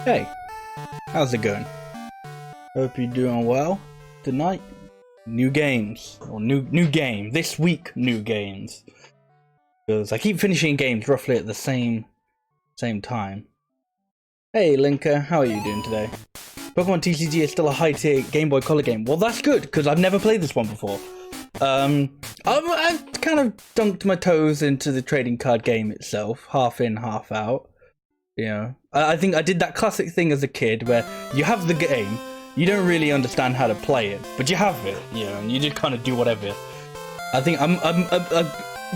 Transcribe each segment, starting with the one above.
Hey, how's it going? Hope you're doing well. Tonight, new games, or new game. This week, new games. Because I keep finishing games roughly at the same time. Hey Linker, how are you doing today? Pokemon TCG is still a high tier Game Boy Color game. Well, that's good because I've never played this one before. I've kind of dunked my toes into the trading card game itself, half in, half out. You know, I think I did that classic thing as a kid where you have the game, you don't really understand how to play it, but you have it, you know, and you just kind of do whatever. I think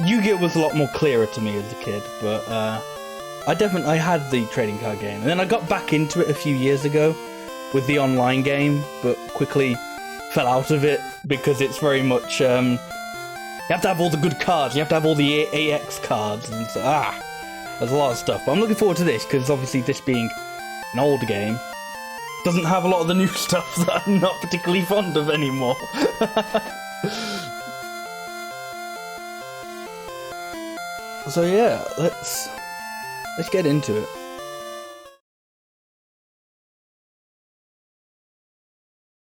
Yu-Gi-Oh was a lot more clearer to me as a kid, but I had the trading card game, and then I got back into it a few years ago with the online game, but quickly fell out of it because it's very much you have to have all the good cards, you have to have all the AX cards, and so there's a lot of stuff. But I'm looking forward to this because obviously this being an old game doesn't have a lot of the new stuff that I'm not particularly fond of anymore. So yeah, let's get into it.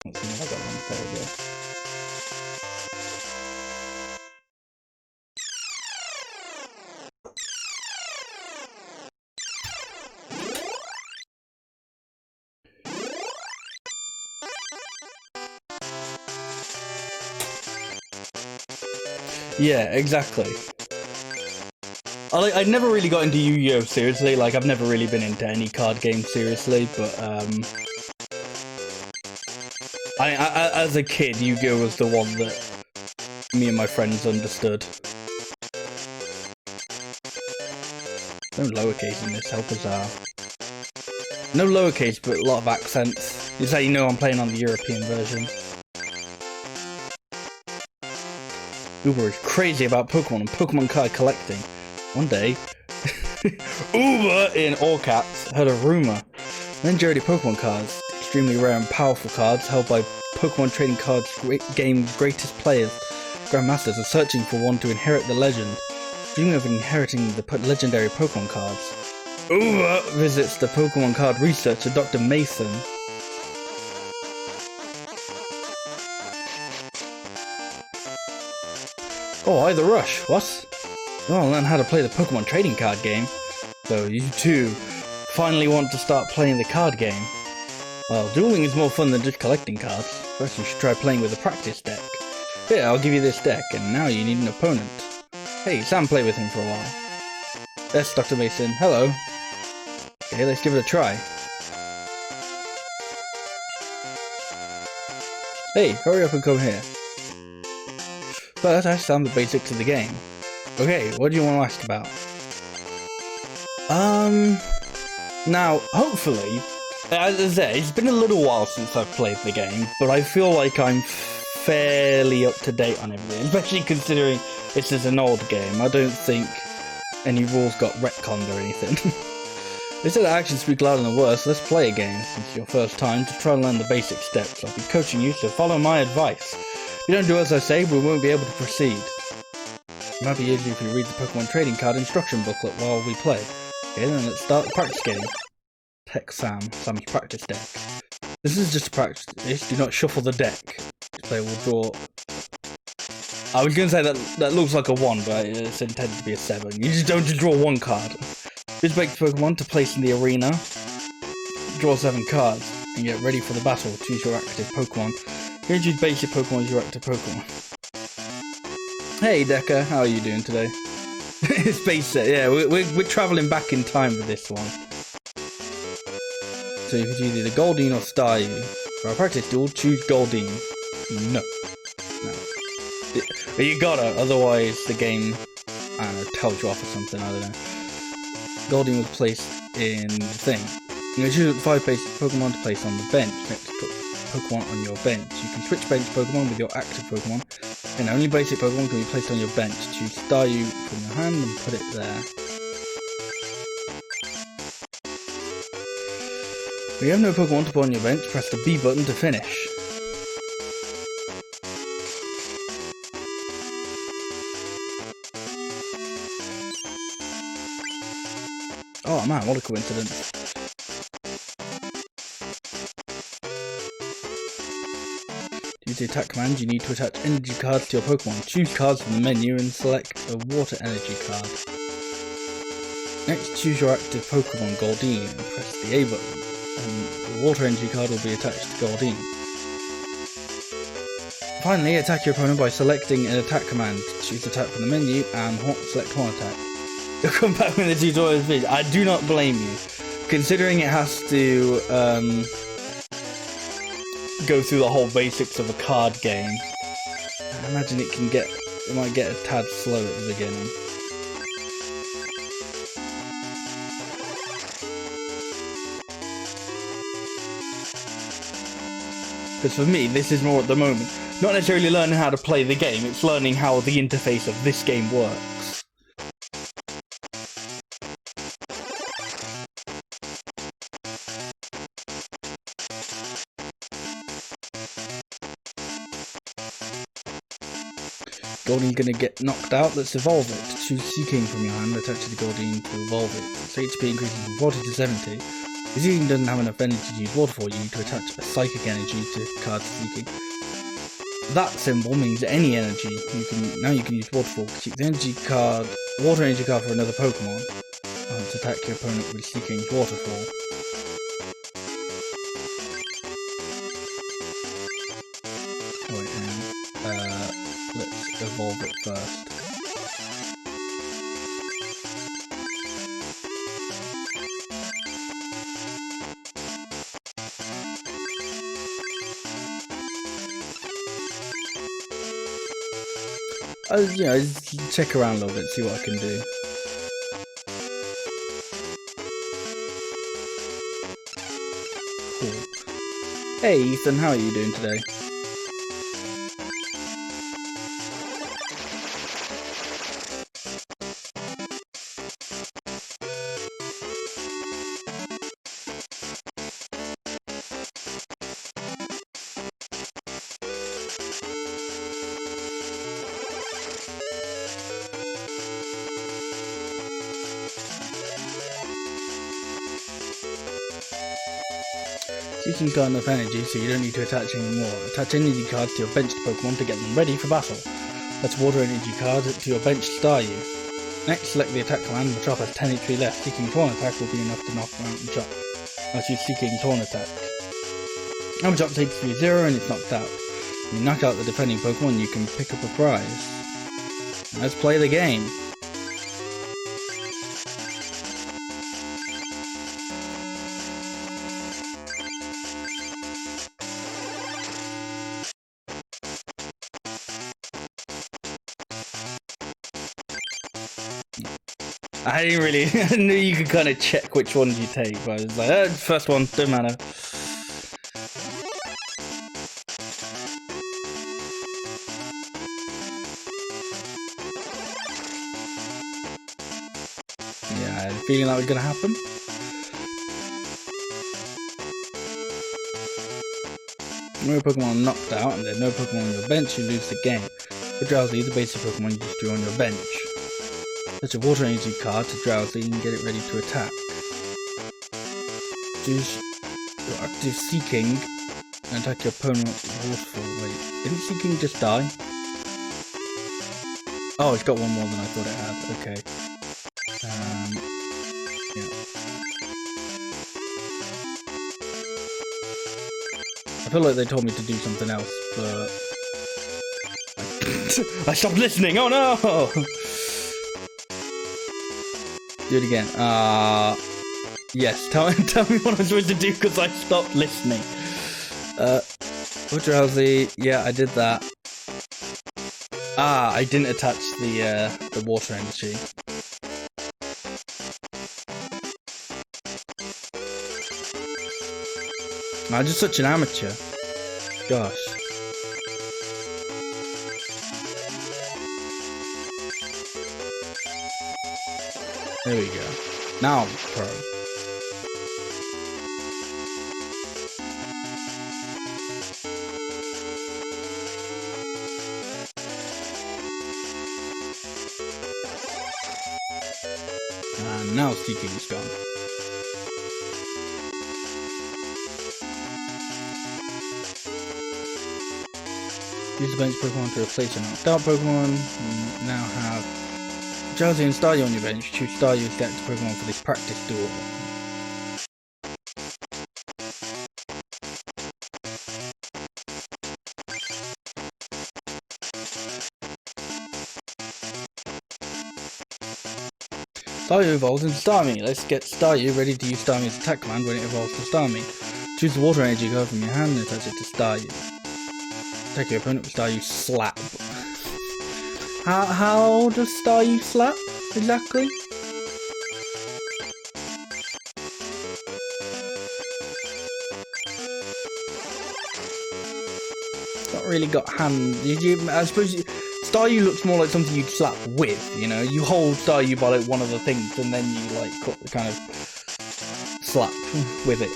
Let's see if I got one. There we go. Yeah, exactly. I never really got into Yu-Gi-Oh seriously, like I've never really been into any card game seriously, but as a kid, Yu-Gi-Oh was the one that me and my friends understood. No lowercase in this, how bizarre. No lowercase, but a lot of accents. Is how you know I'm playing on the European version. Uber is crazy about Pokemon and Pokemon card collecting. One day, Uber, in all caps, heard a rumor. Legendary Pokemon cards, extremely rare and powerful cards held by Pokemon trading cards game's greatest players, Grandmasters, are searching for one to inherit the legend. Dreaming of inheriting the legendary Pokemon cards, Uber visits the Pokemon card researcher Dr. Mason. Oh, hi, the Rush. What? Well, I learned how to play the Pokemon trading card game. So you too finally want to start playing the card game. Well, dueling is more fun than just collecting cards. First you should try playing with a practice deck. Here, I'll give you this deck, and now you need an opponent. Hey, Sam played with him for a while. Yes, Dr. Mason. Hello. Okay, let's give it a try. Hey, hurry up and come here. First, I sound the basics of the game. Okay, what do you want to ask about? Now, hopefully, as I say, it's been a little while since I've played the game, but I feel like I'm fairly up to date on everything, especially considering this is an old game. I don't think any rules got retconned or anything. They said actions speak louder than words, so let's play a game since it's your first time to try and learn the basic steps. I'll be coaching you, so follow my advice. If you don't do as I say, we won't be able to proceed. It might be easier if you read the Pokemon trading card instruction booklet while we play. Okay, then let's start the practice game. Tech Sam's practice deck. This is just a practice. Do not shuffle the deck. The player will draw. I was going to say that looks like a 1, but it's intended to be a 7. You just don't just draw 1 card. Use basic Pokemon to place in the arena. Draw 7 cards and get ready for the battle. Choose your active Pokemon. You're going to choose basic Pokemon as your active Pokemon. Hey Decker, how are you doing today? It's basic, yeah, we're travelling back in time with this one. So you can choose either Goldeen or Staryu. For our practice duel, choose Goldeen. No. You gotta, otherwise the game, I don't know, tells you off or something, I don't know. Goldeen was placed in the thing. You can choose 5 basic Pokemon to place on the bench. Next, put Pokemon on your bench. You can switch bench Pokemon with your active Pokemon, and only basic Pokemon can be placed on your bench. Choose Staryu from your hand and put it there. If you have no Pokemon to put on your bench, press the B button to finish. Oh man, what a coincidence. To use the attack command, you need to attach energy cards to your Pokemon. Choose cards from the menu and select a water energy card. Next, choose your active Pokemon Goldeen and press the A button, and the water energy card will be attached to Goldeen. Finally, attack your opponent by selecting an attack command. Choose attack from the menu and select Horn Attack. You'll come back when the tutorial is finished. I do not blame you, considering it has to go through the whole basics of a card game. I imagine it might get a tad slow at the beginning. Because for me, this is more at the moment, not necessarily learning how to play the game, it's learning how the interface of this game works. Goldeen's gonna get knocked out, let's evolve it. Choose Seaking from your hand, attach the Goldeen to evolve it. Its HP increases from 40 to 70. If Seaking doesn't have enough energy to use water for, you need to attach a psychic energy to card Seaking. That symbol means any energy you can use water for. Keep the water energy card for another Pokemon. To attack your opponent with Seaking's waterfall. Wait, let's evolve it first. Just check around a little bit, see what I can do. Cool. Hey Ethan, how are you doing today? Seaking's got enough energy, so you don't need to attach any more. Attach energy cards to your benched Pokemon to get them ready for battle. Let's water energy card to your benched Staryu. Next, select the attack command, which has 10 HP left. Seaking's Horn Attack will be enough to knock out and Chop. I'll choose Seaking's Horn Attack. Now Chop takes to 0 and it's knocked out. When you knock out the defending Pokemon, you can pick up a prize. Let's play the game. I didn't really, I knew you could kind of check which ones you take, but I was like, first one, don't matter. Yeah, I had a feeling that was going to happen. When your Pokemon are knocked out and there are no Pokemon on your bench, you lose the game. For Drowsy, the basic Pokemon you just drew on your bench. Such a water energy card to Drowsy and get it ready to attack. Active Seeking and attack your opponent with Waterfall. Wait, didn't Seeking just die? Oh, it's got one more than I thought it had. Okay. Yeah. I feel like they told me to do something else, but I stopped listening. Oh no! Do it again. Yes. Tell me what I'm supposed to do because I stopped listening. Drowsy. Yeah, I did that. I didn't attach the water energy. I'm just such an amateur. Gosh. There we go. Now I'm pro. And now Seeking's gone. Use the bench Pokemon to replace your knocked out Pokemon. You now have Drowsy and Staryu on your bench. Choose Staryu as the active Pokemon for this practice duel. Staryu evolves into Starmie. Let's get Staryu ready to use Starmie's attack command when it evolves to Starmie. Choose the water energy card from your hand and attach it to Staryu. Attack your opponent with Staryu Slap. How does Staryu Slap exactly? Not really got hand. I suppose Staryu looks more like something you'd slap with. You know, you hold Staryu by like one of the things, and then you like kind of slap with it.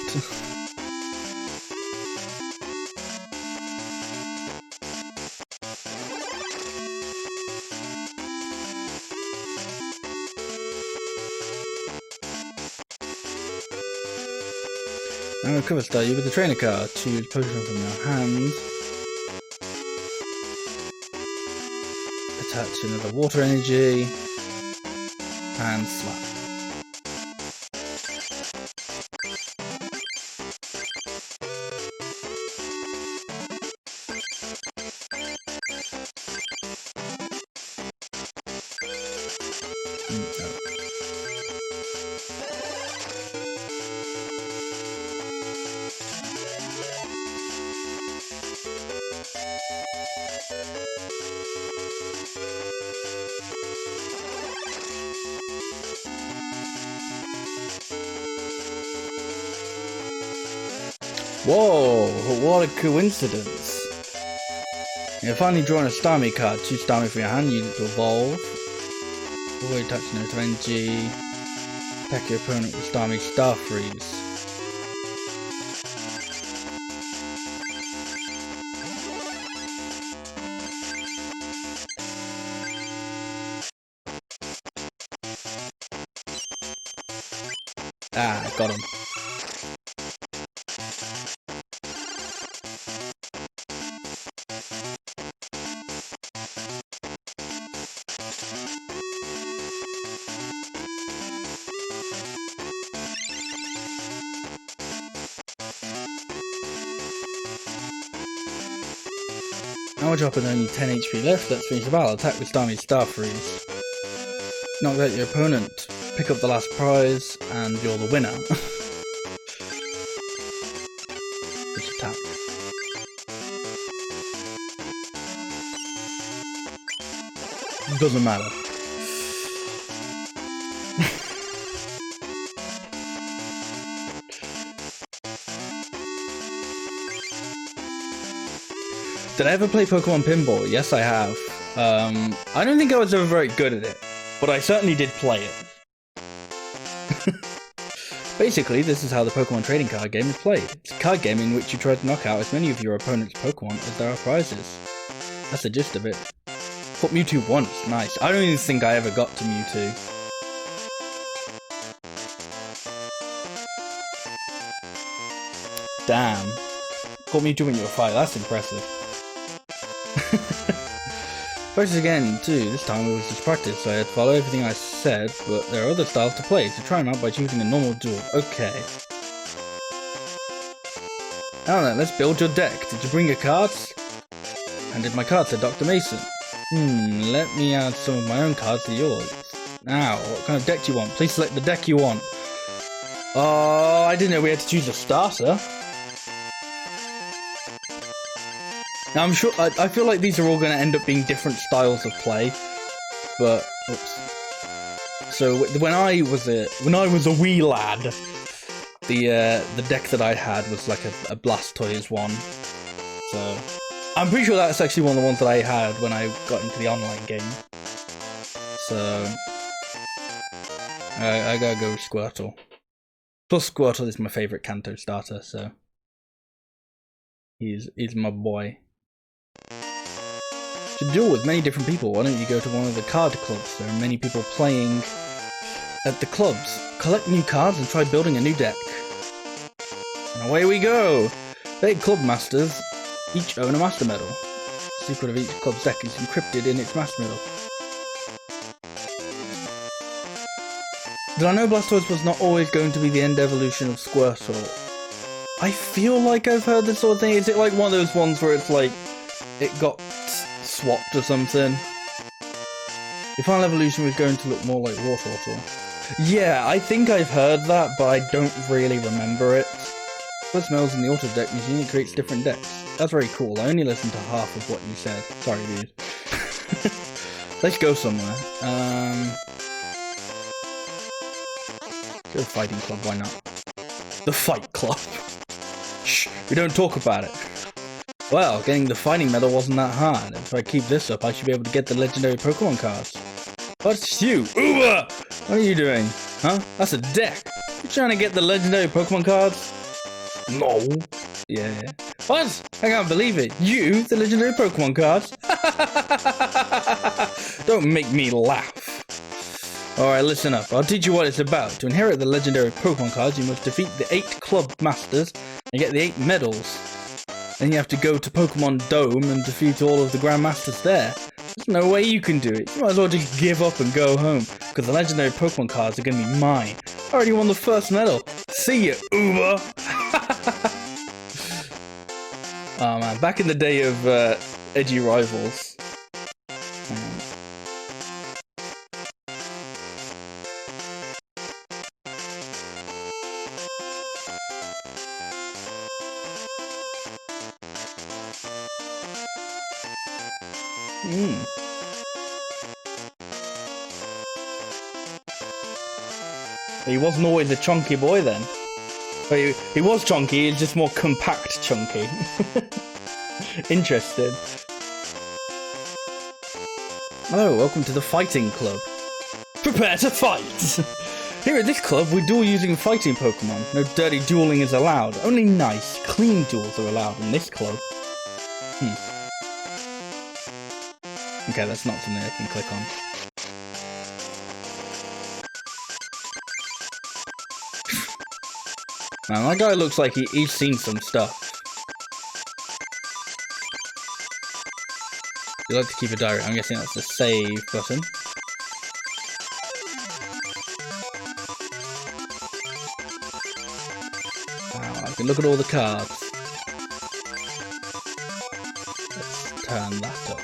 Now recover Staryu with the trainer card. Choose Potion from your hands. Attach another water energy. And slap. Whoa, what a coincidence. You're finally drawing a Starmie card. Choose Starmie from your hand, use it to evolve. Avoid touching note of energy. Attack your opponent with Starmie Star Freeze. Got him. Now we're dropping only 10 HP left. Let's finish the battle. Attack with Starmie Star Freeze. Knock out your opponent. Pick up the last prize, and you're the winner. Which attack? Doesn't matter. Did I ever play Pokemon Pinball? Yes, I have. I don't think I was ever very good at it, but I certainly did play it. Basically, this is how the Pokemon trading card game is played. It's a card game in which you try to knock out as many of your opponent's Pokemon as there are prizes. That's the gist of it. Caught Mewtwo once, nice. I don't even think I ever got to Mewtwo. Damn. Caught me doing your fight, that's impressive. Practice again, too. This time it was just practice, so I had to follow everything I said, but there are other styles to play, so try them out by choosing a normal duel. Okay. Now then, let's build your deck. Did you bring your cards? Handed my cards to Dr. Mason. Let me add some of my own cards to yours. Now, what kind of deck do you want? Please select the deck you want. Oh, I didn't know we had to choose a starter. Now I'm sure, I feel like these are all going to end up being different styles of play, but, oops. So when I was a wee lad, the deck that I had was like a Blastoise one. So I'm pretty sure that's actually one of the ones that I had when I got into the online game. So I gotta go with Squirtle. Plus Squirtle is my favorite Kanto starter, so he's my boy. To duel with many different people, why don't you go to one of the card clubs? There are many people playing at the clubs. Collect new cards and try building a new deck. And away we go! The 8 club masters each own a master medal. The secret of each club's deck is encrypted in its master medal. Did I know Blastoise was not always going to be the end evolution of Squirtle? I feel like I've heard this sort of thing. Is it like one of those ones where it's like it got swapped or something? The final evolution was going to look more like Wartortle. Yeah, I think I've heard that, but I don't really remember it. Plus smells in the auto deck machine, it creates different decks. That's very cool. I only listened to half of what you said. Sorry, dude. Let's go somewhere. Go to Fighting Club, why not? The Fight Club. Shh, we don't talk about it. Well, getting the fighting medal wasn't that hard. If I keep this up, I should be able to get the legendary Pokemon cards. What's you? Uber! What are you doing? Huh? That's a deck. You trying to get the legendary Pokemon cards? No. Yeah. What? I can't believe it. You, the legendary Pokemon cards? Don't make me laugh. Alright, listen up. I'll teach you what it's about. To inherit the legendary Pokemon cards, you must defeat the 8 club masters and get the 8 medals. Then you have to go to Pokemon Dome and defeat all of the Grandmasters there. There's no way you can do it. You might as well just give up and go home, because the legendary Pokemon cards are going to be mine. I already won the first medal. See ya, Uber! Oh man, back in the day of edgy rivals. He wasn't always a chunky boy then. But he was chunky, he's just more compact chunky. Interesting. Hello, welcome to the Fighting Club. Prepare to fight! Here at this club, we duel using fighting Pokemon. No dirty dueling is allowed. Only nice, clean duels are allowed in this club. Okay, that's not something I can click on. Man, that guy looks like he's seen some stuff. You like to keep a diary. I'm guessing that's the save button. Wow, I can look at all the cards. Let's turn that up.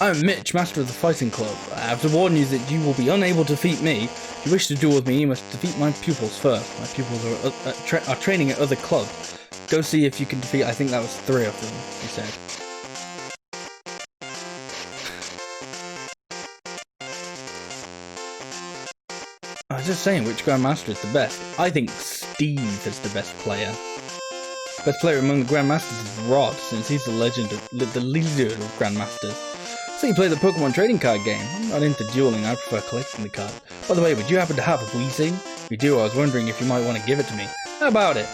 I'm Mitch, Master of the Fighting Club. I have to warn you that you will be unable to defeat me. If you wish to duel with me, you must defeat my pupils first. My pupils are training at other clubs. Go see if you can defeat, I think that was 3 of them, he said. I was just saying, which Grandmaster is the best? I think Steve is the best player. Best player among the Grandmasters is Rod, since he's the leader of Grandmasters. So you play the Pokemon trading card game. I'm not into dueling, I prefer collecting the cards. By the way, would you happen to have a Weezing? If you do, I was wondering if you might want to give it to me. How about it?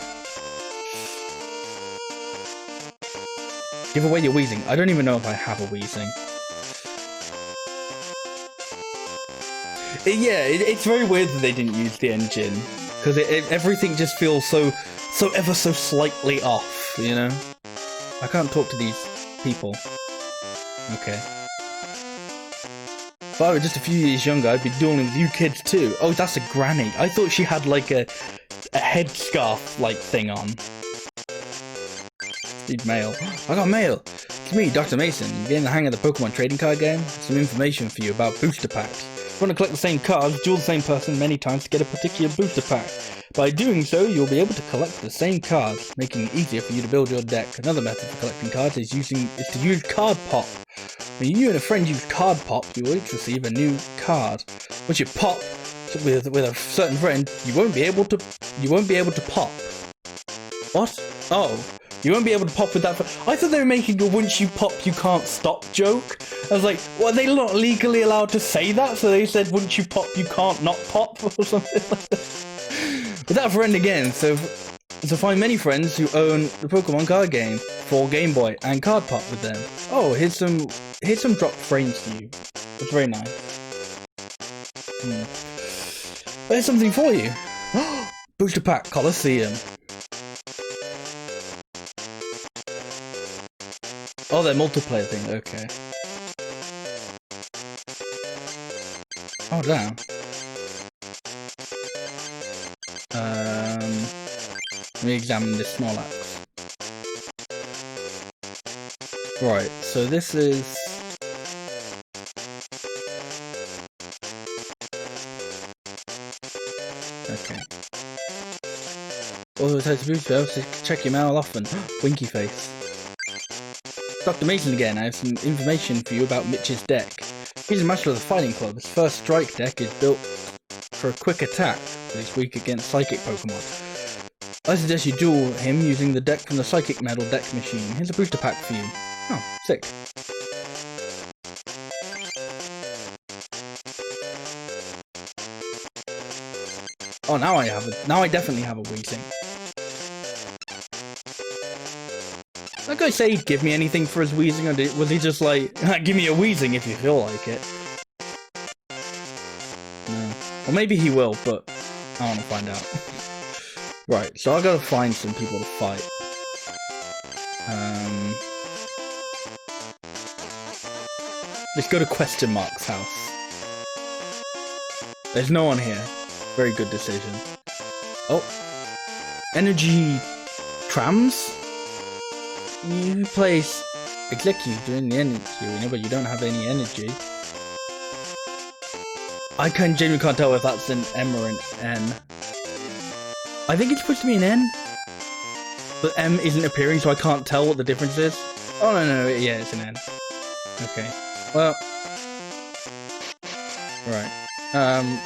Give away your Weezing. I don't even know if I have a Weezing. It's very weird that they didn't use the engine because everything just feels so ever so slightly off. You know, I can't talk to these people. Okay. If I were just a few years younger, I'd be dueling with you kids too. Oh, that's a granny. I thought she had like a headscarf like thing on. Need mail. I got mail. It's me, Dr. Mason. You getting the hang of the Pokemon trading card game? Some information for you about booster packs. If you want to collect the same cards, duel the same person many times to get a particular booster pack. By doing so, you'll be able to collect the same cards, making it easier for you to build your deck. Another method for collecting cards is to use Card Pop. When you and a friend use Card Pop, you will each receive a new card. Once you pop with a certain friend, you won't be able to pop. What? Oh. You won't be able to pop with that. I thought they were making a once you pop you can't stop joke. I was like, well, are they not legally allowed to say that? So they said once you pop you can't not pop or something like that. But that friend again, so find many friends who own the Pokemon card game for Game Boy and Card Pop with them. Oh, here's some dropped frames for you. That's very nice. There's something for you. Booster Pack Coliseum. Oh, they're multiplayer thing, okay. Oh, damn. Let me examine this Snorlax. Right, so this is... Okay. Although it's a booster, so check your mail often. Winky face. Dr. Mason again, I have some information for you about Mitch's deck. He's a master of the Fighting Club. His first strike deck is built for a quick attack, but he's weak against Psychic Pokemon. I suggest you duel him using the deck from the Psychic Medal deck machine. Here's a booster pack for you. Oh, sick. Oh, now I definitely have a Weezing. That guy say he'd give me anything for his Weezing, or was he just like, give me a Weezing if you feel like it? No. Or maybe he will, but I want to find out. Right, so I gotta find some people to fight. Let's go to Question Mark's house. There's no one here. Very good decision. Oh. Energy trams? You place execute during the energy arena, but you don't have any energy. I genuinely can't tell if that's an M or an N. I think it's supposed to be an N, but M isn't appearing, so I can't tell what the difference is. Oh no, yeah, it's an N. Okay, well, right.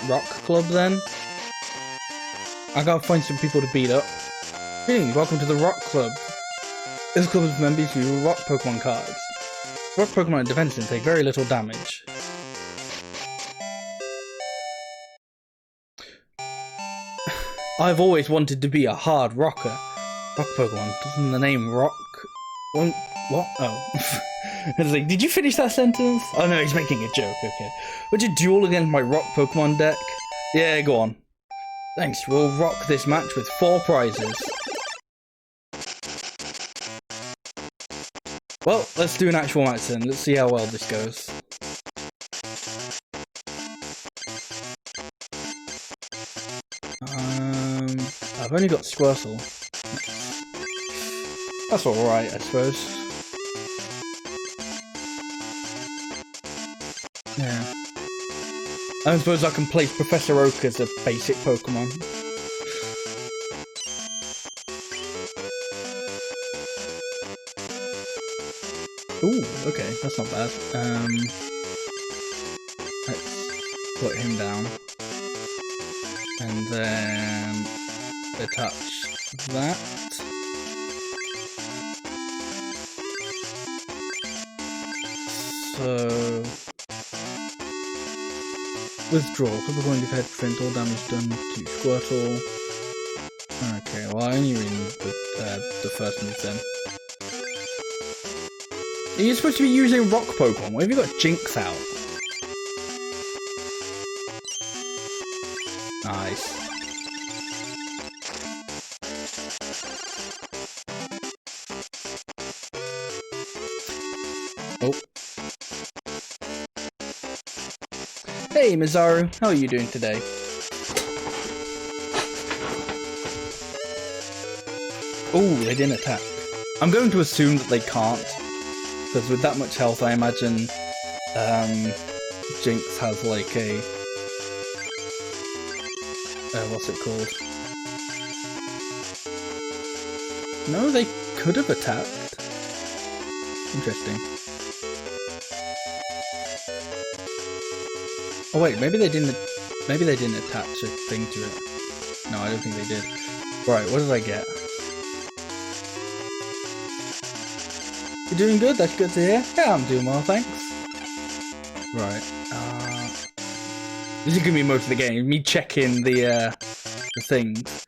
Rock Club then. I gotta find some people to beat up. Greetings, welcome to the Rock Club. This club is members who rock Pokemon cards. Rock Pokemon are defensive and take very little damage. I've always wanted to be a hard rocker. Rock Pokemon. Doesn't the name rock... What? Oh. It's like, did you finish that sentence? Oh no, he's making a joke, okay. Would you duel against my rock Pokemon deck? Yeah, go on. Thanks, we'll rock this match with 4 prizes. Well, let's do an actual match then. Let's see how well this goes. I've only got Squirtle. That's alright, I suppose. Yeah. I suppose I can place Professor Oak as a basic Pokemon. Ooh, okay, that's not bad. Let's put him down. And then attach that. So withdraw. Couple point of head prevents all damage done to Squirtle. Okay, well I only really need the first move then. Are you supposed to be using rock Pokemon? Why have you got Jinx out? Oh. Hey, Mizaru. How are you doing today? Oh, they didn't attack. I'm going to assume that they can't. Because with that much health, I imagine Jinx has like a... what's it called? No, they could have attacked. Interesting. Oh wait, maybe they didn't attach a thing to it. No, I don't think they did. Right, what did I get? You're doing good, that's good to hear. Yeah, I'm doing well, thanks. Right, this is gonna be most of the game, me checking the things.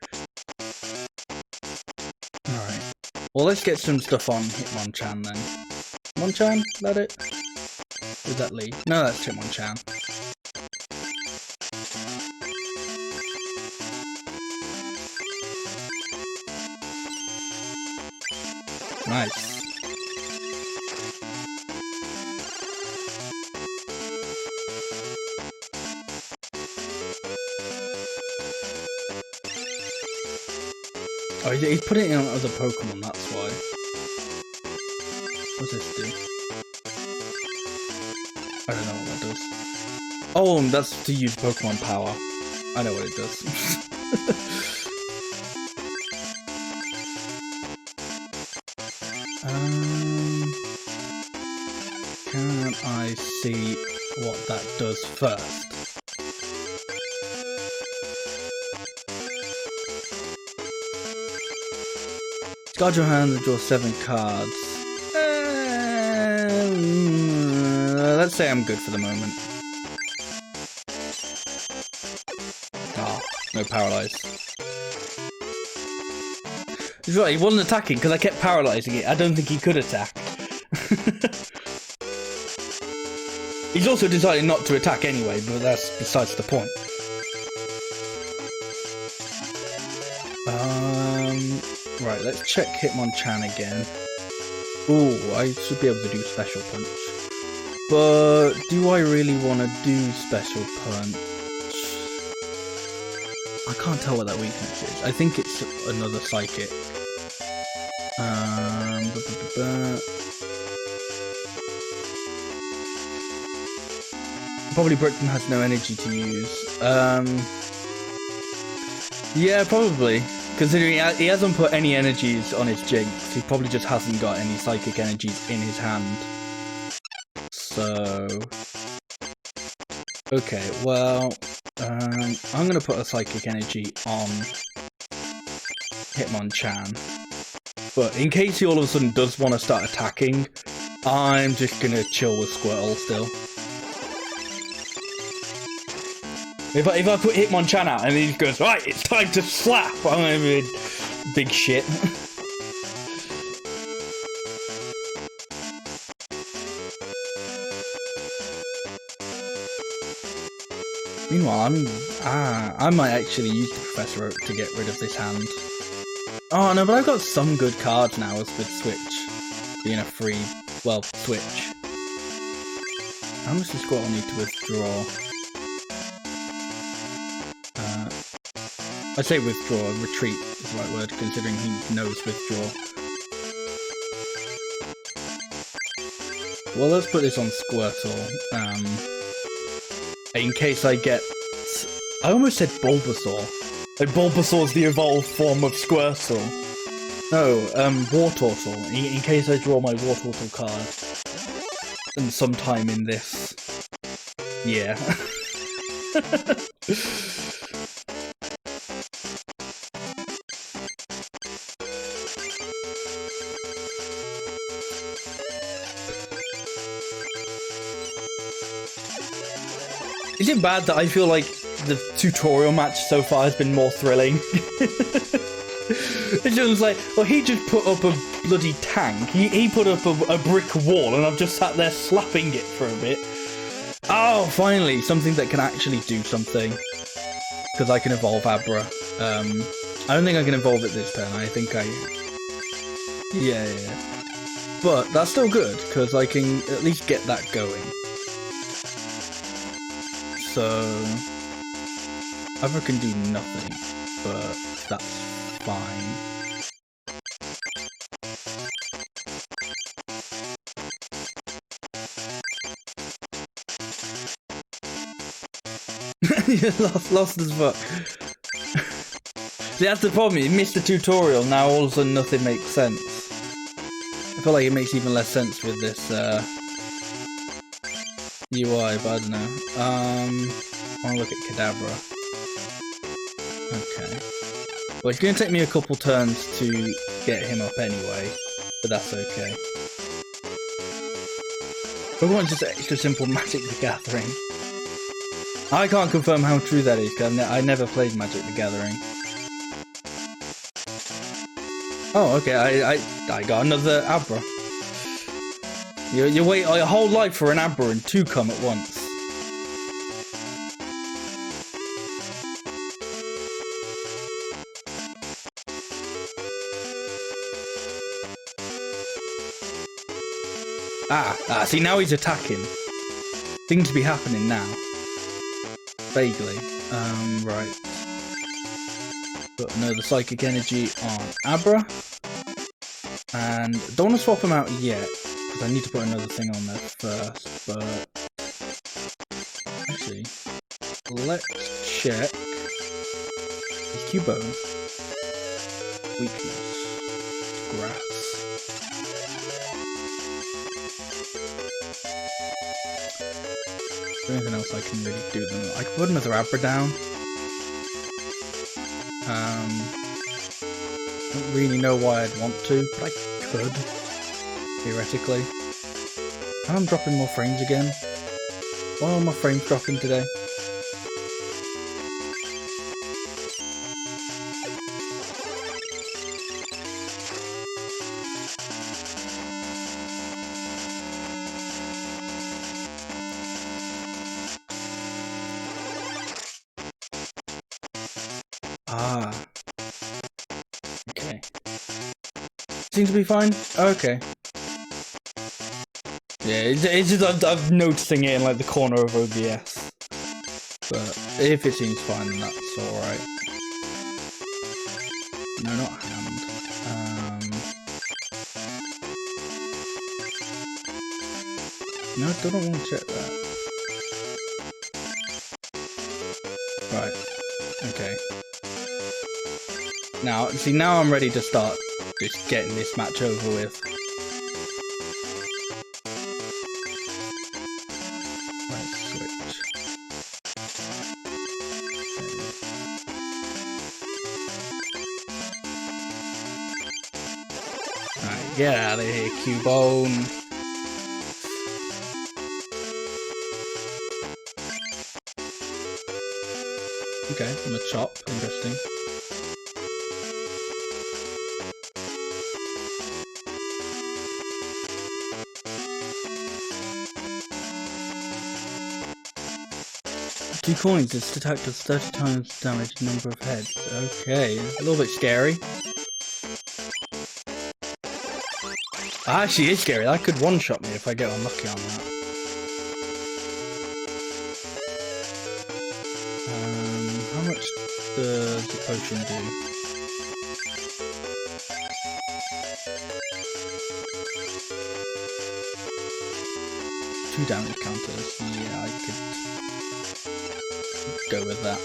Alright. Well, let's get some stuff on Hitmonchan then. Hitmonchan? Is that it? Is that Lee? No, that's Hitmonchan. Nice. Oh, he's putting it on other Pokemon, that's why. What's this do? I don't know what that does. Oh, that's to use Pokemon power. I know what it does. Can I see what that does first? Guard your hand and draw 7 cards. Let's say I'm good for the moment. Ah, no paralyze. He's right, he wasn't attacking because I kept paralyzing it. I don't think he could attack. He's also decided not to attack anyway, but that's besides the point. Right, let's check Hitmonchan again. Ooh, I should be able to do Special Punch. But do I really want to do Special Punch? I can't tell what that weakness is. I think it's another Psychic. Probably Brickton has no energy to use. Yeah, probably. Considering he hasn't put any energies on his Jinx, he probably just hasn't got any psychic energies in his hand. So... Okay, well... I'm gonna put a psychic energy on Hitmonchan. But in case he all of a sudden does want to start attacking, I'm just gonna chill with Squirtle still. If I put Hitmonchan out and he goes, right, it's time to slap, I'm gonna be in big shit. Meanwhile, I might actually use the Professor Oak to get rid of this hand. Oh no, but I've got some good cards now with Switch being a free, well, Switch. How much does Squirtle need to withdraw? I say withdraw, retreat is the right word, considering he knows withdraw. Well, let's put this on Squirtle, in case I get... I almost said Bulbasaur. Like, Bulbasaur's the evolved form of Squirtle. No, Wartortle, in case I draw my Wartortle card. And sometime in this... Yeah. Is it bad that I feel like the tutorial match so far has been more thrilling? It's just like, well, he just put up a bloody tank. He put up a brick wall, and I've just sat there slapping it for a bit. Oh, finally, something that can actually do something. Because I can evolve Abra. I don't think I can evolve it this turn. I think I... Yeah. But that's still good, because I can at least get that going. So Abra can do nothing, but that's fine. You lost as fuck. See, that's the problem, you missed the tutorial, now all of a sudden nothing makes sense. I feel like it makes even less sense with this UI, but I don't know. I want to look at Kadabra. Okay. Well, it's going to take me a couple turns to get him up anyway, but that's okay. Pokemon just extra simple Magic the Gathering. I can't confirm how true that is, because I never played Magic the Gathering. Oh, okay, I got another Abra. You wait your whole life for an Abra and two come at once. See, now he's attacking. Things be happening now. Vaguely. Right. Put another Psychic Energy on Abra. And don't want to swap him out yet, because I need to put another thing on there first, but... Actually, let's check his Cubone. Weakness. Grass. Is there anything else I can really do them? I could put another Abra down. I don't really know why I'd want to, but I could, theoretically. And I'm dropping more frames again. Why are my frames dropping today? Ah. Okay. Seems to be fine. Okay. Yeah, it's just I'm noticing it in like the corner of OBS. But if it seems fine, then that's alright. No, not hand. No, I still don't want to check that. Right. Okay. Now, see, now I'm ready to start just getting this match over with. Let's switch. Alright, get out of here, Cubone. Okay, I'm a chop, interesting. Two coins, its attack does 30 times damage, number of heads. Okay, a little bit scary. Actually, it's scary. That could one-shot me if I get unlucky on that. How much does the potion do? Two damage counters. Yeah, I could go with that.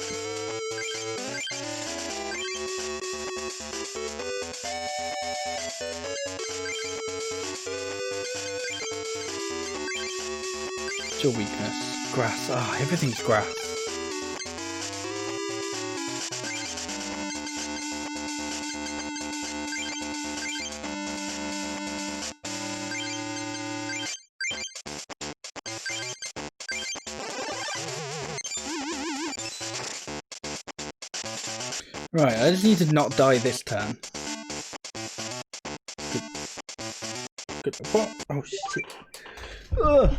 What's your weakness? Grass. Ah, everything's grass. Right, I just need to not die this turn. Good. Oh shit. Ugh.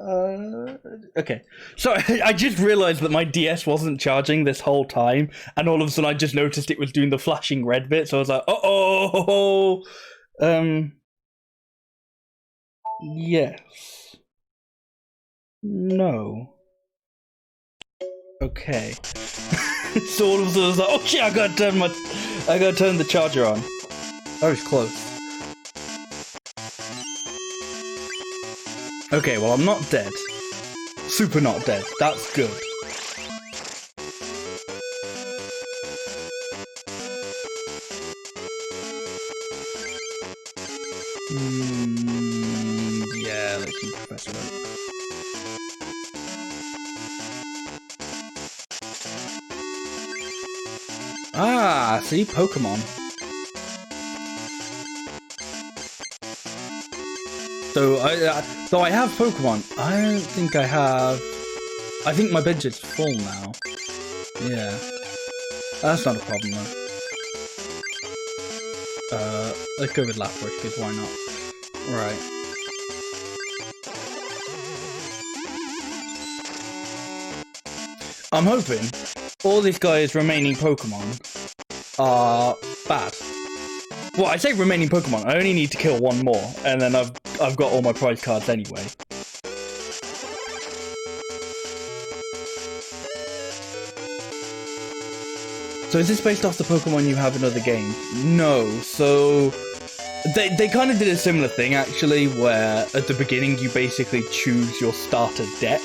Okay. So I just realized that my DS wasn't charging this whole time, and all of a sudden I just noticed it was doing the flashing red bit, so I was like, uh-oh! Yes. No. Okay. So all of a sudden I was like, oh shit, I gotta turn the charger on. That was close. Okay, well I'm not dead. Super not dead. That's good. Yeah, let's use Professor Oak. Ah, see, Pokemon. So I have Pokemon. I don't think I have. I think my bench is full now. Yeah, that's not a problem though. Let's go with Lapras, because why not? Right. I'm hoping all these guys' remaining Pokemon are bad. Well, I say remaining Pokemon. I only need to kill one more, and then I've got all my prize cards anyway. So is this based off the Pokemon you have in other games? No. So they kind of did a similar thing actually, where at the beginning you basically choose your starter deck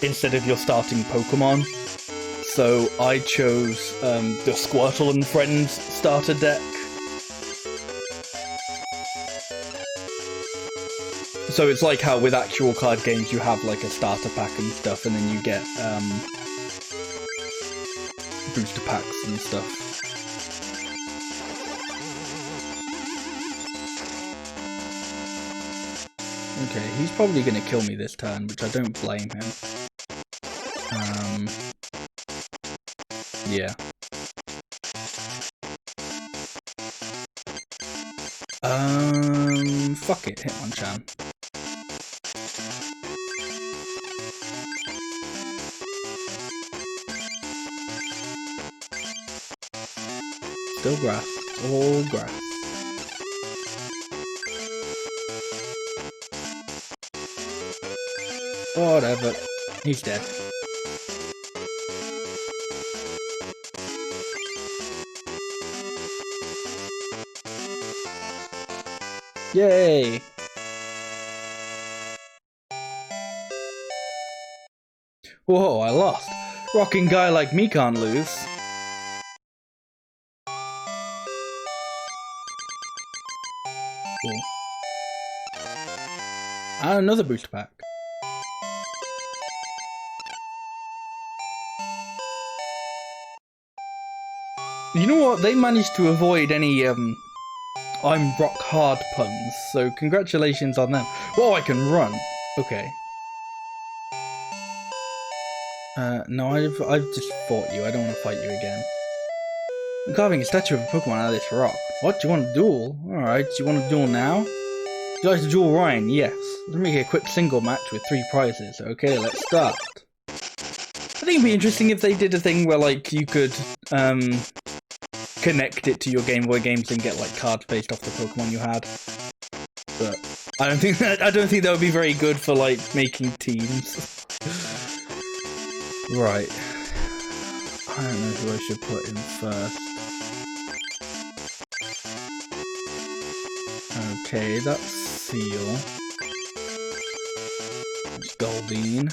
instead of your starting Pokemon. So I chose the Squirtle and Friends starter deck. So it's like how with actual card games you have like a starter pack and stuff, and then you get booster packs and stuff. Okay, he's probably gonna kill me this turn, which I don't blame him. Yeah. Fuck it, Hitmonchan. Still grass. All grass. Whatever. He's dead. Yay! Whoa, I lost. Rocking guy like me can't lose. Cool. And another booster pack. You know what? They managed to avoid any I'm rock hard puns, so congratulations on them. Whoa, I can run. Okay. No, I've just fought you. I don't want to fight you again. I'm carving a statue of a Pokemon out of this rock. What? Do you want a duel? Alright, do you want a duel now? Would you like to duel Ryan? Yes. Let's make a quick single match with 3 prizes. Okay, let's start. I think it'd be interesting if they did a thing where, like, you could, connect it to your Game Boy games and get, like, cards based off the Pokemon you had. But I don't think that would be very good for, like, making teams. Right. I don't know who I should put in first. Okay, that's Seal. That's Goldeen.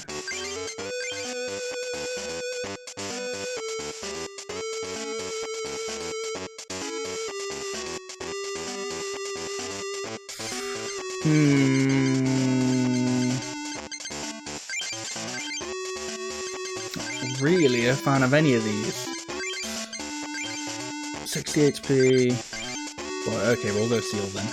Not really a fan of any of these. 60 HP. Well, okay, we'll go Seal then.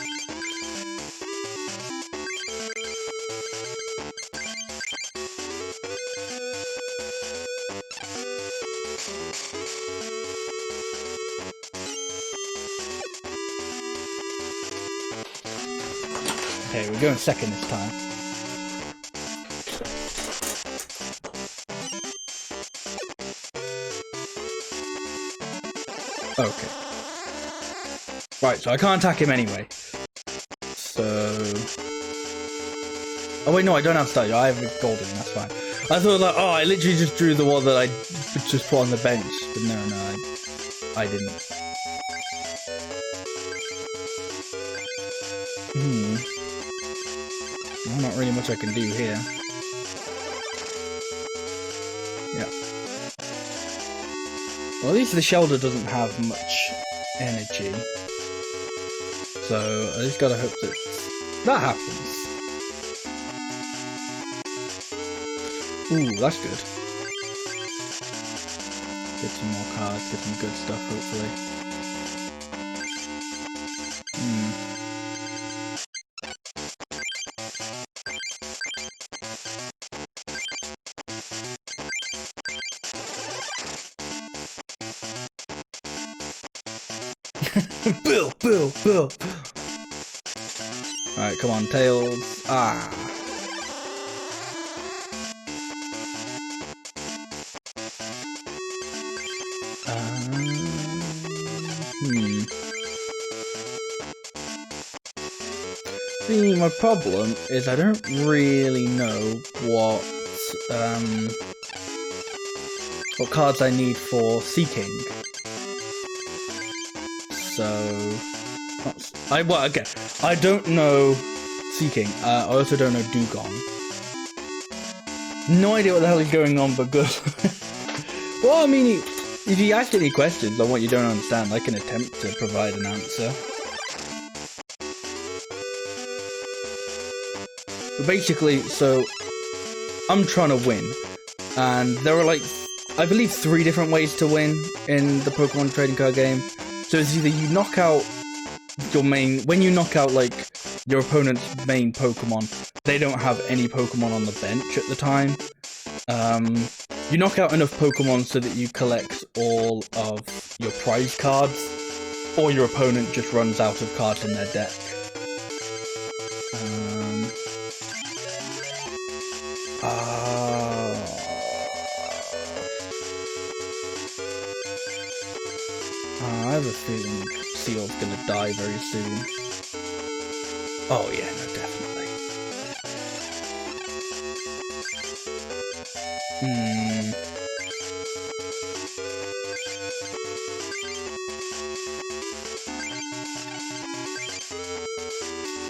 Okay, we're going second this time. Okay. Right, so I can't attack him anyway. So... Oh wait, no, I don't have statue. I have a golden, that's fine. I thought like, oh, I literally just drew the one that I just put on the bench. But no, I didn't. Well, not really much I can do here. Yeah. Well, at least the shelter doesn't have much energy. So I just gotta hope that happens. Ooh, that's good. Get some more cards, get some good stuff, hopefully. Bill! Alright, come on, Tails. Ah. See, my problem is I don't really know what cards I need for Seeking. So, okay. I don't know Seeking. I also don't know Dugong. No idea what the hell is going on, but good. Well, I mean, if you ask any questions on what you don't understand, I can attempt to provide an answer. But basically, so I'm trying to win, and there are like, I believe 3 different ways to win in the Pokemon trading card game. So it's either you knock out your main, when you knock out like your opponent's main Pokemon, they don't have any Pokemon on the bench at the time. You knock out enough Pokemon so that you collect all of your prize cards, or your opponent just runs out of cards in their deck. I have a feeling Seal's gonna die very soon. Oh yeah, no, definitely.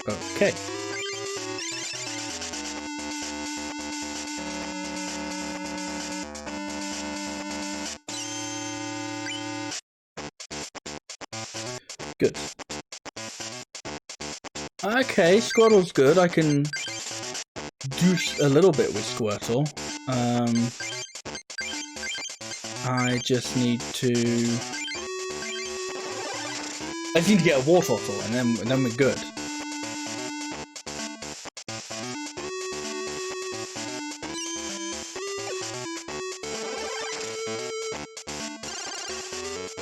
Okay. Good. Okay, Squirtle's good. I can do a little bit with Squirtle. I just need to get a Wartortle, and then we're good.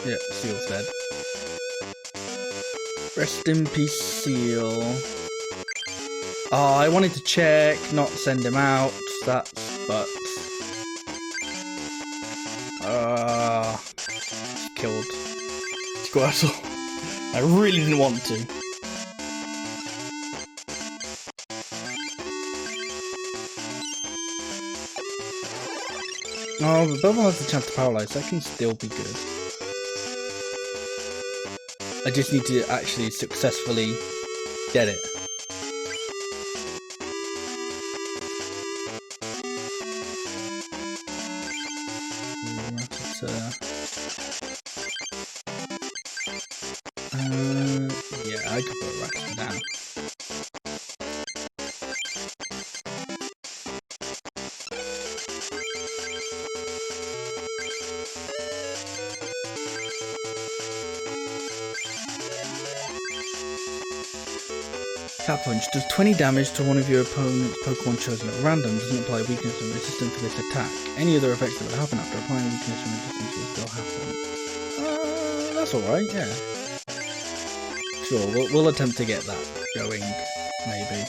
Yeah, Seal's dead. Rest in peace, Seal. Oh, I wanted to check, not send him out. But killed Squirtle. I really didn't want to. Oh, but Bubble has the chance to paralyze, so that can still be good. I just need to actually successfully get it. Yeah, I could put Ratchet down. Cat Punch does 20 damage to one of your opponent's Pokemon chosen at random. Doesn't apply weakness and resistance for this attack. Any other effects that would happen after applying weakness and resistance will still happen. That's alright, yeah. Sure, we'll attempt to get that going, maybe.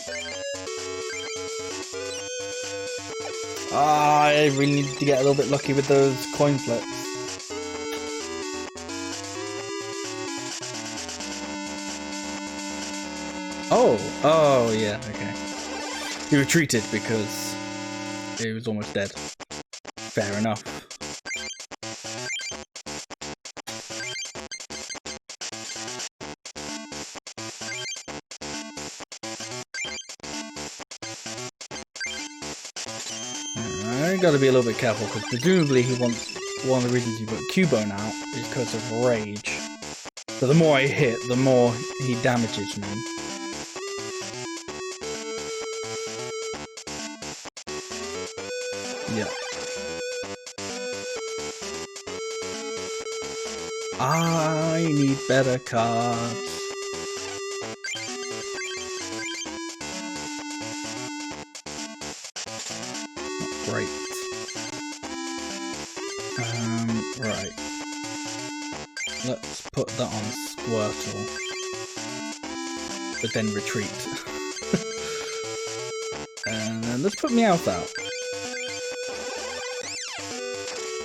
I really need to get a little bit lucky with those coin flips. Oh, yeah, okay. He retreated because he was almost dead. Fair enough. I gotta be a little bit careful because presumably he wants, one of the reasons you put Cubone out is because of rage. So the more I hit, the more he damages me. Yeah. I need better cards. Great. Right. Let's put that on Squirtle. But then retreat. And then let's put Meowth out.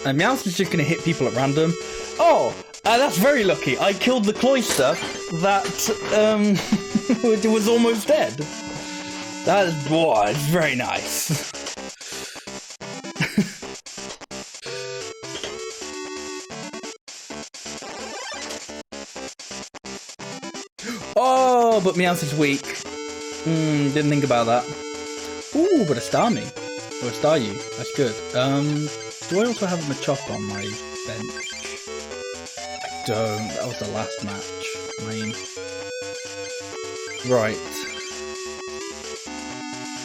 And Meowth is just going to hit people at random. Oh! That's very lucky. I killed the Cloyster that was almost dead. That is, boy, it's very nice. Oh, but Meowth is weak. Didn't think about that. Ooh, but a Starmie. Or a Staryu. That's good. Do I also have a Machop on my bench? I don't. That was the last match. I mean... Right.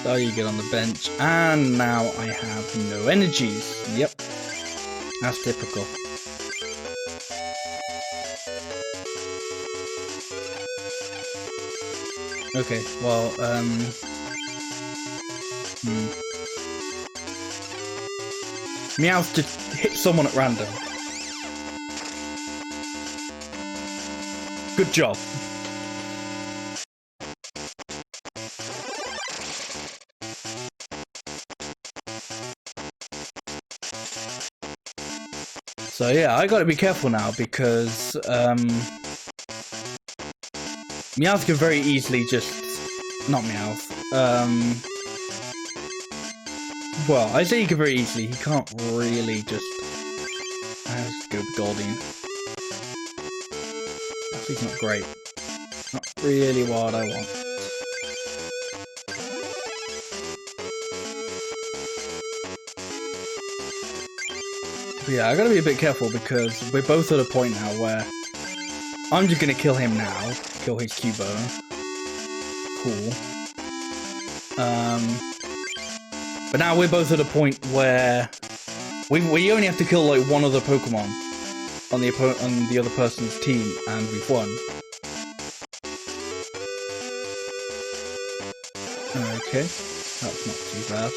Staryu get on the bench. And now I have no energies. Yep. That's typical. Okay, well, Meowth just hit someone at random. Good job. So yeah, I gotta be careful now because, Meowth can very easily just... Not Meowth. Well, I say he can very easily. He can't really just... Let's go with Goldeen. That's not great. Not really what I want. But yeah, I gotta be a bit careful because we're both at a point now where I'm just gonna kill him now. Kill his Cubone. Cool. But now we're both at a point where we only have to kill like one other Pokemon on the other person's team, and we've won. Okay, that's not too bad.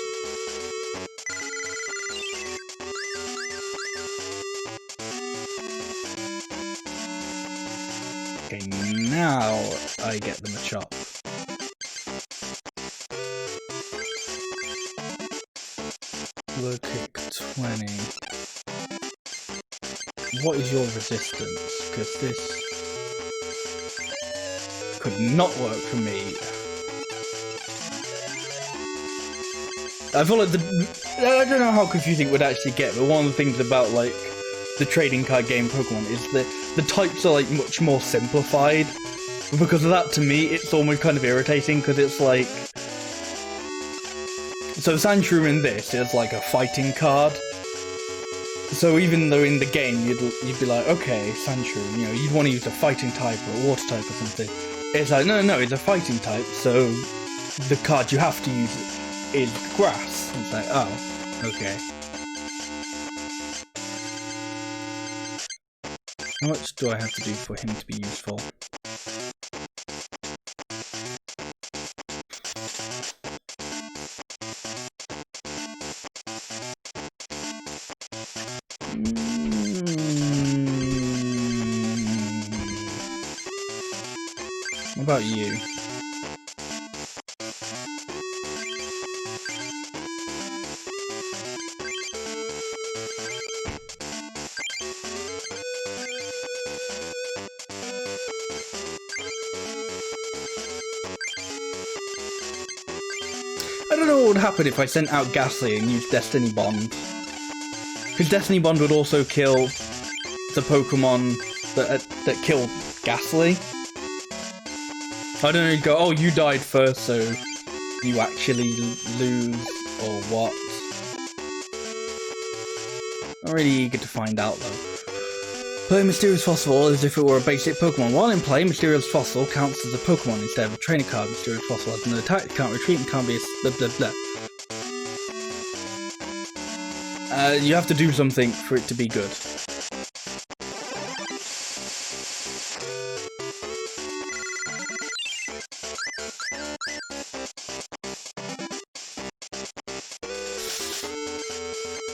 Okay, now I get the Machop. Low kick 20. What is your resistance? Because this could not work for me. I feel like I don't know how confusing it would actually get, but one of the things about like the trading card game Pokemon is that the types are like much more simplified. Because of that, to me, it's almost kind of irritating because it's like. So Sandshrew in this is like a fighting card. So even though in the game you'd be like, okay, Sandshrew, you know, you'd want to use a fighting type or a water type or something. It's like, no, it's a fighting type, so the card you have to use is grass. It's like, oh, okay. How much do I have to do for him to be useful? What about you? I don't know what would happen if I sent out Ghastly and used Destiny Bond. Because Destiny Bond would also kill the Pokemon that killed Ghastly. I don't know, you'd go, oh, you died first, so you actually lose, or what? I'm really eager to find out, though. Play Mysterious Fossil as if it were a basic Pokemon. While in play, Mysterious Fossil counts as a Pokemon instead of a training card. Mysterious Fossil has no attack, can't retreat, and can't be a blah blah blah. You have to do something for it to be good.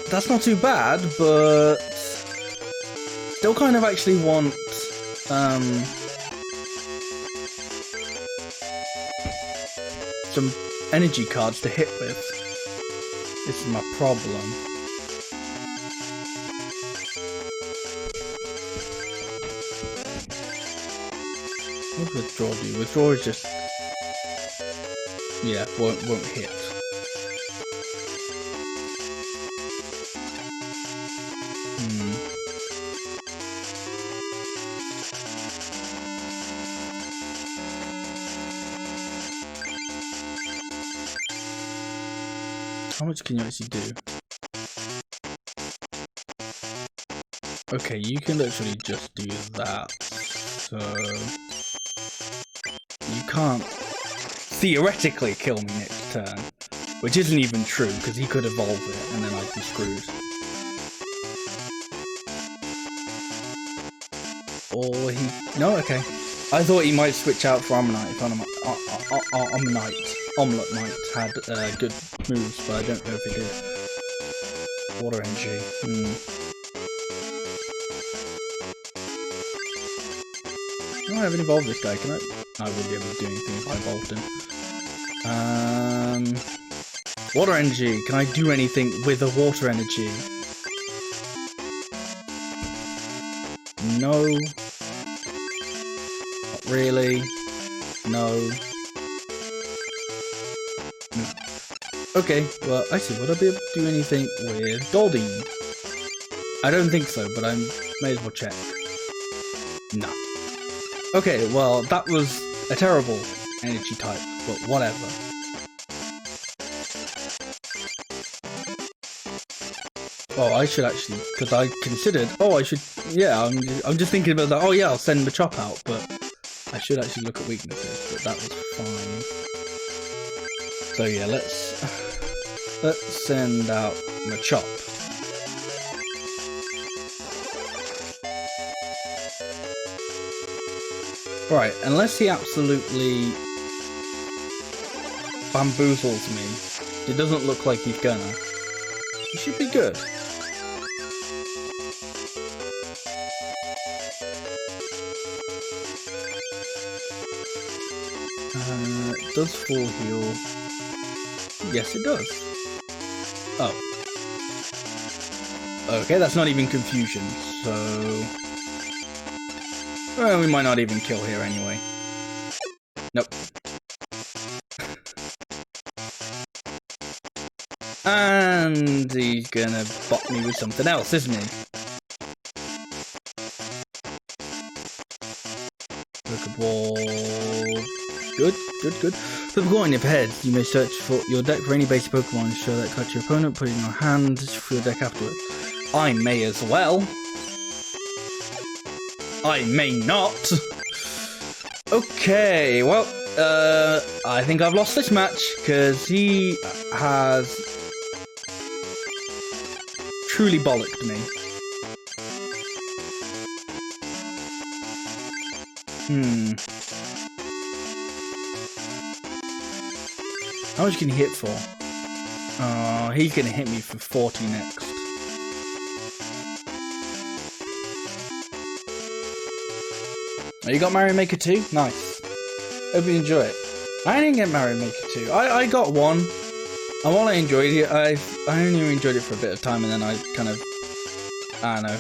That's not too bad, but still kind of actually want some energy cards to hit with. This is my problem. What does withdraw do? Withdraw is just, yeah, won't hit. How much can you actually do? Okay, you can literally just do that. So you can't theoretically kill me next turn, which isn't even true because he could evolve it and then I'd be screwed. Or he... No, okay. I thought he might switch out for Ammonite if Omelette Knight had good moves, but I don't know if he did. Water energy. Oh, I haven't evolved this guy, can I? I wouldn't be able to do anything if I evolved him. Water energy. Can I do anything with a water energy? No. Not really. No. Okay, well, actually, would I be able to do anything with Goldeen? I don't think so, but I may as well check. No. Okay, well, that was a terrible energy type, but whatever. Oh, I should actually, because I considered, oh, I should, yeah, I'm just thinking about that, oh yeah, I'll send Machop out, but I should actually look at weaknesses, but that was fine. So yeah, let's send out Machop. Right, unless he absolutely bamboozles me, it doesn't look like he's gonna. He should be good. It does full heal. Yes, it does. Oh. Okay, that's not even confusion, so... Well, we might not even kill here anyway. Nope. And he's gonna bot me with something else, isn't he? Pokeball. Good, good, good. For the in your head, you may search for your deck for any basic Pokemon, show that card to your opponent, put it in your hand for your deck afterwards. I may as well. I may not. Okay, well, I think I've lost this match because he has truly bollocked me. How much can he hit for? Oh, he's gonna hit me for 40 next. Oh, you got Mario Maker 2? Nice. Hope you enjoy it. I didn't get Mario Maker 2. I got one. And while I enjoyed it, I only enjoyed it for a bit of time and then I kind of, I don't know,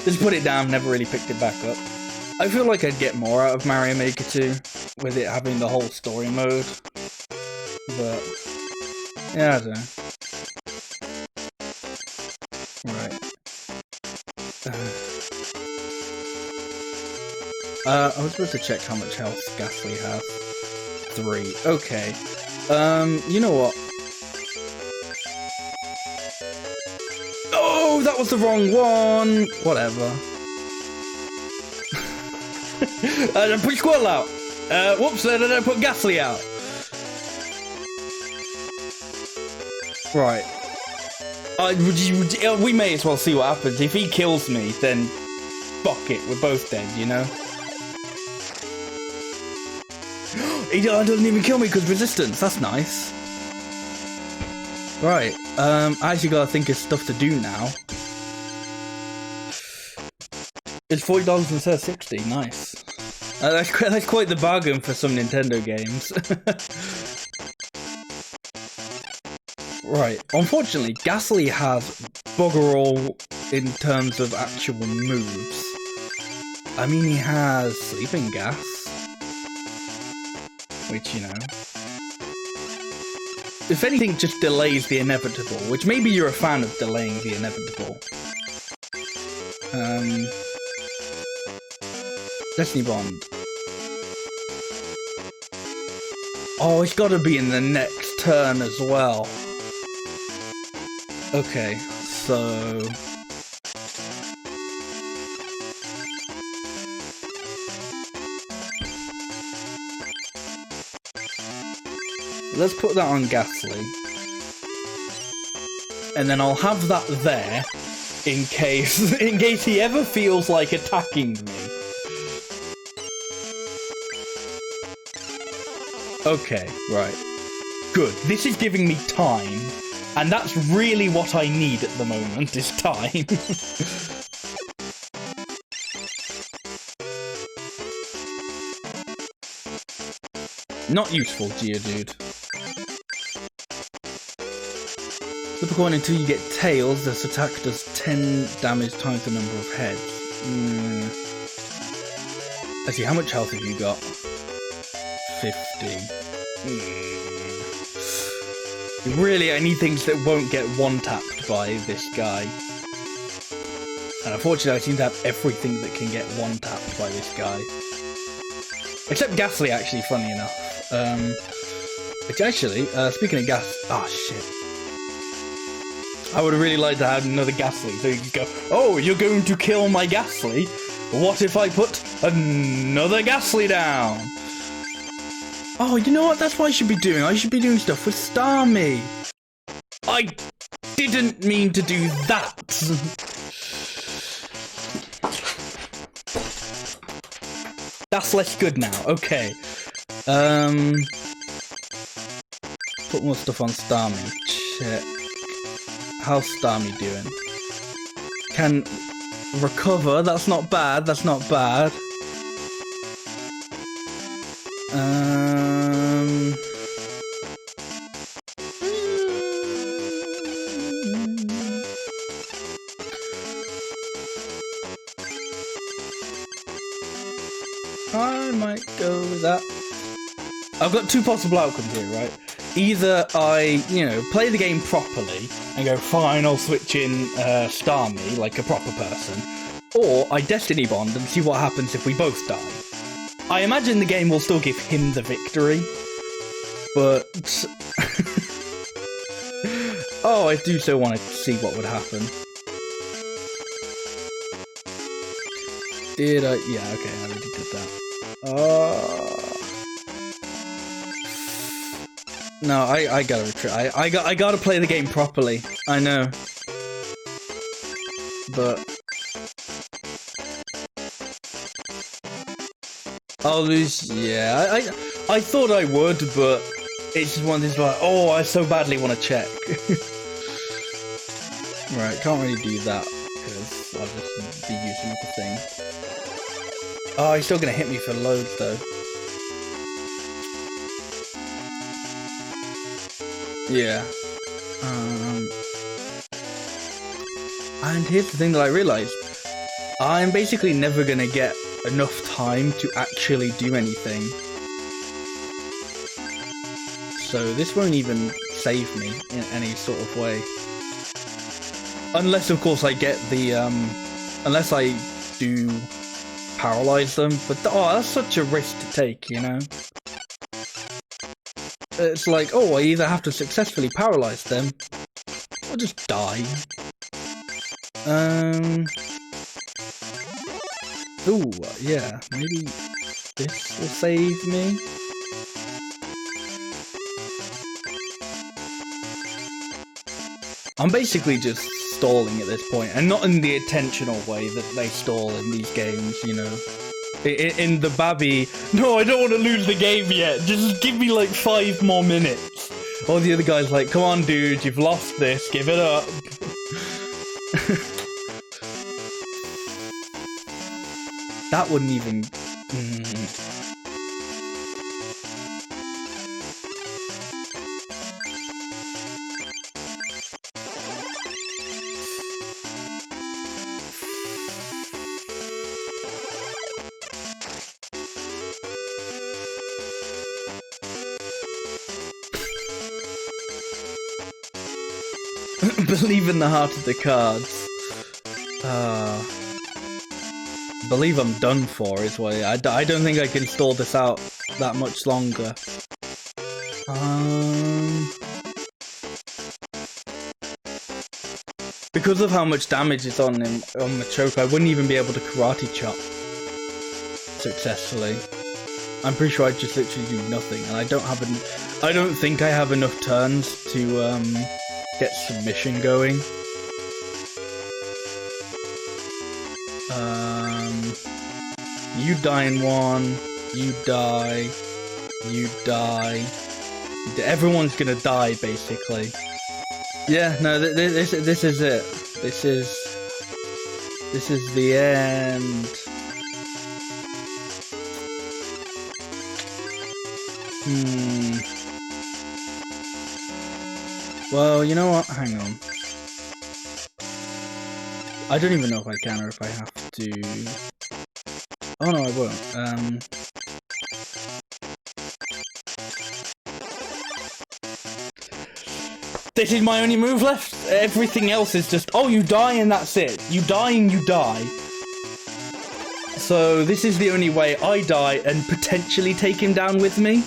just put it down, never really picked it back up. I feel like I'd get more out of Mario Maker 2 with it having the whole story mode. But Yeah, I don't know. Right. I was supposed to check how much health Ghastly has. 3. Okay. You know what? Oh, that was the wrong one! Whatever. I put Squirrel out! Whoops, I don't put Ghastly out! Right. We may as well see what happens. If he kills me, then fuck it, we're both dead, you know? He doesn't even kill me because resistance, that's nice. Right, I actually gotta think of stuff to do now. It's $40 instead of $60, nice. That's quite the bargain for some Nintendo games. Right, unfortunately, Ghastly has bugger all in terms of actual moves. I mean, he has Sleeping Gas, which, you know, if anything, just delays the inevitable, which maybe you're a fan of delaying the inevitable. Destiny Bond. Oh, it's gotta be in the next turn as well. Okay, so... let's put that on Ghastly. And then I'll have that there in case he ever feels like attacking me. Okay, right. Good. This is giving me time. And that's really what I need at the moment, is time. Not useful, Geodude. Flip a coin until you get tails. This attack does 10 damage times the number of heads. Let's see, how much health have you got? 50. Really, I need things that won't get one-tapped by this guy. And unfortunately, I seem to have everything that can get one-tapped by this guy. Except Ghastly, actually, funny enough. Which actually, speaking of gas... oh, shit. I would really like to have another Ghastly, so you could go, oh, you're going to kill my Ghastly? What if I put another Ghastly down? Oh, you know what? That's what I should be doing. I should be doing stuff with Starmie. I didn't mean to do that. That's less good now. Okay. Put more stuff on Starmie. Check. How's Starmie doing? Can recover. That's not bad. That's not bad. I might go with that. I've got two possible outcomes here, right? Either I, you know, play the game properly and go, fine, I'll switch in Starmie like a proper person, or I Destiny Bond and see what happens if we both die. I imagine the game will still give him the victory, but... oh, I do so want to see what would happen. Did I? Yeah, okay, I already did that. No, I gotta retreat. I gotta play the game properly. I know. But... I'll lose, yeah. I thought I would, but it's just one of these like, oh, I so badly want to check. Right, can't really do that, because I'll just be using up a thing. Oh, he's still going to hit me for loads, though. Yeah. And here's the thing that I realised. I'm basically never going to get enough time to actually do anything. So this won't even save me in any sort of way. Unless, of course, I get the, unless I do paralyze them, but oh, that's such a risk to take, you know? It's like, oh, I either have to successfully paralyze them, or just die. Ooh, yeah, maybe this will save me. I'm basically just stalling at this point, and not in the intentional way that they stall in these games, you know. In the Babby, no, I don't want to lose the game yet, just give me like 5 more minutes. Or the other guy's like, come on dude, you've lost this, give it up. That wouldn't even... Believe in the heart of the cards. Believe I'm done for is why I don't think I can stall this out that much longer. Because of how much damage is on him on Machoke, I wouldn't even be able to karate chop successfully. I'm pretty sure I just literally do nothing, and I don't think I have enough turns to get submission going. You die in one, you die, everyone's gonna die basically. Yeah, no, this is it. This is the end. Well, you know what? Hang on. I don't even know if I can or if I have to. Oh no, I won't. This is my only move left. Everything else is just, oh, you die and that's it. You die and you die. So this is the only way I die and potentially take him down with me.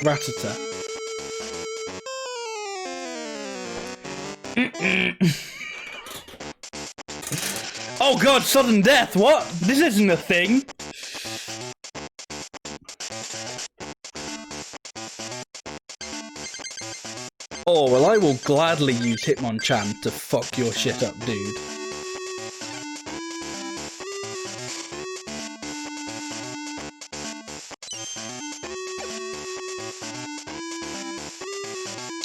Ratata. Oh god, sudden death, what? This isn't a thing! Oh, well I will gladly use Hitmonchan to fuck your shit up, dude.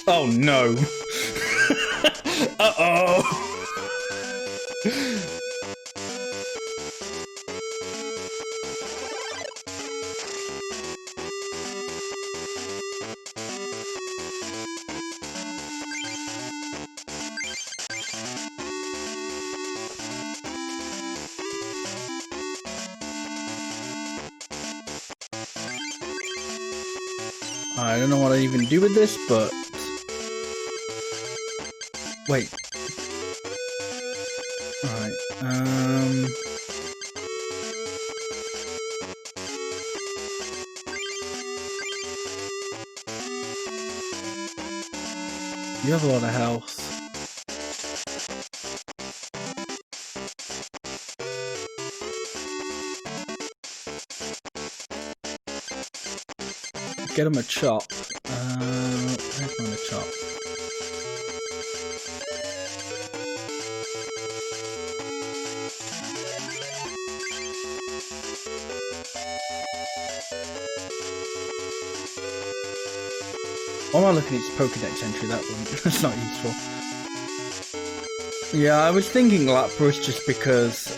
Oh no. Uh-oh. I don't know what I even do with this, but... Wait. Alright, you have a lot of health. Get him a chop. Where's my chop? Why am I looking at his Pokedex entry? That one. That's not useful. Yeah, I was thinking Lapras just because,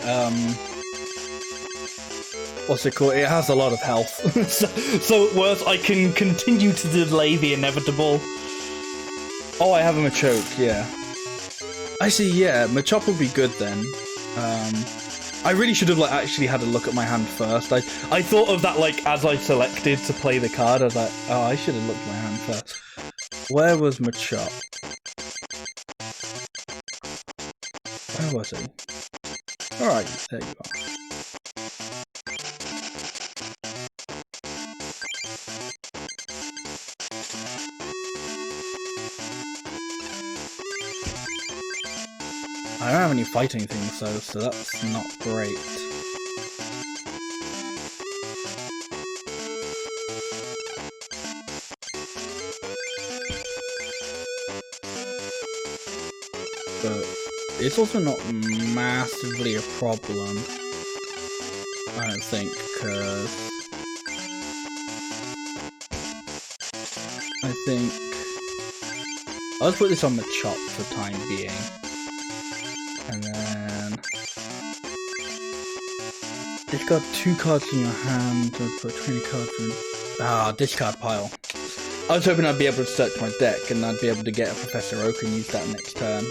what's it called? It has a lot of health. so it works. I can continue to delay the inevitable. Oh, I have a Machoke, yeah. I see. Yeah, Machop would be good then. I really should have like actually had a look at my hand first. I thought of that like as I selected to play the card. I was like, oh, I should have looked at my hand first. Where was Machop? Where was he? All right, there you are. I don't have any fighting things though, so that's not great. But it's also not massively a problem, I don't think, because I think I'll just put this on Machop for the time being. And then discard 2 cards in your hand or put 20 cards in. Discard pile. I was hoping I'd be able to search my deck and I'd be able to get a Professor Oak and use that next turn.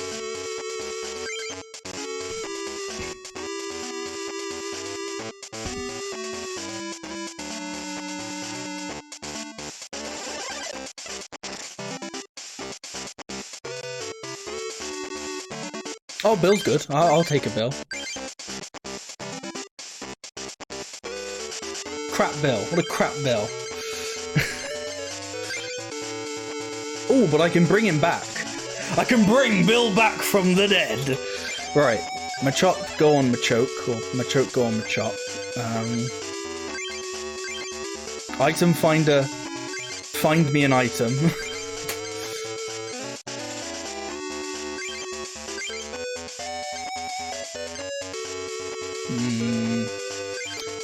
Oh, Bill's good. I'll take a Bill. Crap Bill. What a crap Bill. Oh, but I can bring him back. I can bring Bill back from the dead. Right. Machop, go on Machoke. Or Machoke, go on Machop. Item finder. Find me an item.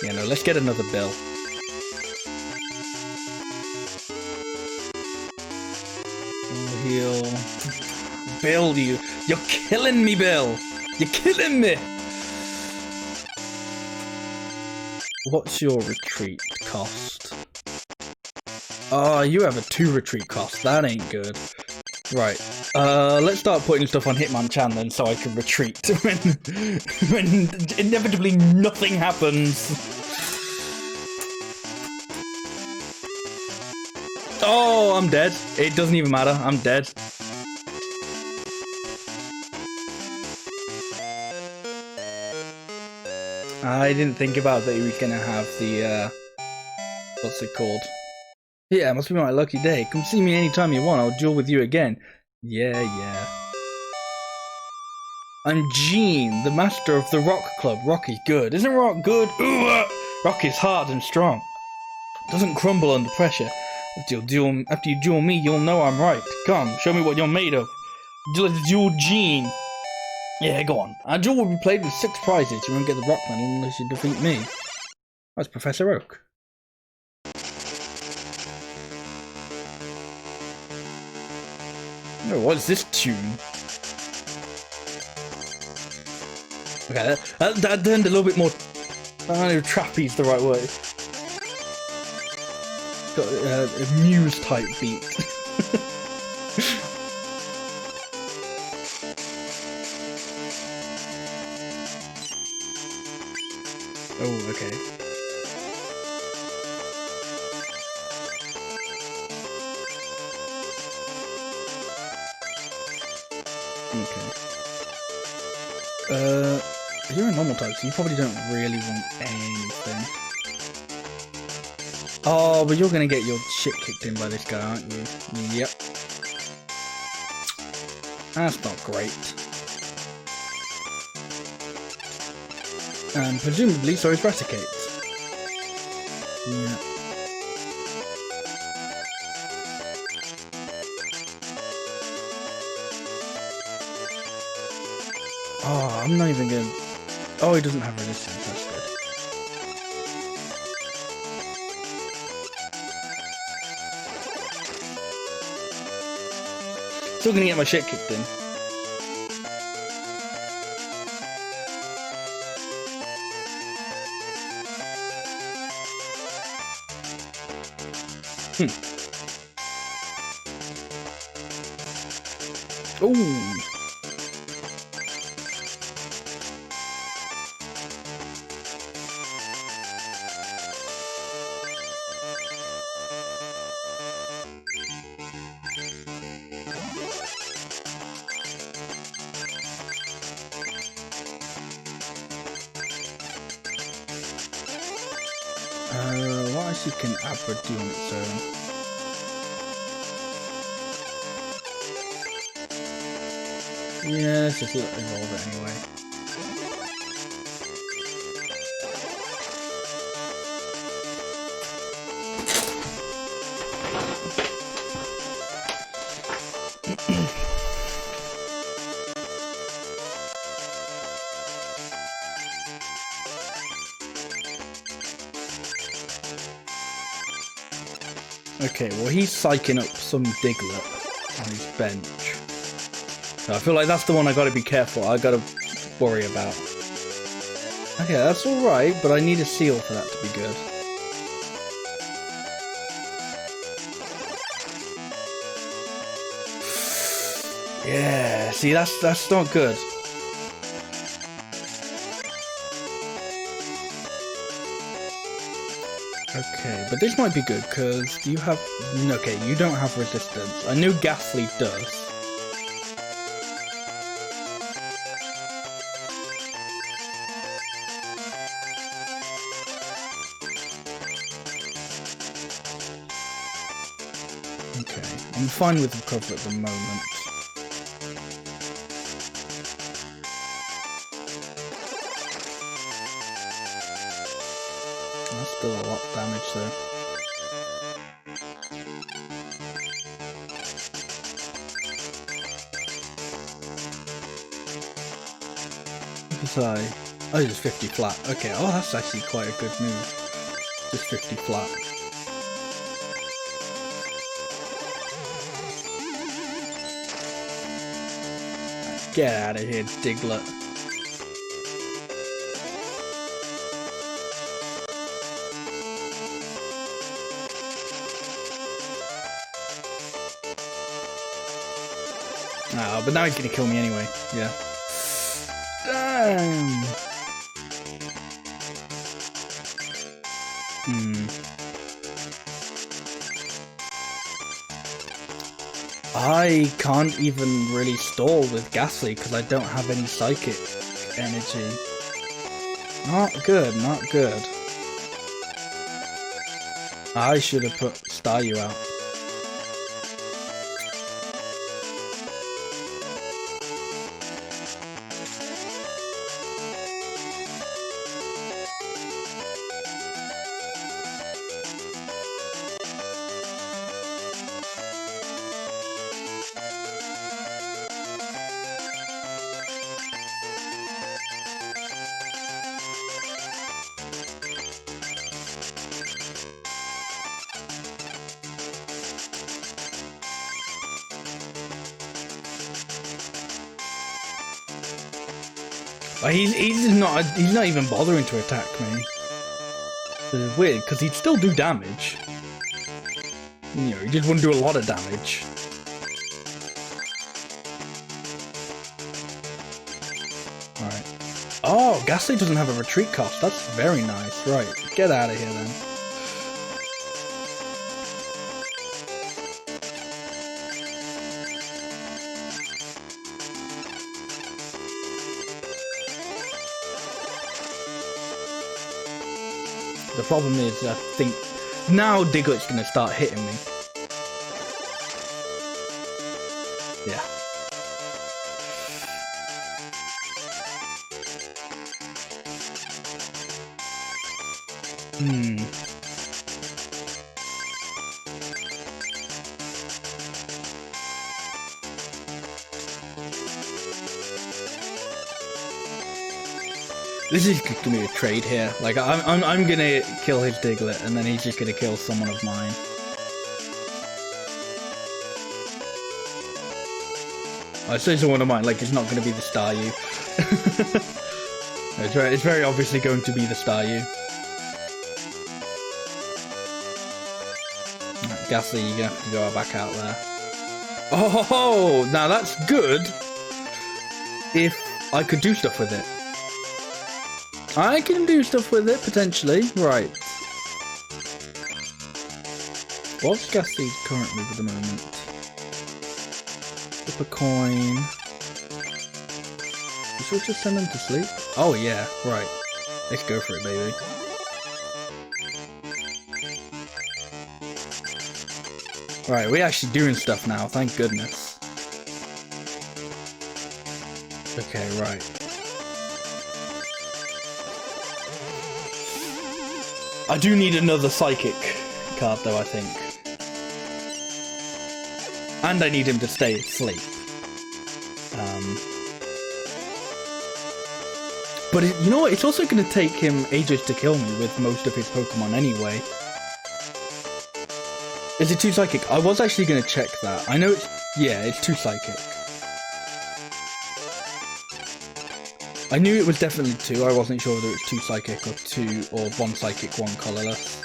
Yeah, no, let's get another Bill. Heal. Bill, you're killing me, Bill! You're killing me! What's your retreat cost? Oh, you have a 2 retreat cost. That ain't good. Right. Let's start putting stuff on Hitmonchan then so I can retreat when inevitably nothing happens. Oh, I'm dead. It doesn't even matter. I'm dead. I didn't think about that he was gonna have the, what's it called? Yeah, it must be my lucky day. Come see me anytime you want. I'll duel with you again. Yeah, yeah. I'm Gene, the master of the Rock Club. Rock is good. Isn't Rock good? Ooh, Rock is hard and strong. Doesn't crumble under pressure. After you duel me, you'll know I'm right. Come, show me what you're made of. Let's duel Gene. Yeah, go on. Our duel will be played with 6 prizes. You won't get the Rock Medal unless you defeat me. That's Professor Oak. Oh, what's this tune? Okay, that turned a little bit more. I don't know if trappy is the right word. Got a Muse type beat. Oh, okay. You're a normal type, so you probably don't really want anything. Oh, but you're gonna get your shit kicked in by this guy, aren't you? Yep. That's not great. And presumably, so is Raticate. Yeah. Oh, I'm not even gonna... Oh, he doesn't have resistance, that's good. Still gonna get my shit kicked in. Ooh. What actually can Abra do on its own? Yeah, let's just evolve it anyway. Okay, well he's psyching up some Diglett on his bench. So I feel like that's the one I gotta be careful, I gotta worry about. Okay, that's alright, but I need a seal for that to be good. Yeah, see that's not good. Okay, but this might be good, because you have... Okay, you don't have resistance. I knew Ghastly does. Okay, I'm fine with recover at the moment. That's still a lot of damage though. Oh, just 50 flat. Okay, oh, that's actually quite a good move. Just 50 flat. Get out of here, Diglett. Oh, but now he's gonna kill me anyway. Yeah. Damn. I can't even really stall with Ghastly because I don't have any psychic energy. Not good, not good. I should have put Staryu out. He's not even bothering to attack me. It's weird because he'd still do damage. You know, he just wouldn't do a lot of damage. Alright. Oh, Ghastly doesn't have a retreat cost. That's very nice. Right, get out of here then. The problem is, I think, now Diglett's gonna start hitting me. Yeah. This is gonna be a trade here. Like I'm gonna kill his Diglett, and then he's just gonna kill someone of mine. I say someone of mine, like it's not gonna be the Staryu. It's very obviously going to be the Staryu. Right, Ghastly, you're gonna have to go back out there. Oh, now that's good. If I could do stuff with it. I can do stuff with it, potentially. Right. What's Ghastly's current move at the moment? Flip a coin. You should just send him to sleep. Oh yeah, right. Let's go for it, baby. Right, we're actually doing stuff now, thank goodness. Okay, right. I do need another psychic card though, I think. And I need him to stay asleep. But you know what? It's also going to take him ages to kill me with most of his Pokemon anyway. Is it 2 Psychic? I was actually going to check that. I know it's... Yeah, it's 2 Psychic. I knew it was definitely 2. I wasn't sure whether it's 2 Psychic or 1 Psychic, 1 Colorless.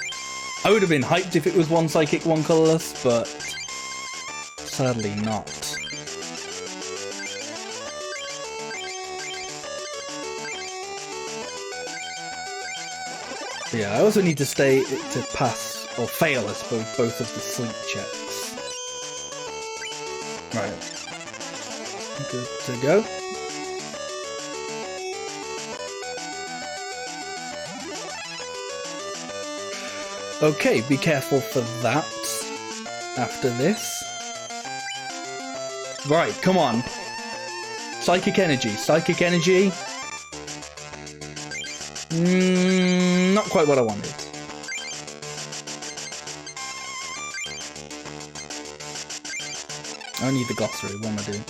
I would have been hyped if it was 1 Psychic, 1 Colorless, but... sadly not. Yeah, I also need to pass, or fail I suppose, both of the sleep checks. Right. Good to go. Okay, be careful for that after this. Right, come on. Psychic Energy. Psychic Energy. Not quite what I wanted. I need the glossary, what am I doing?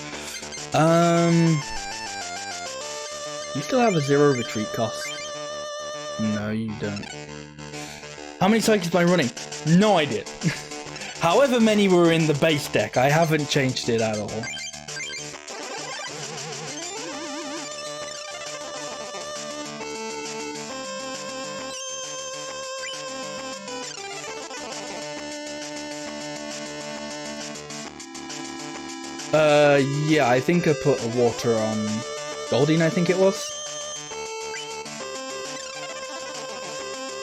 You still have a 0 retreat cost? No, you don't. How many psychics am I running? No idea. However many were in the base deck, I haven't changed it at all. Yeah, I think I put a water on Goldeen, I think it was.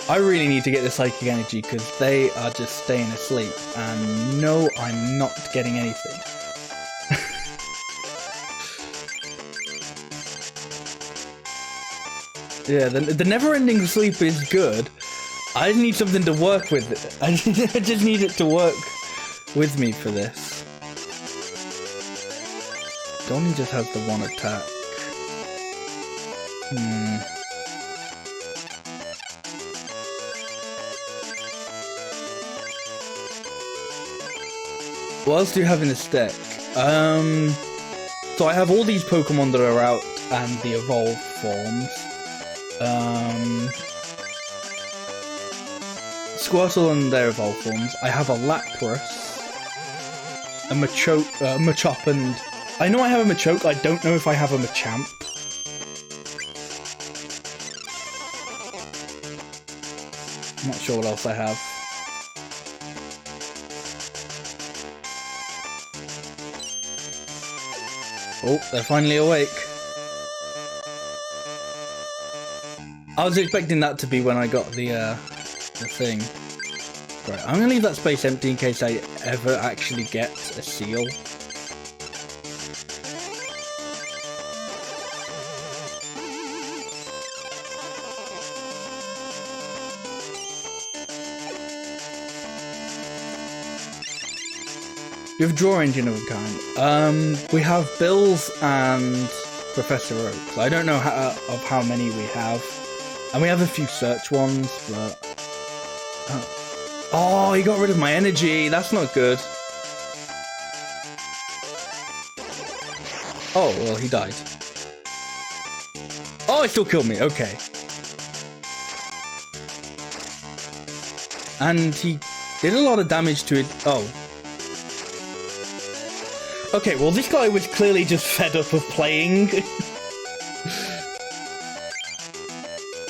I really need to get the Psychic Energy because they are just staying asleep, and no, I'm not getting anything. Yeah, the never-ending sleep is good. I just need something to work with. I just need it to work with me for this. Donnie just has the 1 attack. What else do you have in this deck? So I have all these Pokemon that are out and the evolved forms. Squirtle and their evolved forms. I have a Lapras, a Machop, and I know I have a Machoke. I don't know if I have a Machamp. I'm not sure what else I have. Oh, they're finally awake. I was expecting that to be when I got the thing. Right, I'm gonna leave that space empty in case I ever actually get a seal. We have a draw engine of a kind. We have Bills and Professor Oak. I don't know how many we have. And we have a few search ones, but... Oh, he got rid of my energy. That's not good. Oh, well, he died. Oh, he still killed me. Okay. And he did a lot of damage to it. Oh. Okay, well, this guy was clearly just fed up of playing.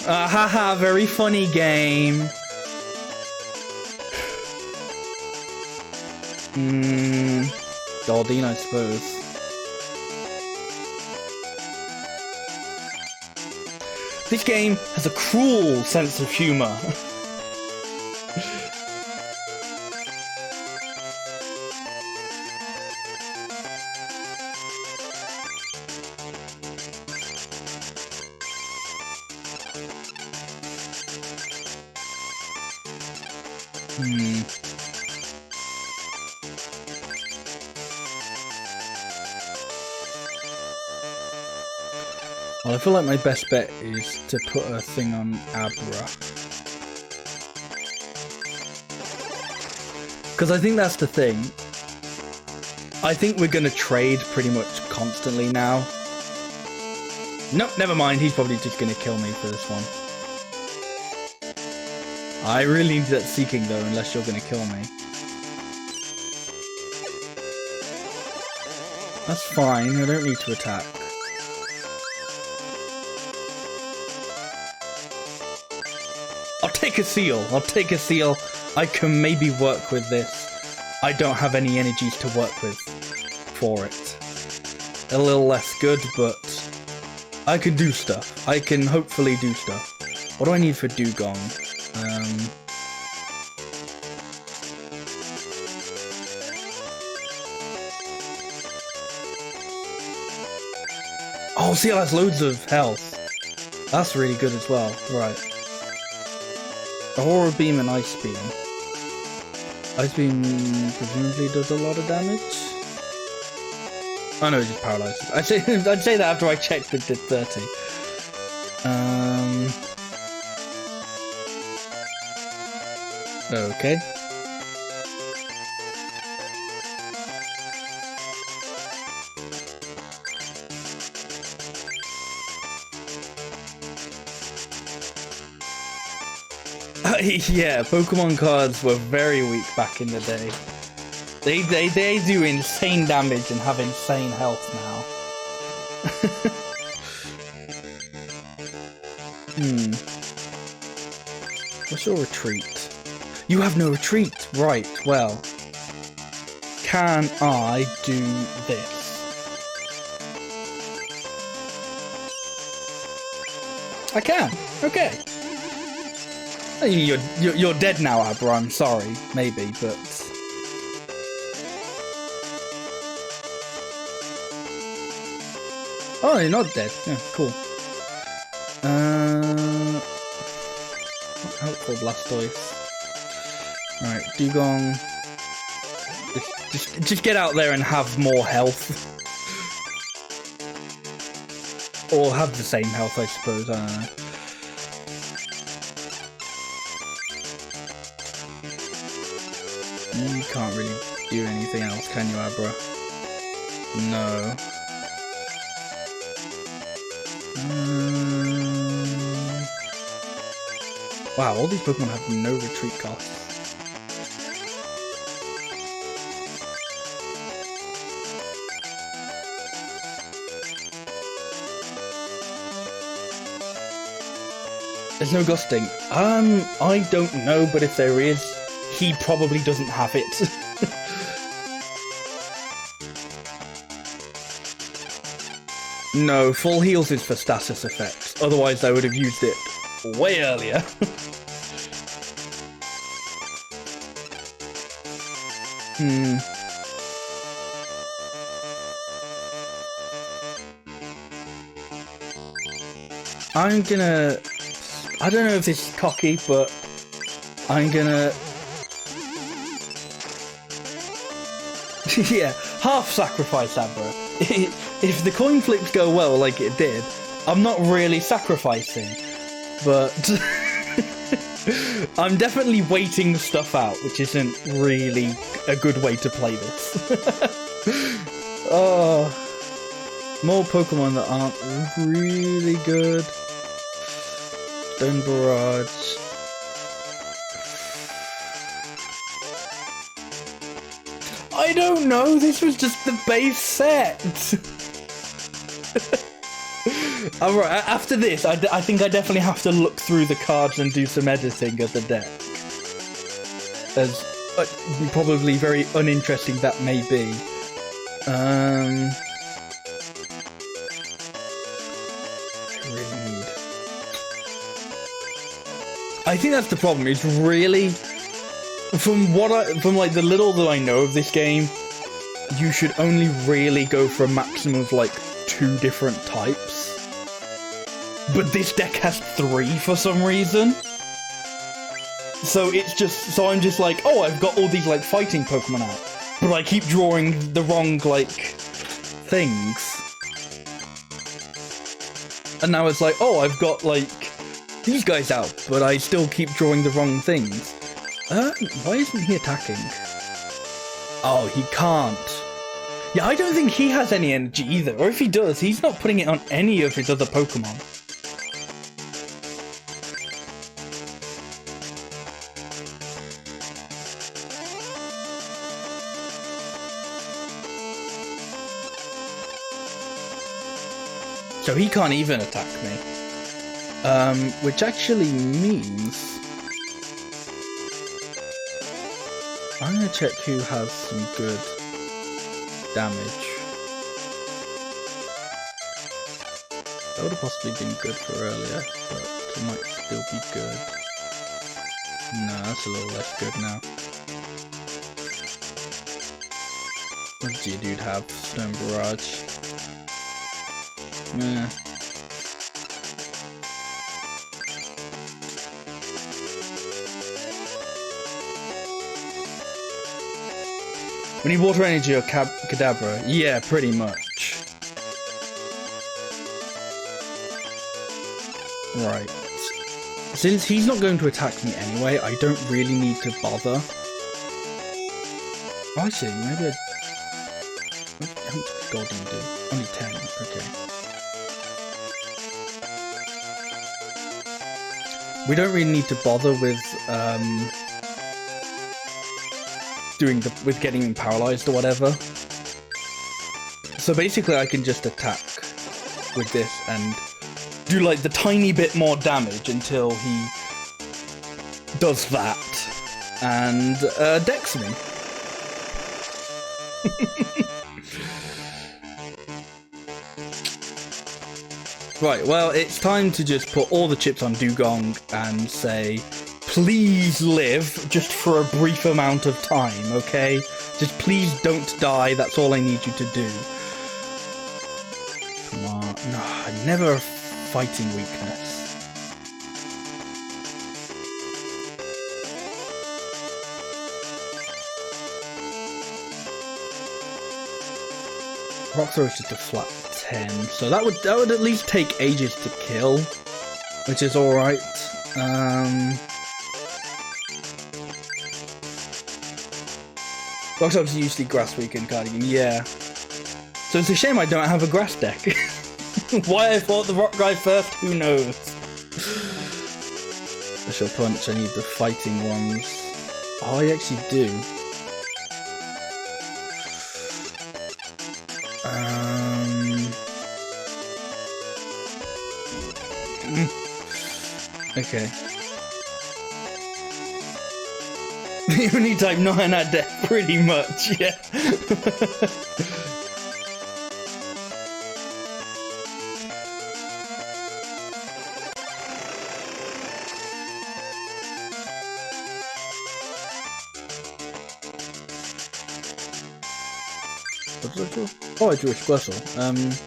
Haha, very funny game. Goldeen, I suppose. This game has a cruel sense of humor. Well, I feel like my best bet is to put a thing on Abra. Because I think that's the thing. I think we're going to trade pretty much constantly now. Nope, never mind. He's probably just going to kill me for this one. I really need that Seeking though, unless you're going to kill me. That's fine. I don't need to attack. I'll take a seal. I'll take a seal. I can maybe work with this. I don't have any energies to work with for it. A little less good, but I can do stuff. I can hopefully do stuff. What do I need for Dugong? Oh, Seal has loads of health. That's really good as well. Right. Aurora Beam and Ice Beam. Ice Beam presumably does a lot of damage. Oh no, it just paralyzes. I'd say that after I checked it did 30. Okay. Yeah, Pokemon cards were very weak back in the day. They do insane damage and have insane health now. What's your retreat? You have no retreat! Right, well. Can I do this? I can! Okay. You're dead now, Abra, I'm sorry. Maybe, but... Oh, you're not dead. Yeah, cool. Not helpful, Blastoise. Alright, Dugong. Just get out there and have more health. Or have the same health, I suppose, I don't know. You can't really do anything else, can you, Abra? No. Wow, all these Pokemon have no retreat costs. There's no gusting. I don't know, but if there is, he probably doesn't have it. No, full heals is for status effects. Otherwise, I would have used it way earlier. I'm gonna... I don't know if this is cocky, but I'm gonna... Yeah, half sacrifice Abra. If the coin flips go well like it did, I'm not really sacrificing, but I'm definitely waiting stuff out, which isn't really a good way to play this. Oh, more Pokemon that aren't really good. Stone Barrage. I don't know, this was just the base set. Alright, after this, I think I definitely have to look through the cards and do some editing of the deck. As probably very uninteresting that may be. I really need... I think that's the problem, it's really... From like the little that I know of this game, you should only really go for a maximum of like 2 different types. But this deck has 3 for some reason. So I'm just like, oh, I've got all these like fighting Pokemon out, but I keep drawing the wrong like things. And now it's like, oh, I've got like these guys out, but I still keep drawing the wrong things. Why isn't he attacking? Oh, he can't. Yeah, I don't think he has any energy either. Or if he does, he's not putting it on any of his other Pokemon. So he can't even attack me. Which actually means... I'm gonna check who has some good damage. That would have possibly been good for earlier, but it might still be good. No, that's a little less good now. What does your dude have? Stone Barrage. Yeah. We need Water Energy or Kadabra. Yeah, pretty much. Right. Since he's not going to attack me anyway, I don't really need to bother. Oh, I see. Maybe how much gold do you do? Only 10. Okay. We don't really need to bother with getting him paralyzed or whatever. So basically I can just attack with this and do like the tiny bit more damage until he does that and decks me. Right, well, it's time to just put all the chips on Dugong and say, please live just for a brief amount of time, okay? Just please don't die, that's all I need you to do. Come on. No, never a fighting weakness. Rock Throw is just a flat 10, so that would at least take ages to kill, which is alright. Rock Throw is usually Grass Weekend Cardigan, yeah. So it's a shame I don't have a grass deck. Why I fought the rock guy first, who knows? Special Punch, I need the fighting ones. Oh, I actually do. Okay. The only type not in that deck, pretty much, yeah. What did I draw? Oh, I drew a Squirtle.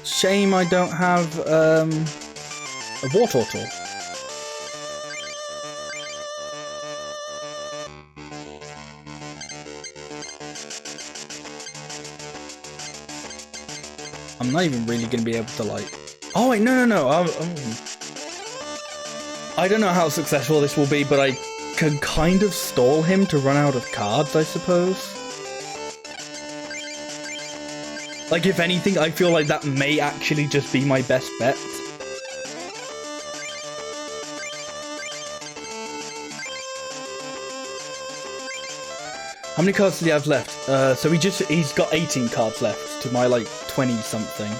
Shame I don't have a Wartortle. I'm not even really going to be able to like... Oh wait, no. I don't know how successful this will be, but I can kind of stall him to run out of cards, I suppose. Like, if anything, I feel like that may actually just be my best bet. How many cards does he have left? So he's got 18 cards left to my, like, 20-something.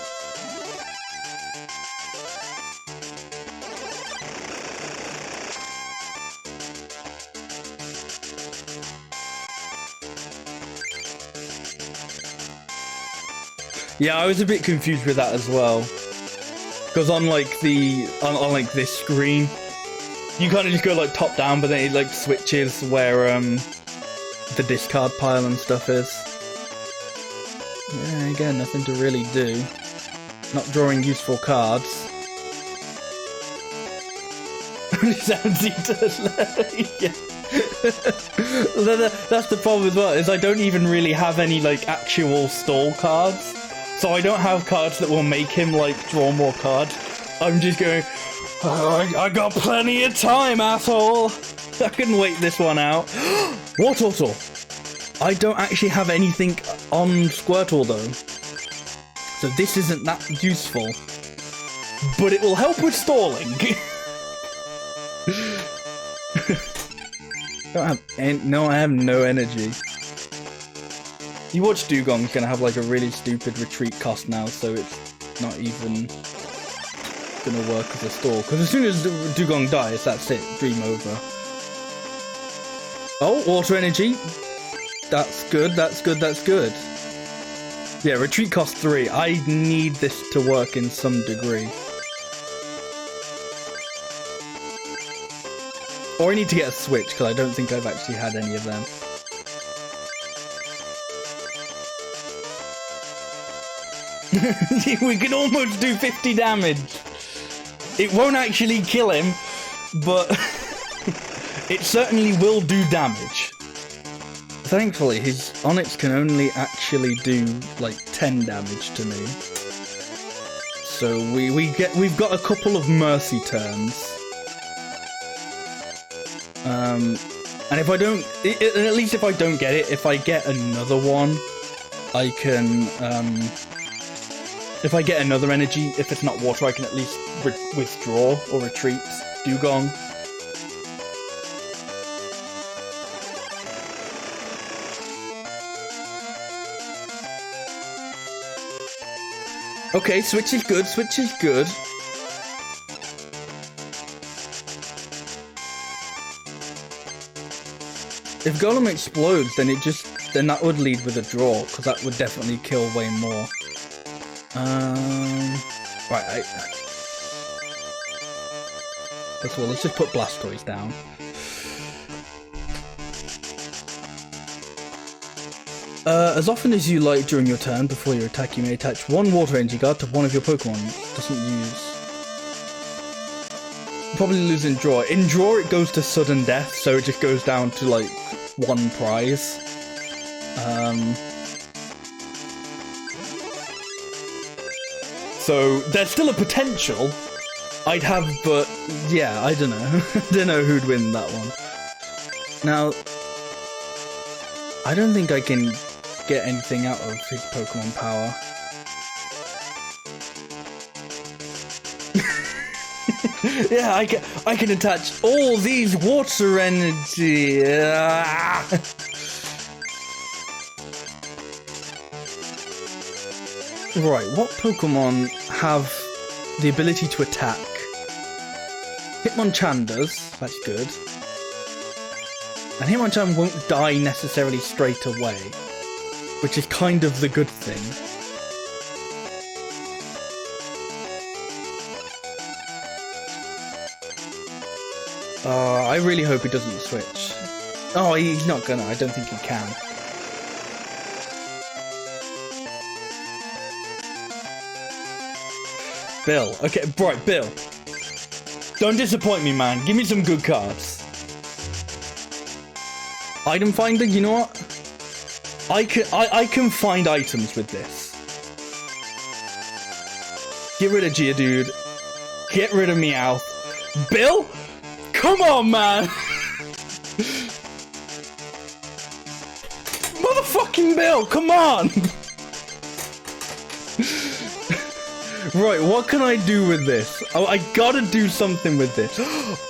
Yeah, I was a bit confused with that as well. Because on like on like this screen, you kind of just go like top down, but then it like switches where the discard pile and stuff is. Yeah, again, nothing to really do. Not drawing useful cards. 17 yeah. That's the problem as well, is I don't even really have any like actual stall cards. so I don't have cards that will make him, like, draw more cards. I'm just going, oh, I got plenty of time, asshole! I can wait this one out. Wartortle! I don't actually have anything on Squirtle, though. So this isn't that useful. But it will help with stalling. I have no energy. You watch Dugong's gonna have like a really stupid retreat cost now, so it's not even gonna work as a stall. Because as soon as Dugong dies, that's it. Dream over. Oh, water energy. That's good, that's good, that's good. Yeah, retreat cost 3. I need this to work in some degree. Or I need to get a switch, because I don't think I've actually had any of them. We can almost do 50 damage. It won't actually kill him, but it certainly will do damage. Thankfully, his Onyx can only actually do like 10 damage to me. So we've got a couple of mercy turns. And if I don't, at least if I don't get it, if I get another one, I can, if I get another energy, if it's not water, I can at least withdraw or retreat Dugong. Okay, switch is good, switch is good. If Golem explodes, then that would lead with a draw, because that would definitely kill way more. Right, first of all, let's just put Blastoise down. As often as you like during your turn, before your attack, you may attach one water energy card to one of your Pokemon. Doesn't use. Probably lose in draw. In draw, it goes to sudden death, so it just goes down to like 1 prize. So there's still a potential. I'd have, but yeah, I don't know. I don't know who'd win that one. Now, I don't think I can get anything out of his Pokemon power. Yeah, I can attach all these water energy. Right, what Pokemon have the ability to attack? Hitmonchan does, that's good. And Hitmonchan won't die necessarily straight away, which is kind of the good thing. I really hope he doesn't switch. Oh, he's not gonna. I don't think he can. Bill. Okay, right, Bill. Don't disappoint me, man. Give me some good cards. Item finder, you know what? I can find items with this. Get rid of Geodude. Get rid of Meowth. Bill? Come on, man! Motherfucking Bill, come on! Right, what can I do with this? Oh, I gotta do something with this.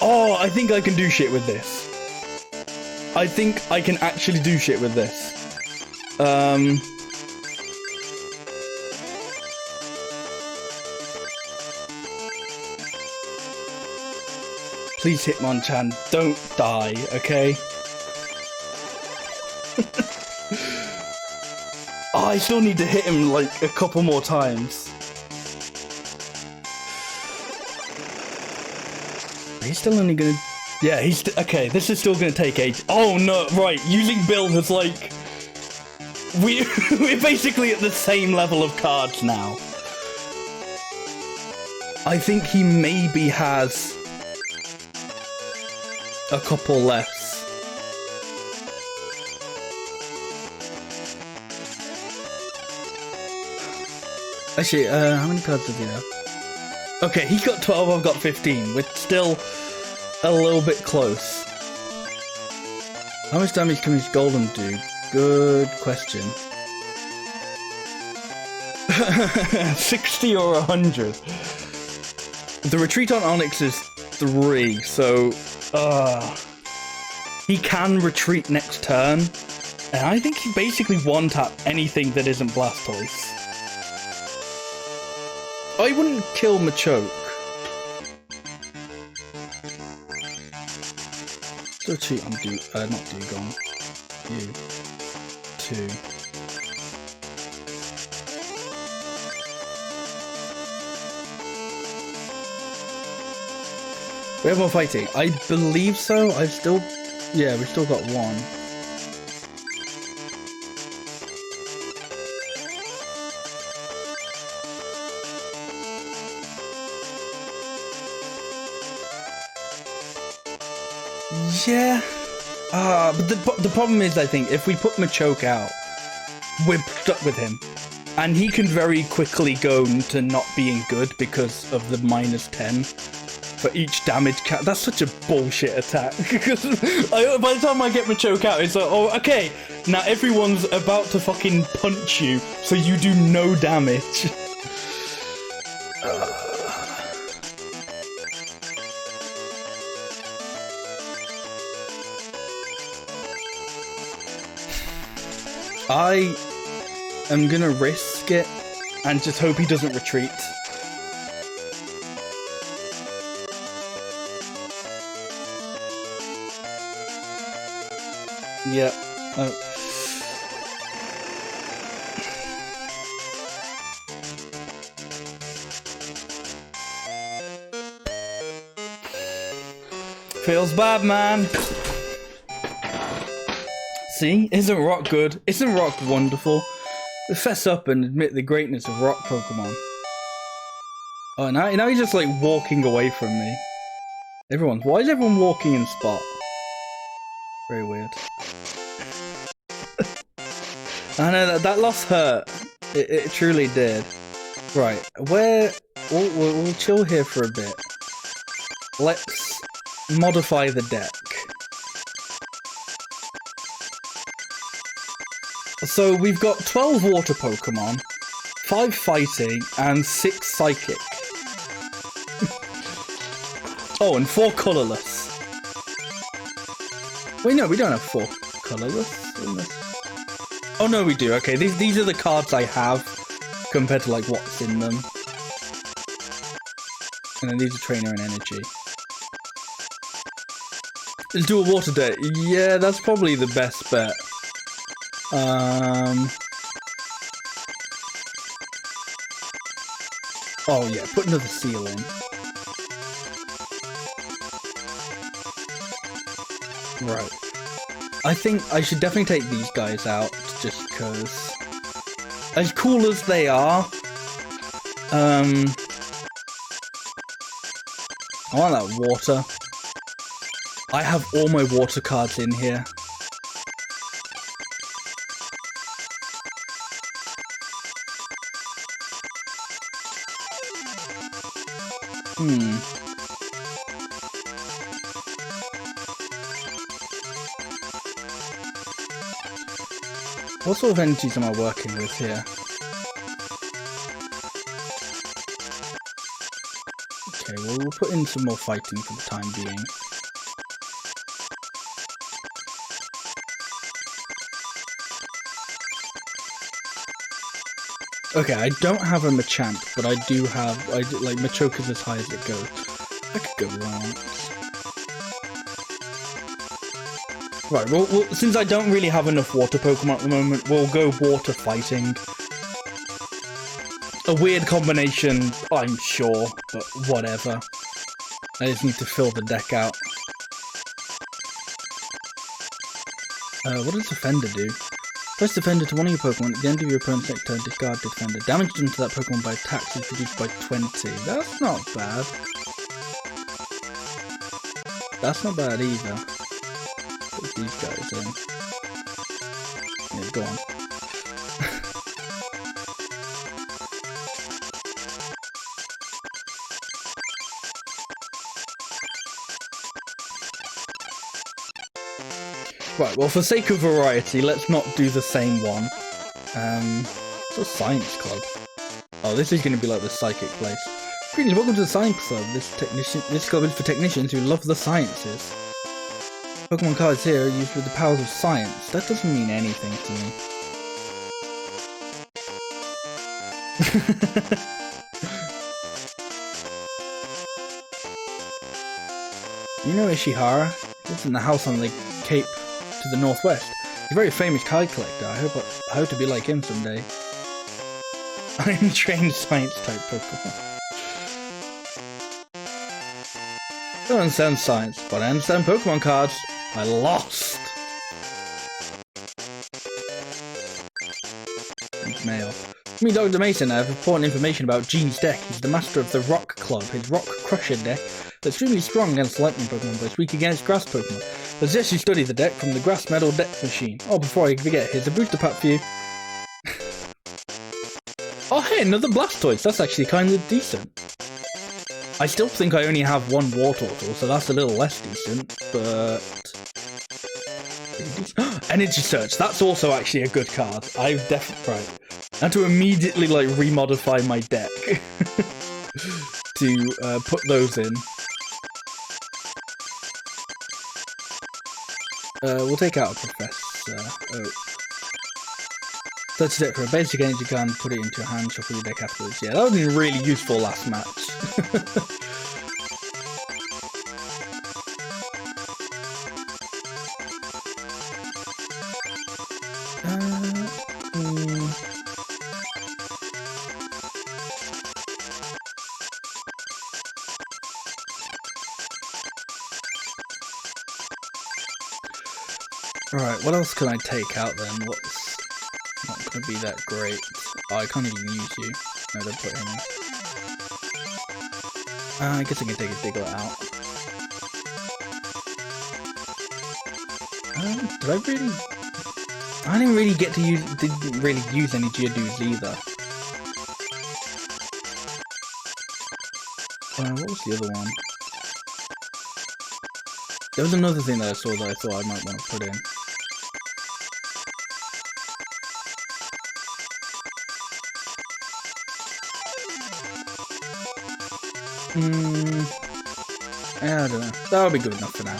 Oh, I think I can do shit with this. I think I can actually do shit with this. Please, Hitmonchan, don't die, okay? Oh, I still need to hit him like a couple more times. He's still only gonna... Yeah, he's... Okay, this is still gonna take age. Oh, no, right. Using Bill has, like... We're basically at the same level of cards now. I think he maybe has... a couple less. Actually, how many cards does he have? Okay, he got 12, I've got 15. We're still a little bit close. How much damage can this golem do? Good question. 60 or 100? The retreat on Onyx is 3, so... he can retreat next turn. And I think he basically one-tap anything that isn't Blastoise. I wouldn't kill Machoke. Still cheat on not Dugong. You. 2. We have more fighting. I believe so. Yeah, we still got 1. Yeah, but the problem is, I think, if we put Machoke out, we're stuck with him. And he can very quickly go to not being good because of the -10 for each damage cap. That's such a bullshit attack. Because by the time I get Machoke out, it's like, oh, okay, now everyone's about to fucking punch you, so you do no damage. I am gonna risk it and just hope he doesn't retreat. Yeah. Feels bad, man. See? Isn't rock good? Isn't rock wonderful? Fess up and admit the greatness of rock Pokemon. Oh, now he's just like walking away from me. Why is everyone walking in spot? Very weird. I know that loss hurt. It truly did. Right, we'll chill here for a bit. Let's modify the deck. So we've got 12 water Pokemon, 5 fighting, and 6 psychic. Oh, and 4 colorless. Wait, no, we don't have 4 colorless in this. Oh no, we do. Okay, these are the cards I have compared to like what's in them. And then these are trainer and energy. Let's do a water deck. Yeah, that's probably the best bet. Oh yeah, put another seal in. Right. I think I should definitely take these guys out, just because... As cool as they are, I want that water. I have all my water cards in here. What sort of energies am I working with here? Okay, well we'll put in some more fighting for the time being. Okay, I don't have a Machamp, but I do have, like, Machoke is as high as it goes. I could go wrong. Right, well, since I don't really have enough water Pokemon at the moment, we'll go water fighting. A weird combination, I'm sure, but whatever. I just need to fill the deck out. What does Defender do? Press Defender to one of your Pokemon at the end of your opponent's next turn, discard Defender. Damage done to that Pokemon by attacks is reduced by 20. That's not bad. That's not bad either. Put these guys in. Yeah, go on. Right, well, for sake of variety, let's not do the same one. It's a science club. Oh, this is going to be like the psychic place. Greetings, welcome to the science club. This club is for technicians who love the sciences. Pokemon cards here are used with the powers of science. That doesn't mean anything to me. You know Ishihara? He lives in the house on the cape to the northwest. He's a very famous card collector. I hope to be like him someday. I'm trained science type Pokemon. I don't understand science, but I understand Pokemon cards. I lost. Mail. Me, Dr. Mason, I have important information about Gene's deck. He's the master of the Rock Club. His Rock Crusher deck is extremely strong against lightning Pokemon, but it's weak against grass Pokemon. I suggest you study the deck from the Grass Metal Deck Machine. Oh, before I forget, here's a booster pack for you. Oh, hey, another Blastoise. That's actually kind of decent. I still think I only have one Wartortle, so that's a little less decent, but... Energy Search. That's also actually a good card. I've definitely... Right. I had to immediately, like, remodify my deck to put those in. We'll take out a Professor Oak. Search the deck for a basic energy card and put it into your hand, shuffle your deck afterwards. Yeah, that would be really useful last match. Alright, what else can I take out then? What's not going to be that great? Oh, I can't even use you. No, don't put him in. I guess I can take a Diglett out. Did I really... I didn't really get to use... Didn't really use any Geodudes either. What was the other one? There was another thing that I saw that I thought I might want to put in. Yeah, I don't know. That'll be good enough for now.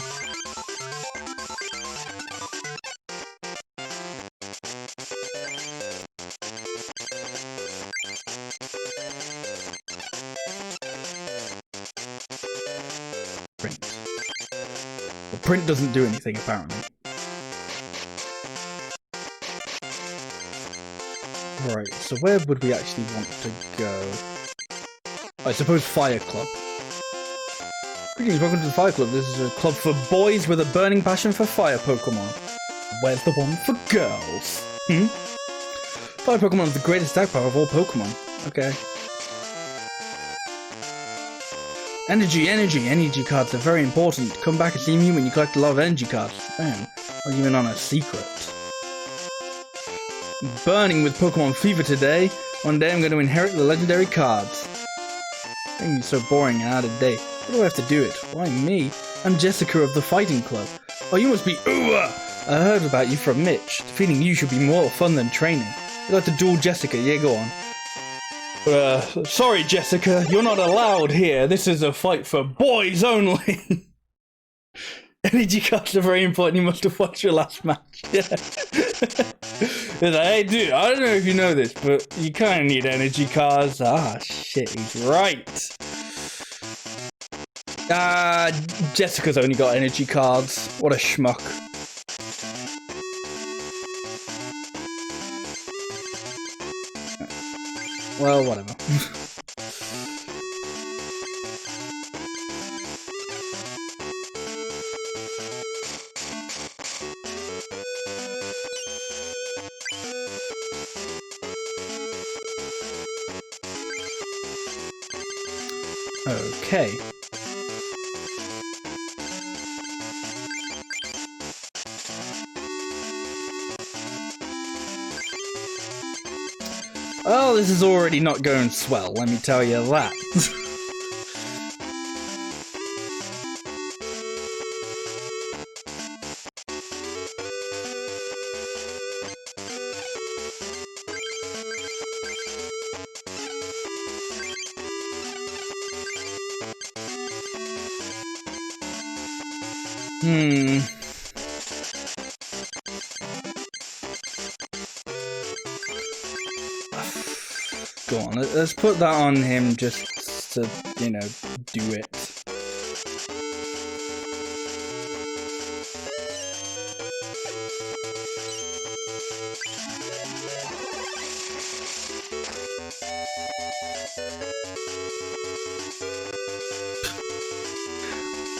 Print. Well, print doesn't do anything, apparently. Right, so where would we actually want to go? I suppose Fire Club. Greetings, welcome to the Fire Club. This is a club for boys with a burning passion for fire Pokemon. Where's the one for girls? Fire Pokemon is the greatest attack power of all Pokemon. Okay. Energy cards are very important. Come back and see me when you collect a lot of energy cards. Man, I was even on a secret. Burning with Pokemon Fever today. One day I'm going to inherit the legendary cards. Making me so boring and out of date. What do I have to do it? Why me? I'm Jessica of the Fighting Club. Oh, you must be Uwa! I heard about you from Mitch. Defeating you should be more fun than training. You'd like to duel Jessica, yeah, go on. Sorry Jessica, you're not allowed here. This is a fight for boys only. Energy cards are very important, you must have watched your last match. Yeah. It's like, hey dude, I don't know if you know this, but you kinda need energy cards. Ah shit, he's right. Jessica's only got energy cards. What a schmuck. Well, whatever. Okay. Well, this is already not going swell, let me tell you that. Go on, let's put that on him just to, you know, do it.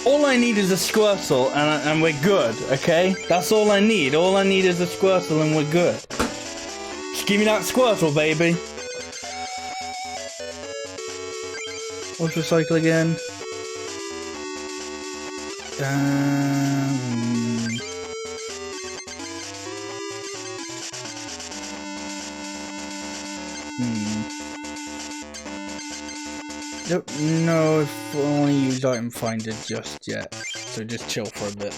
All I need is a Squirtle and we're good, okay? That's all I need. All I need is a Squirtle and we're good. Just give me that Squirtle, baby. Ultra Cycle again. Don't know if I want to use Item Finder just yet, so just chill for a bit.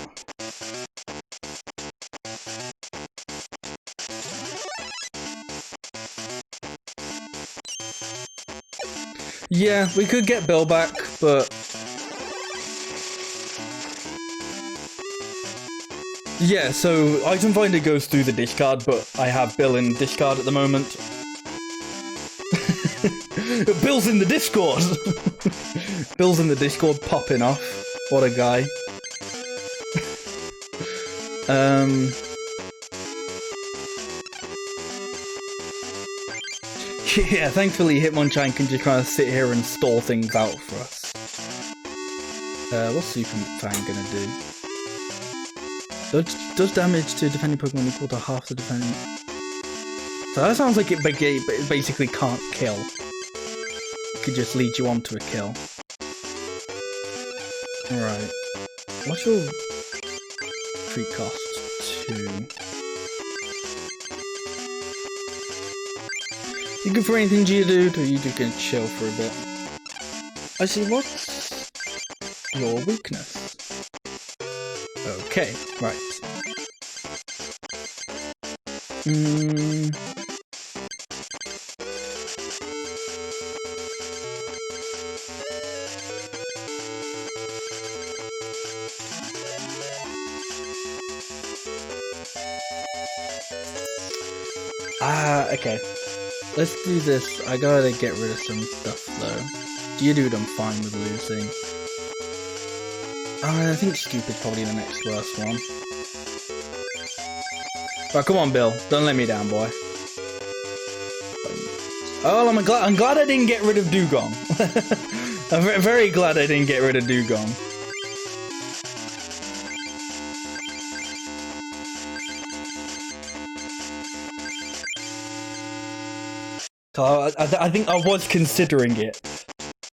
Yeah, we could get Bill back, but... Yeah, so Item Finder goes through the discard, but I have Bill in discard at the moment. Bill's in the Discord! Bill's in the Discord popping off. What a guy. Yeah, thankfully Hitmonchan can just kind of sit here and stall things out for us. What's Super Fang gonna do? Does damage to defending Pokemon equal to half the defending... So that sounds like it basically can't kill. It could just lead you on to a kill. Alright. What's your free cost? 2. You good for anything, Geodude, or are you just gonna chill for a bit? Actually, what's your weakness? Okay, right. Okay. Let's do this. I gotta get rid of some stuff though. Geodude I'm fine with losing. I think Stupid's probably the next worst one. Right, come on Bill. Don't let me down, boy. Oh, I'm glad I didn't get rid of Dugong. I'm very glad I didn't get rid of Dugong. I think I was considering it.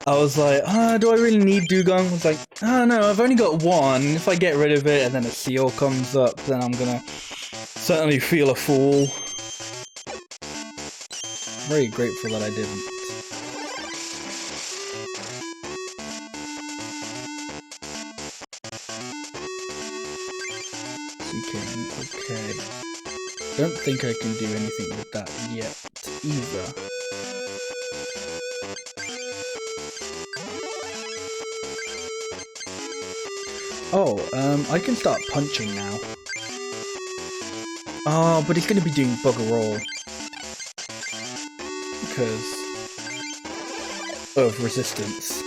I was like, do I really need Dugong? I was like, oh no, I've only got one. If I get rid of it and then a seal comes up, then I'm gonna certainly feel a fool. Very grateful that I didn't. Okay. Don't think I can do anything with that yet either. Oh, I can start punching now. Oh, but he's going to be doing bugger all. Because of resistance.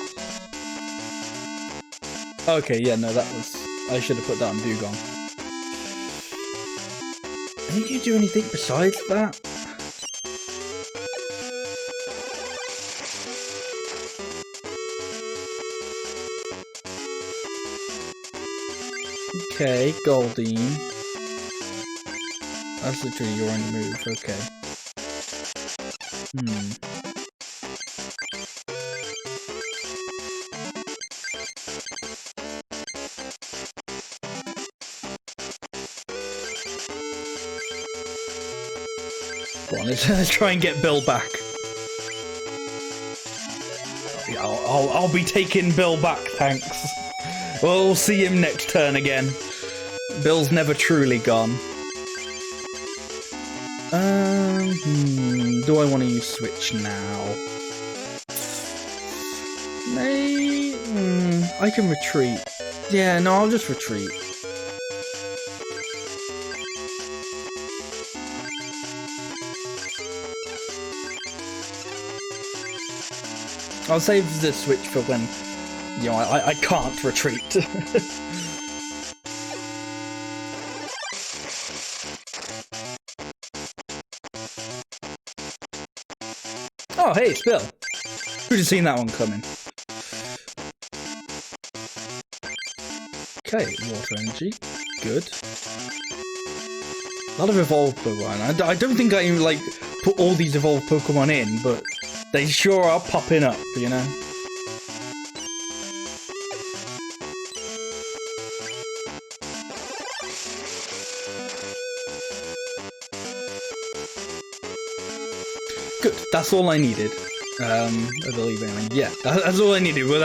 Okay, yeah, no, that was... I should have put that on Dugong. Did you do anything besides that? Okay, Goldeen. That's literally your only move, okay. Go on, let's try and get Bill back. I'll be taking Bill back, thanks. We'll see him next turn again. Bill's never truly gone. Do I want to use Switch now? I can retreat. Yeah, no, I'll just retreat. I'll save the Switch for when, you know, I can't retreat. Oh, hey, Spill. Who'd have seen that one coming? Okay, water energy. Good. A lot of evolved Pokemon. I don't think I even, like, put all these evolved Pokemon in, but they sure are popping up, you know? Good, that's all I needed. I believe anyway. Yeah, that's all I needed. But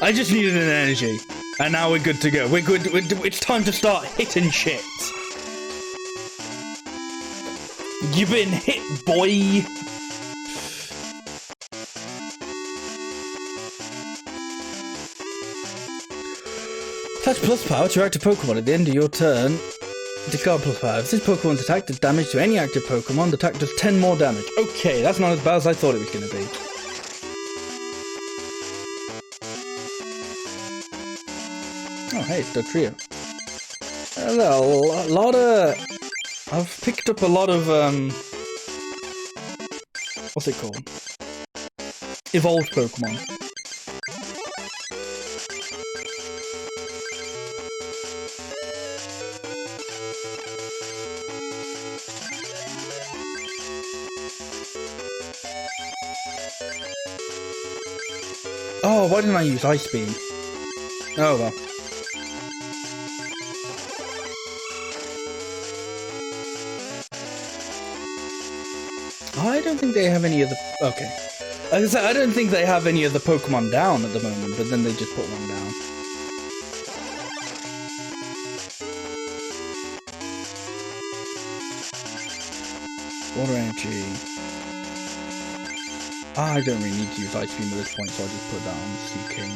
I just needed an energy. And now we're good to go. We're good. It's time to start hitting shit. You've been hit, boy. Attach plus power to active Pokemon at the end of your turn. Discard plus power. If this Pokemon's attack does damage to any active Pokemon, the attack does 10 more damage. Okay, that's not as bad as I thought it was going to be. Oh, hey, it's Dugtrio. A lot of... I've picked up a lot of, what's it called? Evolved Pokemon. Oh, why didn't I use Ice Beam? Oh well. I don't think they have any of the... Okay. I don't think they have any of the Pokemon down at the moment, but then they just put one down. Water energy. I don't really need to use Ice Beam at this point, so I'll just put that on Sea King.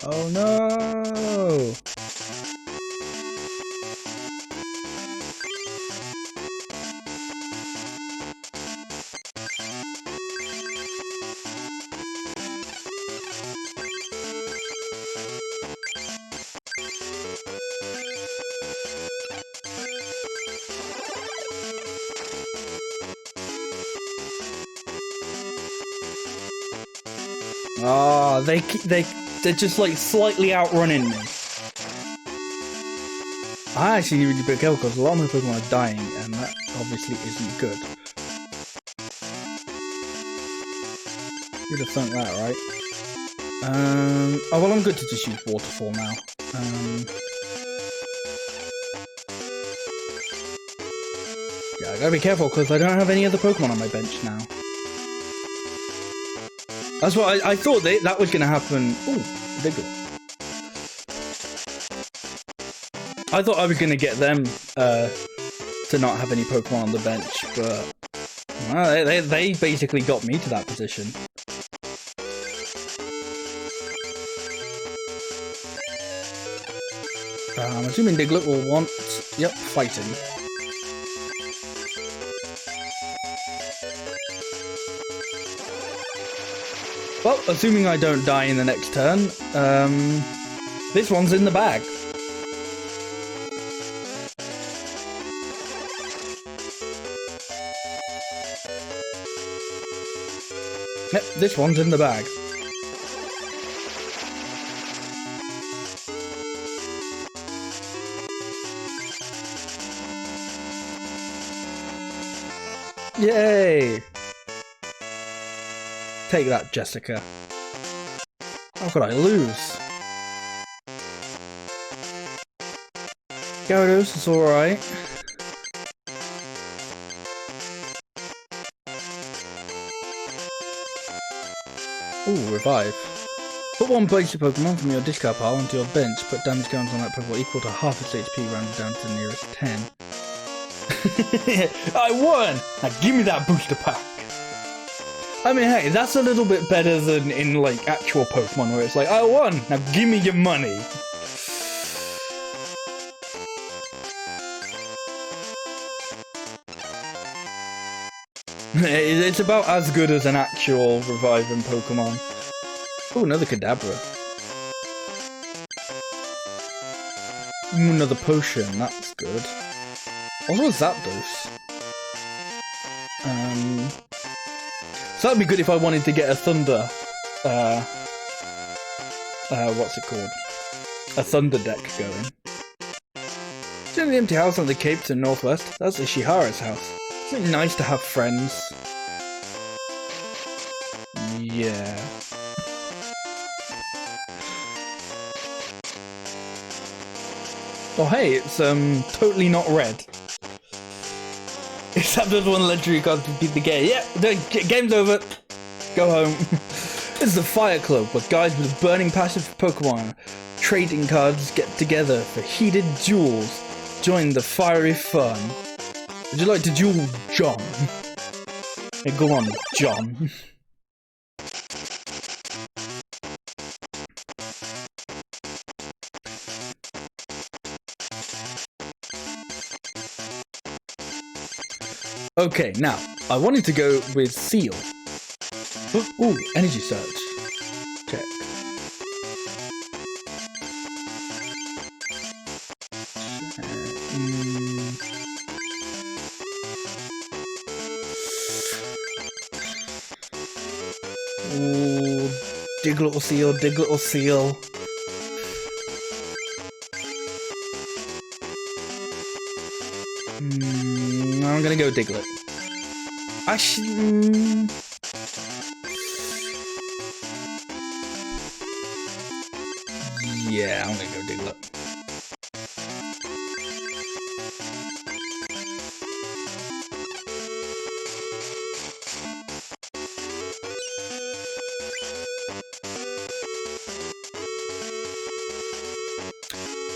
Oh no! Oh, they're just like slightly outrunning me. I actually need to be careful because a lot of my Pokemon are dying, and that obviously isn't good. You'd have thought that, right? Oh well, I'm good to just use Waterfall now. Yeah, I gotta be careful because I don't have any other Pokemon on my bench now. That's what I thought that was gonna happen. Ooh, big one. I thought I was gonna get them to not have any Pokemon on the bench, but well, they basically got me to that position. I'm assuming Diglett will want, yep, fighting. Well, assuming I don't die in the next turn, this one's in the bag. Yep, this one's in the bag. Yay! Take that, Jessica. How could I lose? Gyarados is alright. Ooh, revive. Put one basic Pokemon from your discard pile onto your bench. Put damage counts on that Pokemon equal to half its HP rounded down to the nearest 10. I won! Now give me that booster pack! I mean, hey, that's a little bit better than in, like, actual Pokemon, where it's like, I won, now give me your money. It's about as good as an actual reviving Pokemon. Oh, another Kadabra. Ooh, another potion, that's good. What was that dose? So that'd be good if I wanted to get a Thunder, what's it called? A Thunder deck going. It's in the empty house on the Capes in Northwest. That's Ishihara's house. Isn't it nice to have friends? Yeah. Oh hey, it's totally not red. Except there's one legendary card to beat the game. Yeah, the game's over. Go home. This is the Fire Club, where guys with a burning passion for Pokemon trading cards get together for heated duels. Join the fiery fun. Would you like to duel John? Hey, go on, John. Okay, now, I wanted to go with Seal. Ooh, Energy Search. Check. Ooh, dig little Seal, dig little Seal. I'm gonna go Diglett. Actually, yeah, I'm gonna go Diglett.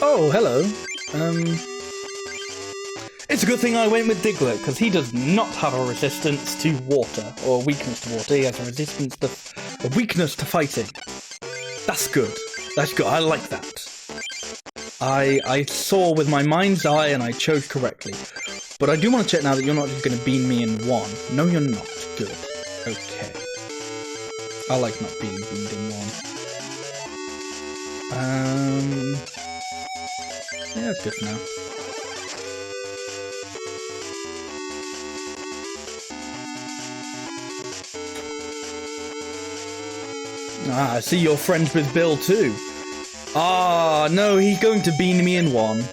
Oh, hello. It's a good thing I went with Diglett, because he does not have a resistance to water, or a weakness to water. He has a resistance to... a weakness to fighting. That's good. That's good. I like that. I saw with my mind's eye and I chose correctly. But I do want to check now that you're not just going to beam me in one. No, you're not. Good. Okay. I like not being beamed in one. Yeah, that's good for now. Ah, I see you're friends with Bill too. Ah, no, he's going to beam me in one.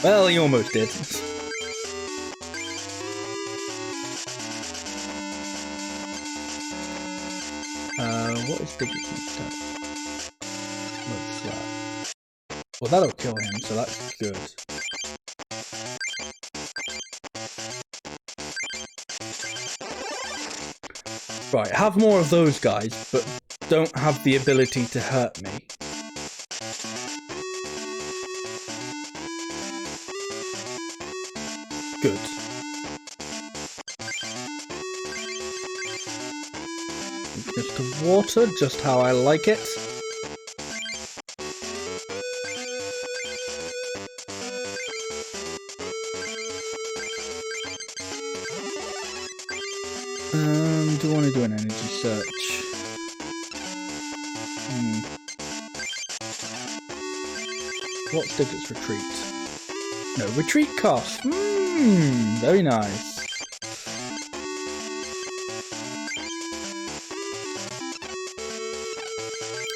Well, he almost did. What is Digit's stat? What's that? Well, that'll kill him, so that's good. Right, have more of those guys, but don't have the ability to hurt me. Good. Just to water, just how I like it. Do I want to do an energy search? What's Diggett's retreat? No, retreat cost. Very nice.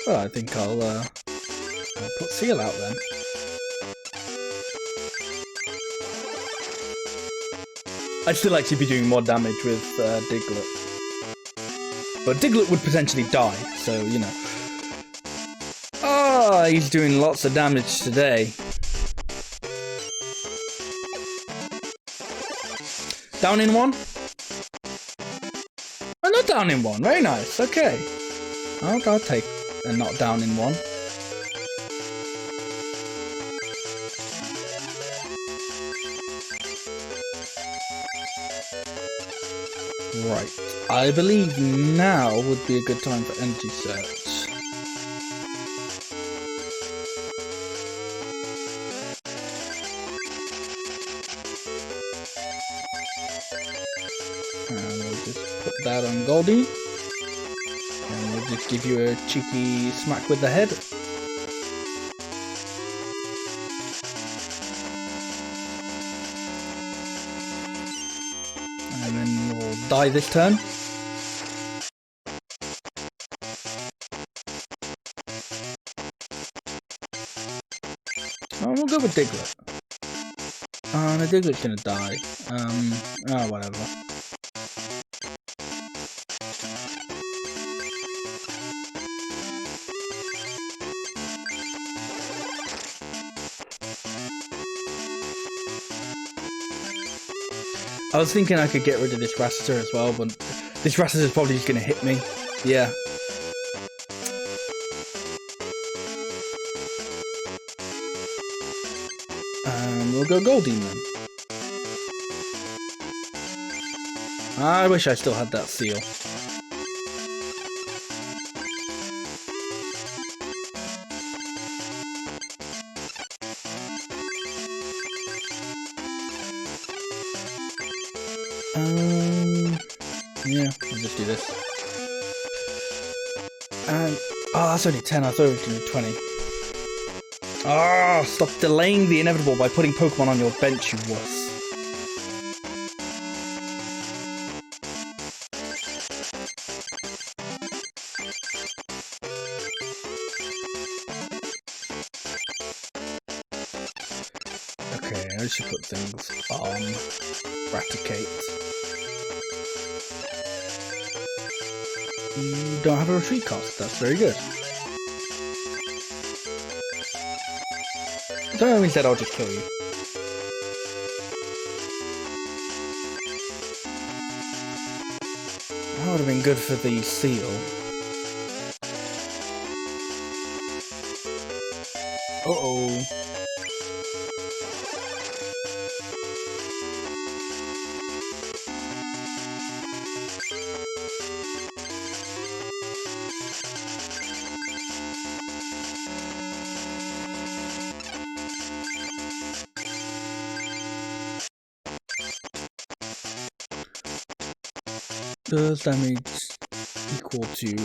Well, I think I'll put Seal out then. I'd still actually be doing more damage with Diglett. But Diglett would potentially die, so, you know. Ah, he's doing lots of damage today. Down in one? Oh, not down in one. Very nice. Okay. I'll take a not down in one. Right. I believe now would be a good time for energy search. And we'll just put that on Goldie. And we'll just give you a cheeky smack with the head. And then we'll die this turn. Oh, we'll go with Diglett. Oh, no, Diglett's gonna die. Oh, whatever. I was thinking I could get rid of this Rattata as well, but this Rattata is probably just gonna hit me. Yeah. We'll go Goldie then. I wish I still had that seal. Yeah, we'll just do this. And oh, that's only 10. I thought it was going to be 20. Ah, stop delaying the inevitable by putting Pokemon on your bench, you wuss. Okay, I should put things on Raticate. You don't have a retreat cost, that's very good. That means that I'll just kill you. That would have been good for the seal. Uh-oh. Does damage equal to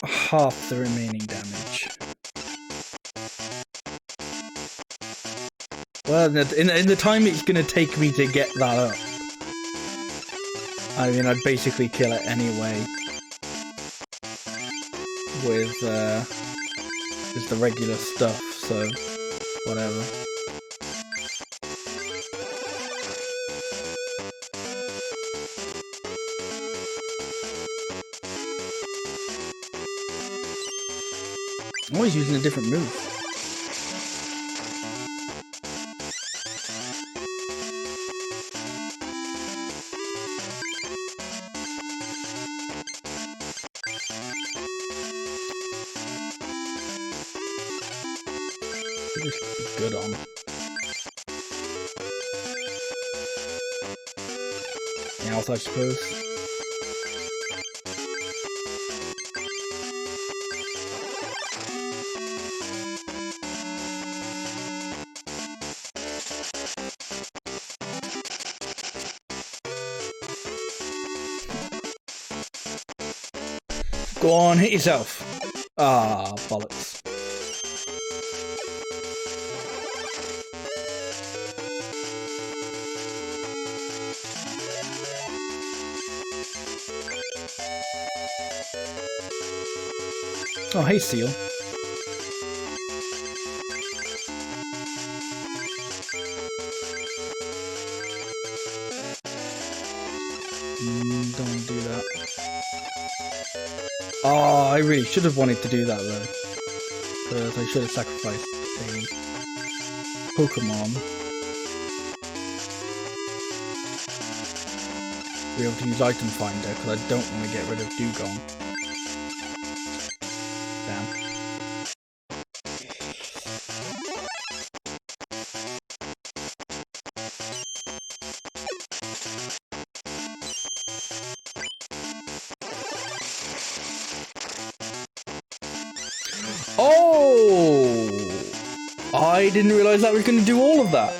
half the remaining damage? Well, in the time it's going to take me to get that up, I mean, I'd basically kill it anyway with just the regular stuff, so whatever. I'm always using a different move. Just good on. Else, I suppose. Go on, hit yourself. Ah, bollocks. Oh, hey, Seal. Don't want to do that. Oh, I really should have wanted to do that though. Because I should have sacrificed a Pokemon. To be able to use Item Finder, because I don't want to get rid of Dugong. Damn. Oh! I didn't realize that was going to do all of that.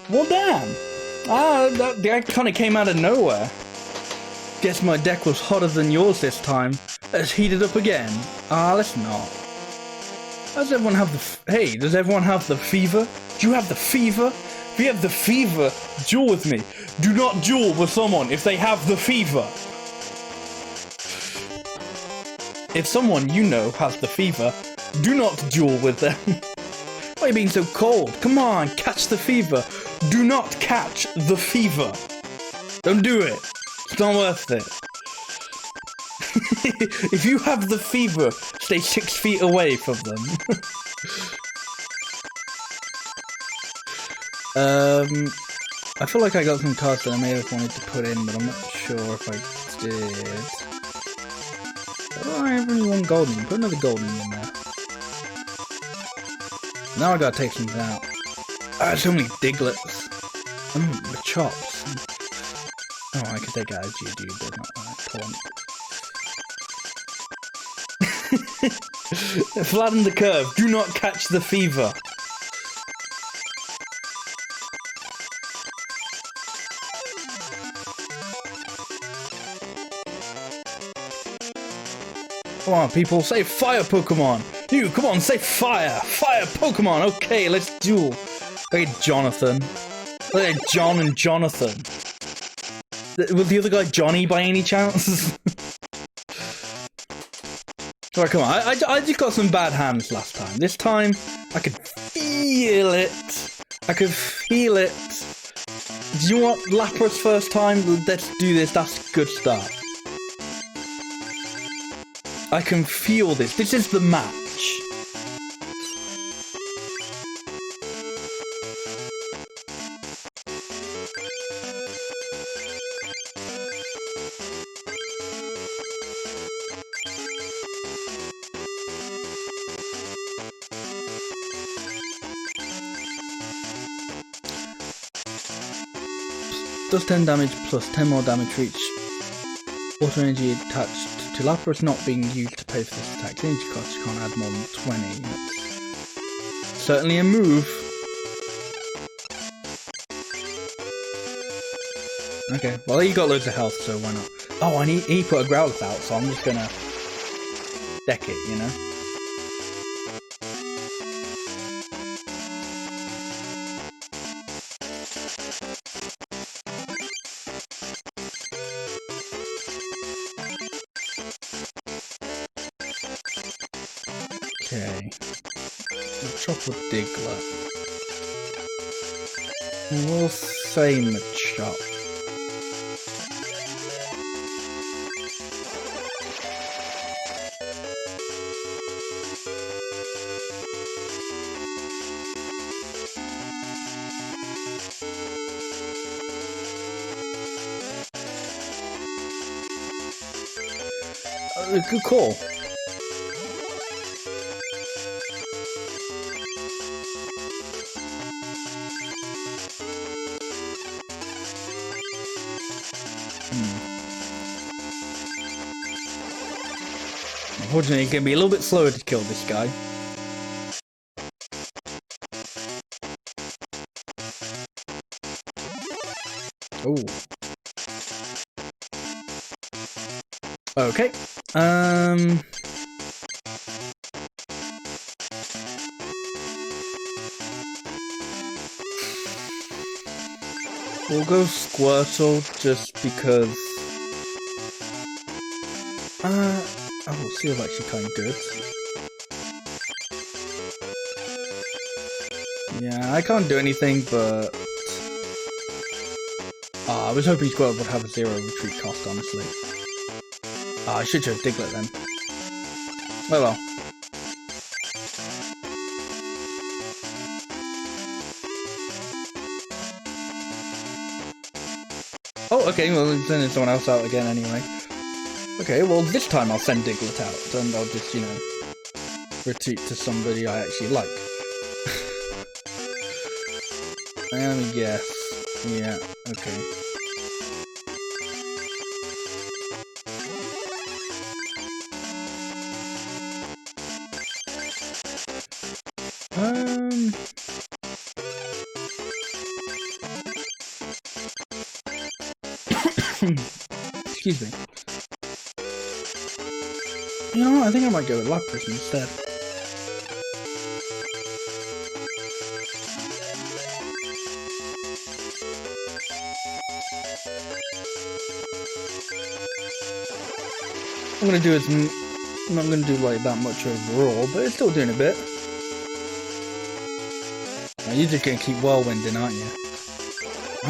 Well, damn. That kind of came out of nowhere. Guess my deck was hotter than yours this time. Let's heat it up again. Let's not. Does everyone have the... Hey, does everyone have the fever? Do you have the fever? If you have the fever, duel with me. Do not duel with someone if they have the fever. If someone you know has the fever, do not duel with them. Why are you being so cold? Come on, catch the fever. Do not catch the fever. Don't do it. It's not worth it. If you have the fever, stay 6 feet away from them. I feel like I got some cards that I may have wanted to put in, but I'm not sure if I did. Oh, I have only one golden. Put another golden in there. Now I gotta take something out. So many Diglets. The chops. Oh, I could take out a Geodude, but not that. Flatten the curve. Do not catch the fever. Come on, people, say fire Pokemon! You, come on, say fire! Fire Pokemon! Okay, let's duel! Look at Jonathan. Look at John and Jonathan. Was the other guy Johnny by any chance? Alright, come on, I just got some bad hands last time. This time, I could feel it. I could feel it. Do you want Lapras first time? Let's do this, that's a good start. I can feel this. This is the match. Does 10 damage plus 10 more damage for each auto energy attached to Lapras not being used to pay for this attack. Energy cost, you can't add more than 20. That's certainly a move. Okay, well he got loads of health, so why not? Oh, and he put a Growlithe out, so I'm just gonna deck it, you know? Okay. Chop with Diglett. We'll say Machop. Good call. Unfortunately, it's going to be a little bit slower to kill this guy. Oh. Okay. We'll go Squirtle just because. Oh, Seal's actually kind of good. Yeah, I can't do anything, but I was hoping Squirtle would have a 0 retreat cost, honestly. I should have Diglett then. Oh well. Oh, okay, well, I'm sending someone else out again anyway. Okay, well, this time I'll send Diglett out, and I'll just, you know, retreat to somebody I actually like. Let me guess. Yeah, okay. Excuse me. You know what? I think I might go with Lapras instead. I'm gonna do I'm not gonna do like that much overall, but it's still doing a bit. Now, you're just gonna keep whirlwinding, aren't you?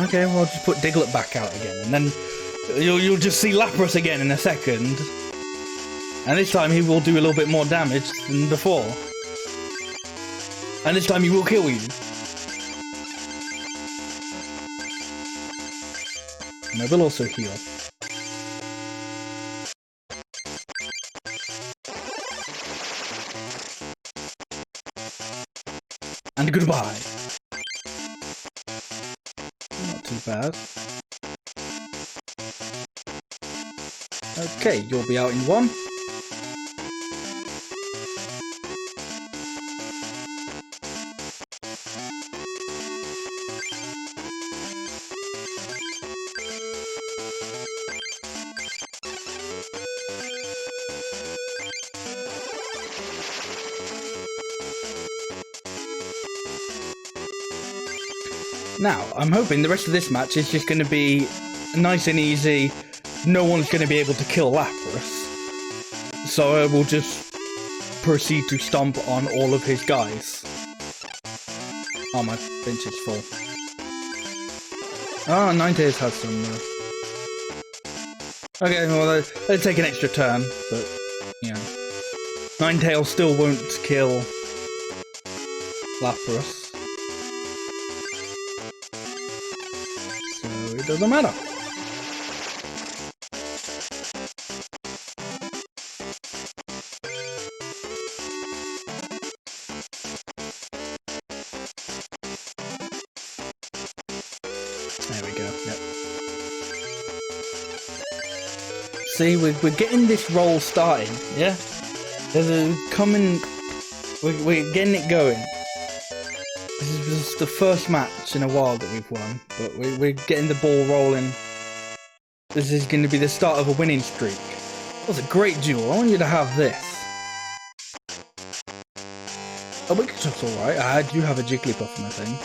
Okay, well, I'll just put Diglett back out again, and then you'll just see Lapras again in a second. And this time he will do a little bit more damage than before. And this time he will kill you. And I will also heal. And goodbye. Not too bad. Okay, you'll be out in 1. Now, I'm hoping the rest of this match is just going to be nice and easy. No one's going to be able to kill Lapras. So I will just proceed to stomp on all of his guys. Oh, my bench is full. Ah, Ninetales has some. Okay, well, they'll take an extra turn, but, you know. Ninetales still won't kill Lapras. It doesn't matter. There we go. Yep. See, we're getting this roll starting. Yeah. There's a coming. We're getting it going. This is the first match in a while that we've won, but we're getting the ball rolling. This is going to be the start of a winning streak. That was a great duel. I want you to have this. Oh, Wicketup's alright. I do have a Jigglypuff in my thing.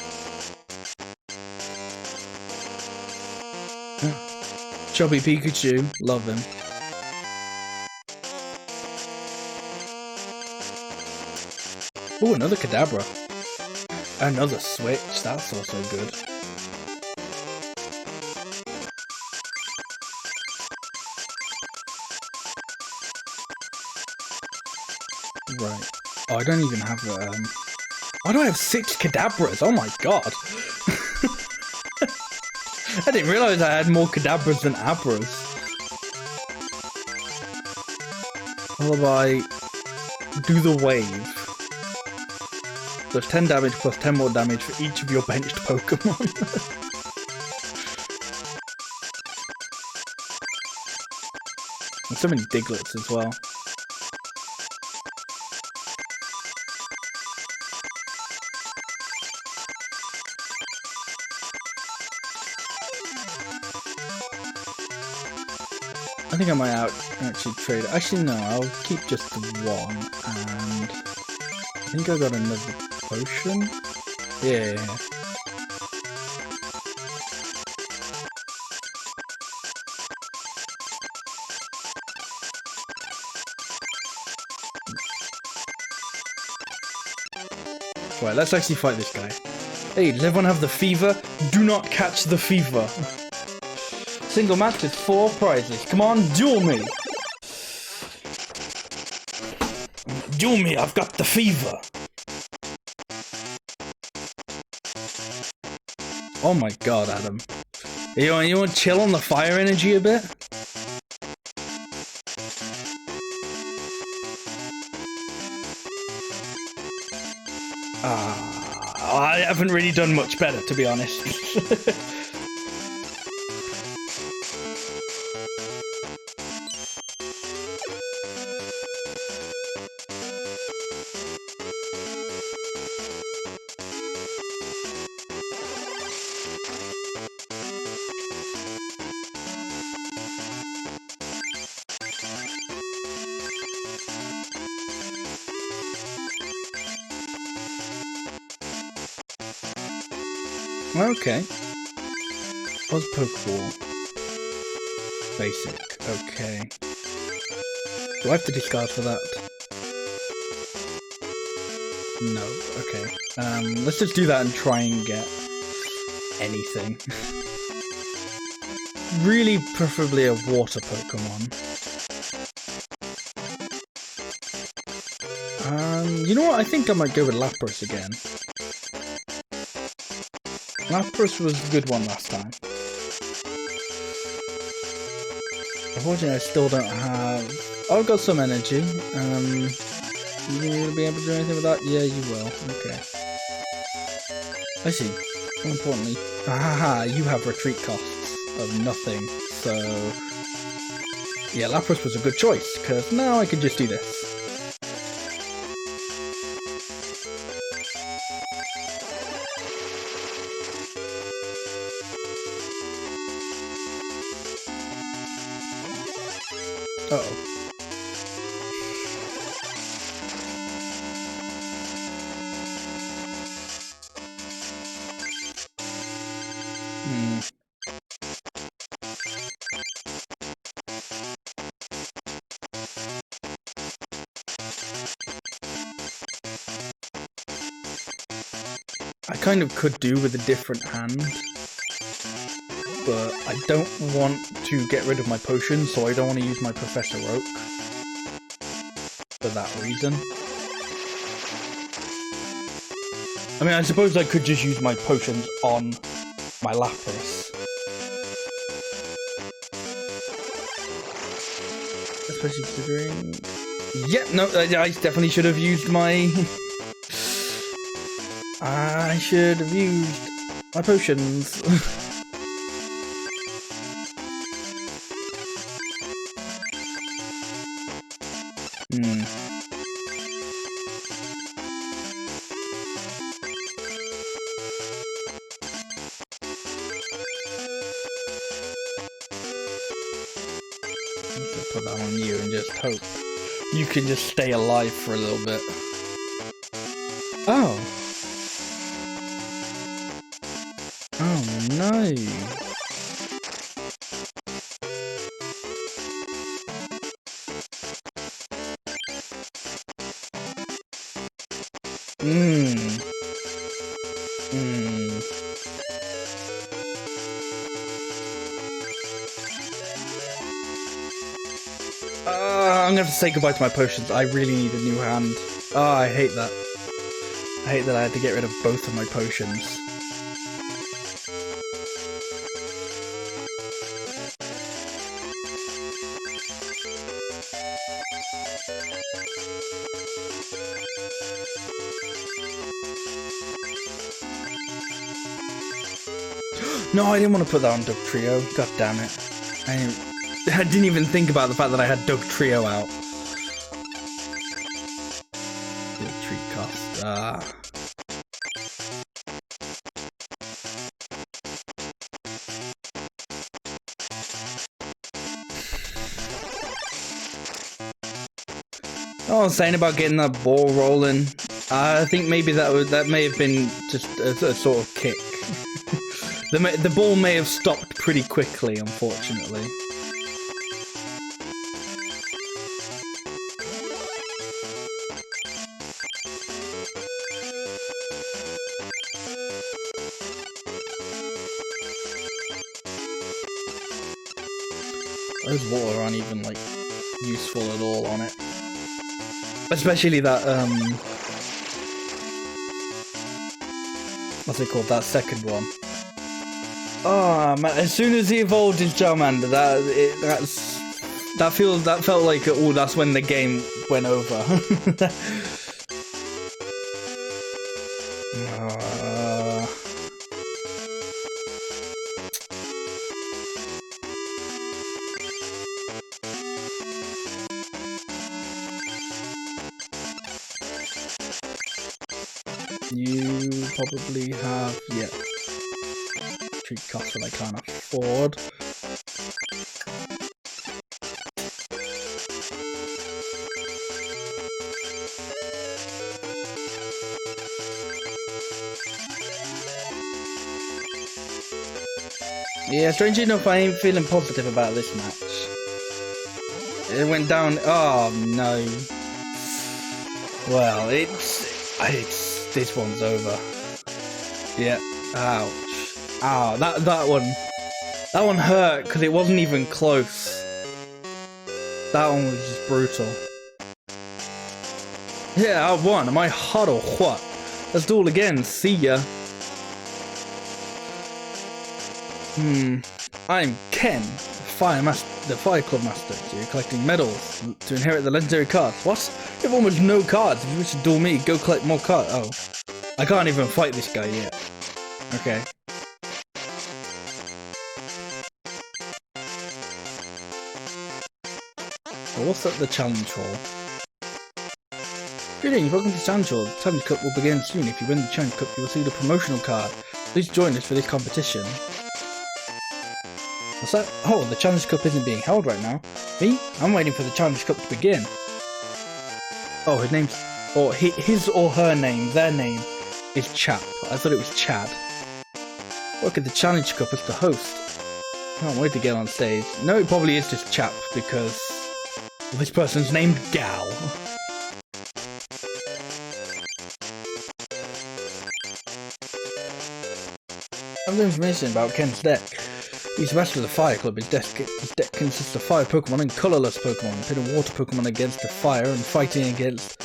Chubby Pikachu. Love him. Oh, another Kadabra. Another switch, that's also good. Right. Oh, I don't even have why do I have 6 Kadabras? Oh my god. I didn't realise I had more Kadabras than Abras. Lullaby, do the wave. Does 10 damage plus 10 more damage for each of your benched Pokemon. And so many Digletts as well. I think I might actually trade it. Actually, no, I'll keep just the 1, and I think I got another potion. Yeah. Right, let's actually fight this guy. Hey, does everyone have the fever? Do not catch the fever. Single match with 4 prizes. Come on, duel me! Duel me, I've got the fever! Oh my god, Adam. You want to chill on the fire energy a bit? I haven't really done much better, to be honest. Okay. Buzz Pokeball. Basic. Okay. Do I have to discard for that? No. Okay. Let's just do that and try and get anything. Really, preferably a water Pokemon. You know what? I think I might go with Lapras again. Lapras was a good one last time. Unfortunately, I still don't have... Oh, I've got some energy. You'll be able to do anything with that? Yeah, you will. Okay. I see. More importantly... Haha, you have retreat costs of nothing. So... Yeah, Lapras was a good choice, because now I can just do this. Uh-oh. I kind of could do with a different hand, but I don't want to get rid of my potion, so I don't want to use my Professor Oak for that reason. I mean, I suppose I could just use my potions on my Lapras. Especially considering... Yep, no, I definitely should have used my... I should have used my potions. Put that on you and just hope you can just stay alive for a little bit. Oh. Oh no. I'm gonna have to say goodbye to my potions. I really need a new hand. Oh, I hate that. I hate that I had to get rid of both of my potions. No, I didn't want to put that on Dugtrio. God damn it. I didn't even think about the fact that I had Dugtrio out. Retreat cost. Oh, I was saying about getting that ball rolling. I think maybe that may have been just a sort of kick. The ball may have stopped pretty quickly, unfortunately. Those water aren't even like useful at all on it. Especially that what's it called? That second one. Oh man! As soon as he evolved his Charmander, that felt like oh, that's when the game went over. You probably have, yeah, treat costs that I can't afford. Yeah, strangely enough, I ain't feeling positive about this match. It went down. Oh no. Well, it's this one's over. Yeah. Ouch. Ow. That one hurt because it wasn't even close. That one was just brutal. Yeah, I won. Am I hot or what? Let's duel again. See ya. I'm Ken, the Fire Club Master. So you're collecting medals to inherit the legendary cards. What? You have almost no cards. If you wish to duel me, go collect more cards. Oh. I can't even fight this guy yet. Okay. Well, what's up the challenge hall? Greetings, welcome to Challenge Hall. The Challenge Cup will begin soon. If you win the Challenge Cup, you will see the promotional card. Please join us for this competition. What's that? Oh, the Challenge Cup isn't being held right now. Me? I'm waiting for the Challenge Cup to begin. Oh, his or her name, their name is Chap. I thought it was Chad. Work at the Challenge Cup as the host. Can't wait to get on stage. No, it probably is just Chap because this person's named Gal. Some information about Ken's deck. He's master of the Fire Club. His deck consists of fire Pokemon and colorless Pokemon, pitting water Pokemon against the fire and fighting against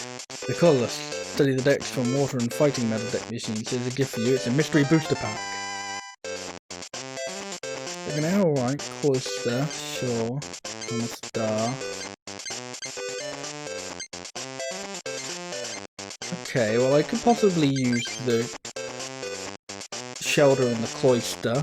the colorless. Study the decks from water and fighting metal deck machines. Here's a gift for you. It's a mystery booster pack. An alright, Cloister, sure. On a star. Okay, well I could possibly use the Shelter and the Cloister.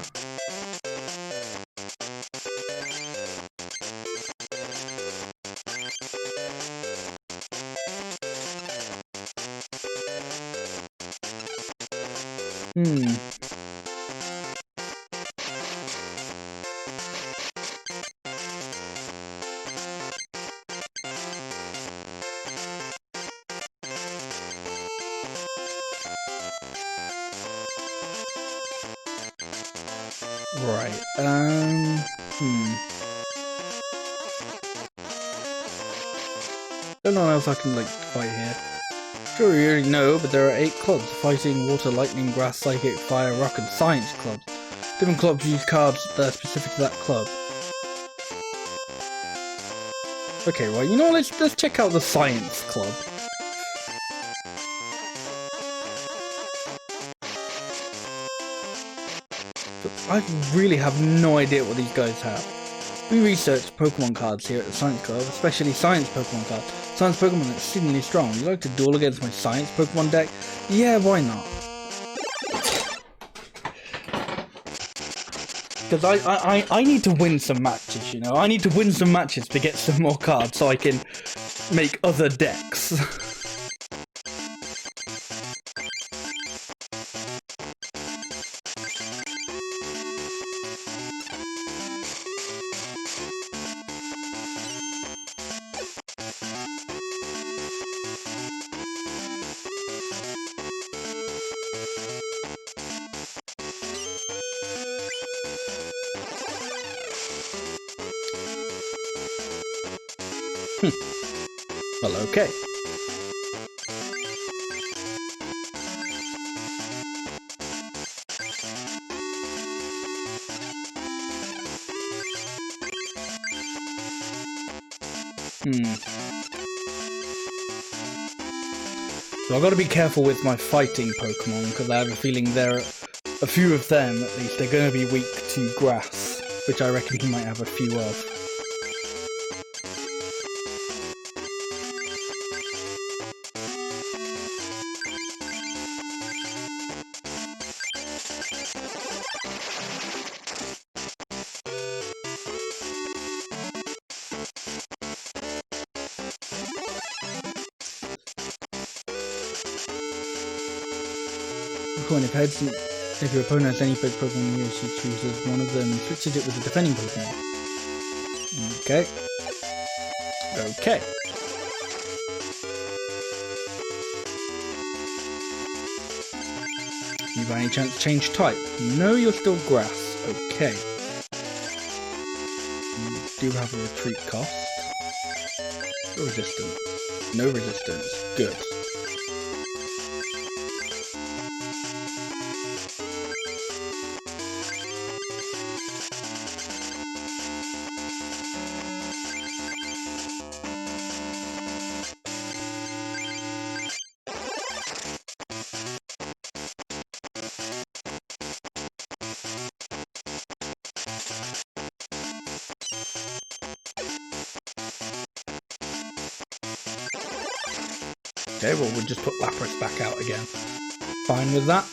Right, Don't know what else I can, fight here. Sure, you already know, but there are 8 clubs. Fighting, Water, Lightning, Grass, Psychic, Fire, Rock, and Science clubs. Different clubs use cards that are specific to that club. Okay, well, you know what, let's check out the Science club. I really have no idea what these guys have. We researched Pokemon cards here at the Science Club, especially Science Pokemon cards. Science Pokemon are exceedingly strong. Would you like to duel against my Science Pokemon deck? Yeah, why not? Because I need to win some matches, you know? I need to win some matches to get some more cards so I can make other decks. Well, okay. So I've got to be careful with my fighting Pokemon, because I have a feeling there are a few of them, at least, they're going to be weak to grass, which I reckon he might have a few of. Coin of heads, if your opponent has any big Pokemon here, she chooses one of them and switches it with a defending Pokemon. Okay. Okay. You by any chance change type? No, you're still grass. Okay. do have a retreat cost. No resistance. No resistance. Good. Okay, well, we'll just put Lapras back out again. Fine with that.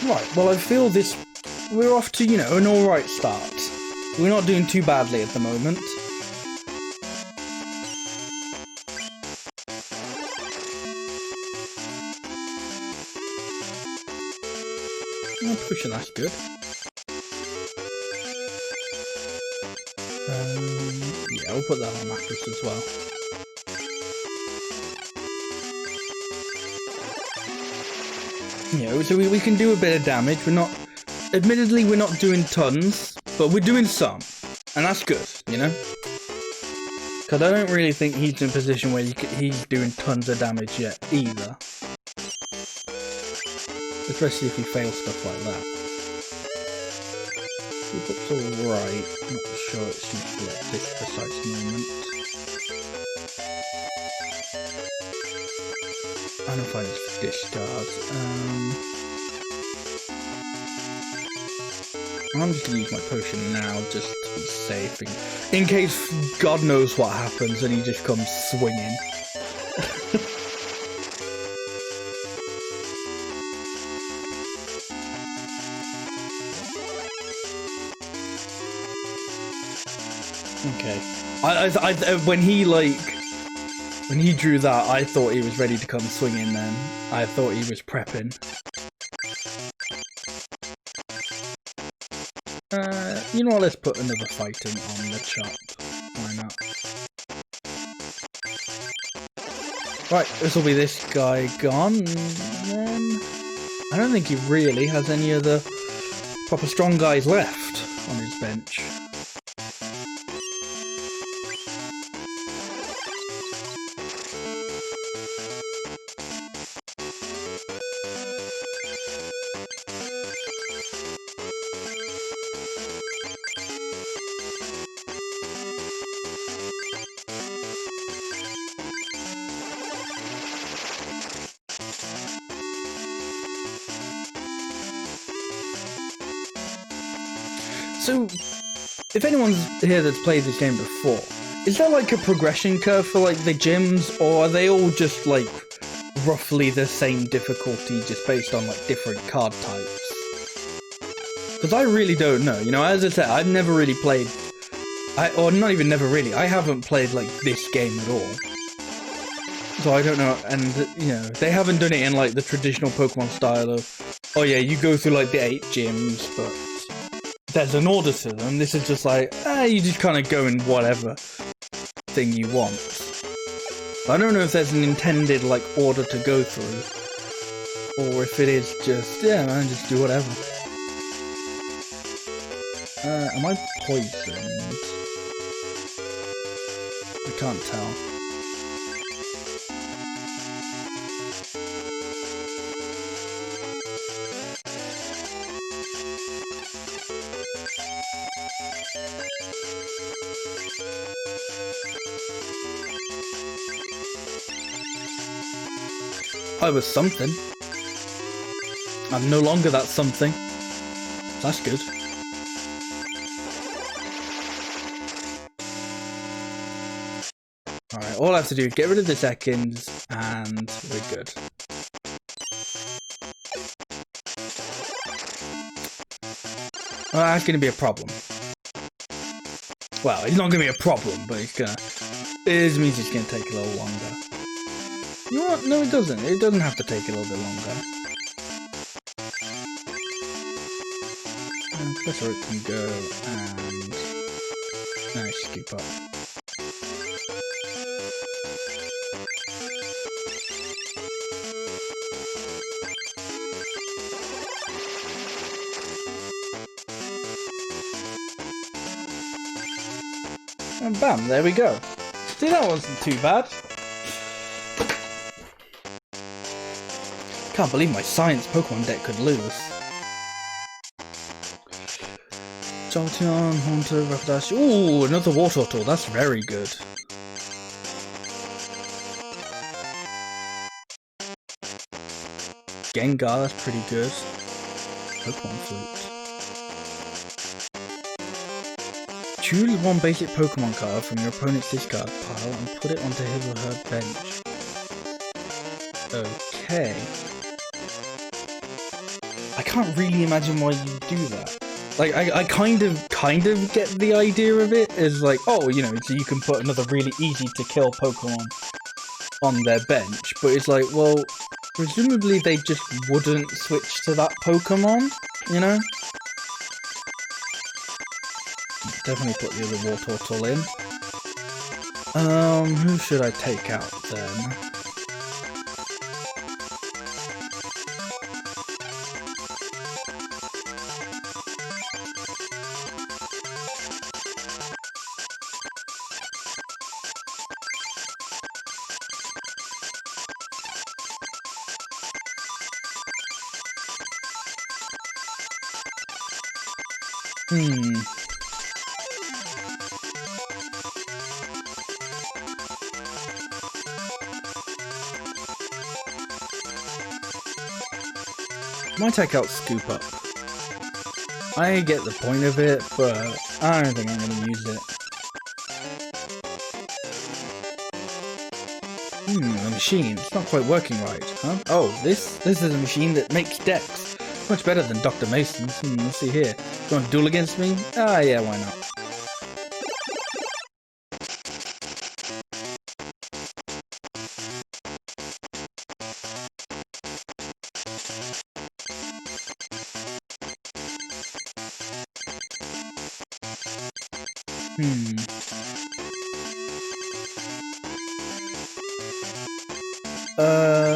Right, well, I feel this... We're off to, you know, an alright start. We're not doing too badly at the moment. I'm pushing, that's good. Yeah, we'll put that on Lapras as well. You know, so we can do a bit of damage. We're not... Admittedly, we're not doing tons, but we're doing some. And that's good, you know? Because I don't really think he's in a position where he's doing tons of damage yet, either. Especially if he fails stuff like that. Looks alright. Not sure it's useful at this precise moment. I don't find it's discard. I'm just gonna use my potion now, just to be safe, in case God knows what happens and he just comes swinging. Okay. When he drew that, I thought he was ready to come swinging. Then I thought he was prepping. You know what, let's put another fighting on the chop. Why not? Right, this will be this guy gone, and then... I don't think he really has any other proper strong guys left on his bench. So, if anyone's here that's played this game before, is there like a progression curve for like the gyms, or are they all just like roughly the same difficulty just based on like different card types? Because I really don't know, you know, as I said, I've never really played, or not even never really, I haven't played like this game at all. So I don't know, and you know, they haven't done it in like the traditional Pokemon style of, oh yeah, you go through like the 8 gyms, but there's an order to them. This is just like, you just kind of go in whatever thing you want. I don't know if there's an intended like order to go through, or if it is just, yeah man, just do whatever. Am I poisoned? I can't tell. I was something. I'm no longer that something. That's good. Alright, all I have to do is get rid of the seconds and we're good. Well, that's going to be a problem. Well, it's not going to be a problem, but it's going to... It means it's going to take a little longer. You know what? No, it doesn't. It doesn't have to take a little bit longer. Professor Oak can go and... No, scoop up. And bam, there we go. See, that wasn't too bad. Can't believe my science Pokemon deck could lose. Jolteon, Haunter, Rapidash. Ooh, another Water Tool. That's very good. Gengar, that's pretty good. Pokemon Flute. Choose one basic Pokemon card from your opponent's discard pile and put it onto his or her bench. Okay. I can't really imagine why you do that. Like, I kind of get the idea of it, is like, oh, you know, so you can put another really easy to kill Pokemon on their bench, but it's like, well, presumably they just wouldn't switch to that Pokemon, you know? Definitely put the other Wartortle in. Who should I take out then? Might take out Scoop Up. I get the point of it, but I don't think I'm going to use it. The machine. It's not quite working right, huh? Oh, this is a machine that makes decks. Much better than Dr. Mason's. Let's see here. You want to duel against me? Ah, yeah, why not?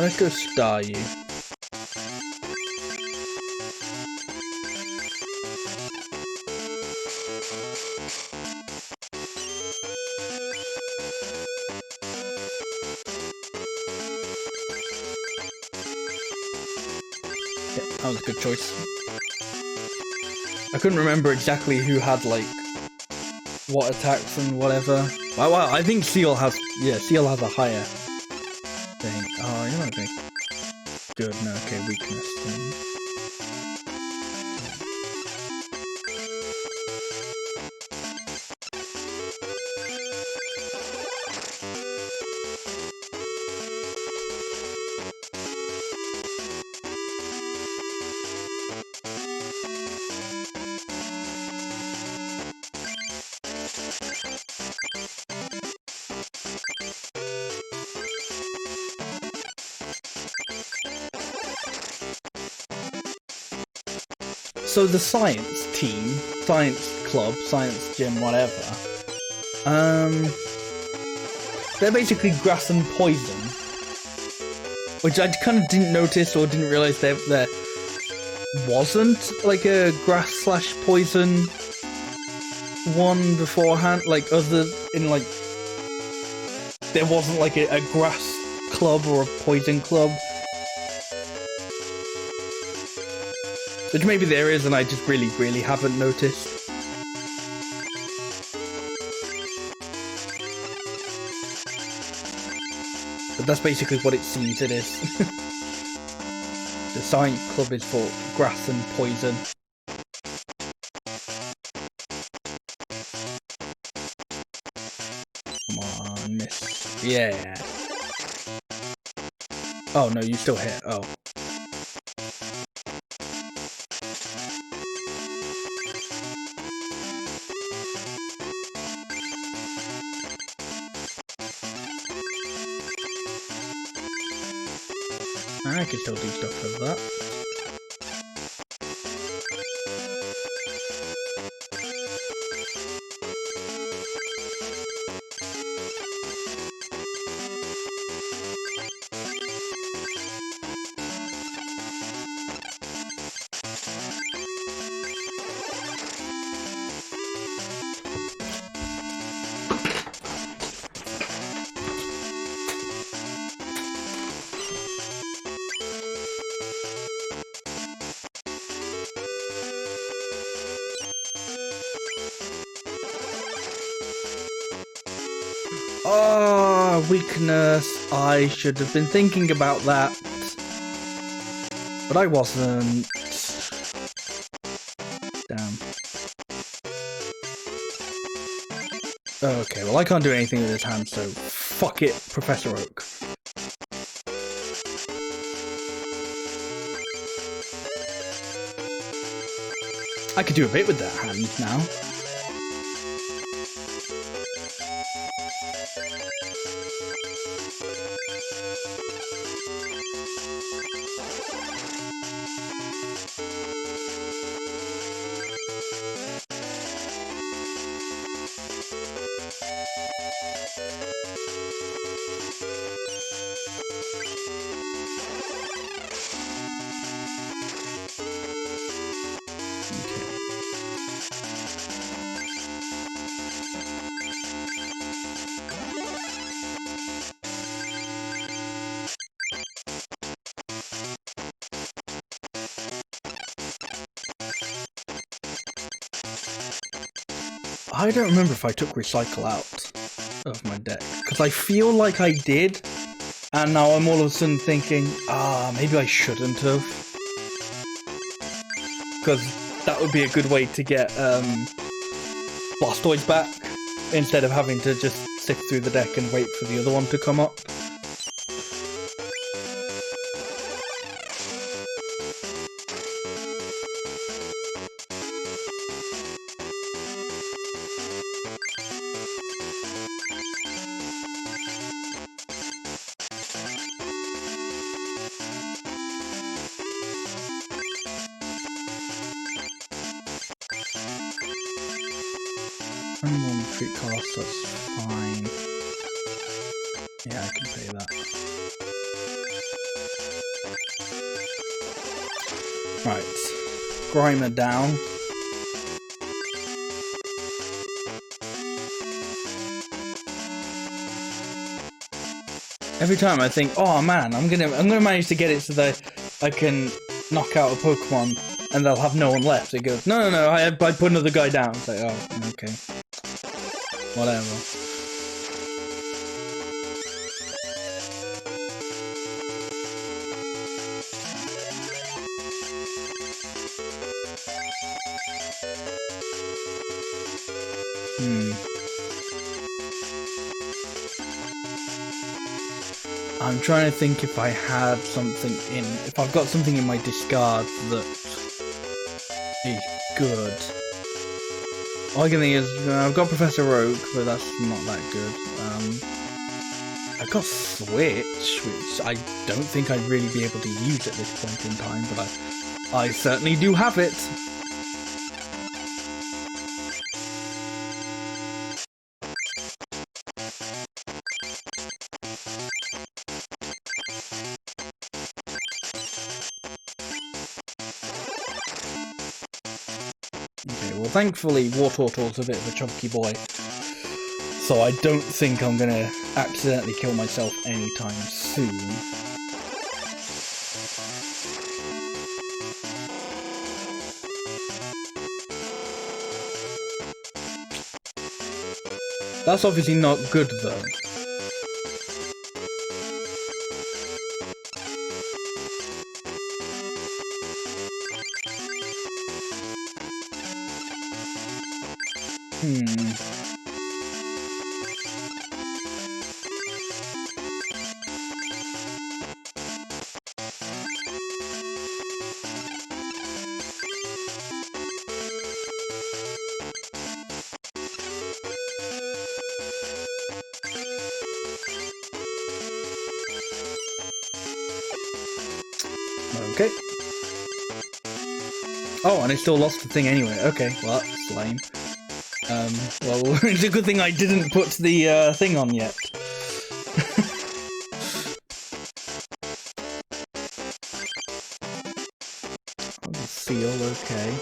Let's go Star You. Yeah, that was a good choice. I couldn't remember exactly who had, like, what attacks and whatever. Wow, I think Seal has, yeah, Seal has a higher thing. Oh, you're not okay. Good, no, okay, weakness. So the science team, science club, science gym, whatever, they're basically grass and poison, which I kind of didn't notice or didn't realize there wasn't like a grass / poison one beforehand, like other in like there wasn't like a grass club or a poison club. Which maybe there is, and I just really haven't noticed. But that's basically what it seems it is. The science club is for grass and poison. Come on, miss. Yeah. Oh no, you still hit. Oh. I can still do stuff with that. Oh, weakness. I should have been thinking about that. But I wasn't. Damn. Okay, well I can't do anything with his hand, so fuck it, Professor Oak. I could do a bit with that hand now. I don't remember if I took recycle out of my deck, because I feel like I did, and now I'm all of a sudden thinking, maybe I shouldn't have, because that would be a good way to get Blastoise back, instead of having to just sift through the deck and wait for the other one to come up. One treat cost, that's fine. Yeah, I can pay that. Right, Grimer down. Every time I think, oh man, I'm gonna manage to get it so that I can knock out a Pokemon and they'll have no one left. It goes, no, I put another guy down. It's like, oh, okay. Whatever. I'm trying to think if I had something in, if I've got something in my discard that is good. All I can think is, I've got Professor Oak, but that's not that good. I've got Switch, which I don't think I'd really be able to use at this point in time, but I certainly do have it. Okay, well thankfully Wartortle's a bit of a chunky boy, so I don't think I'm gonna accidentally kill myself anytime soon. That's obviously not good though. Okay. Oh, and I still lost the thing anyway. Okay, well, that's lame. Well, it's a good thing I didn't put the thing on yet. Oh, the seal, okay.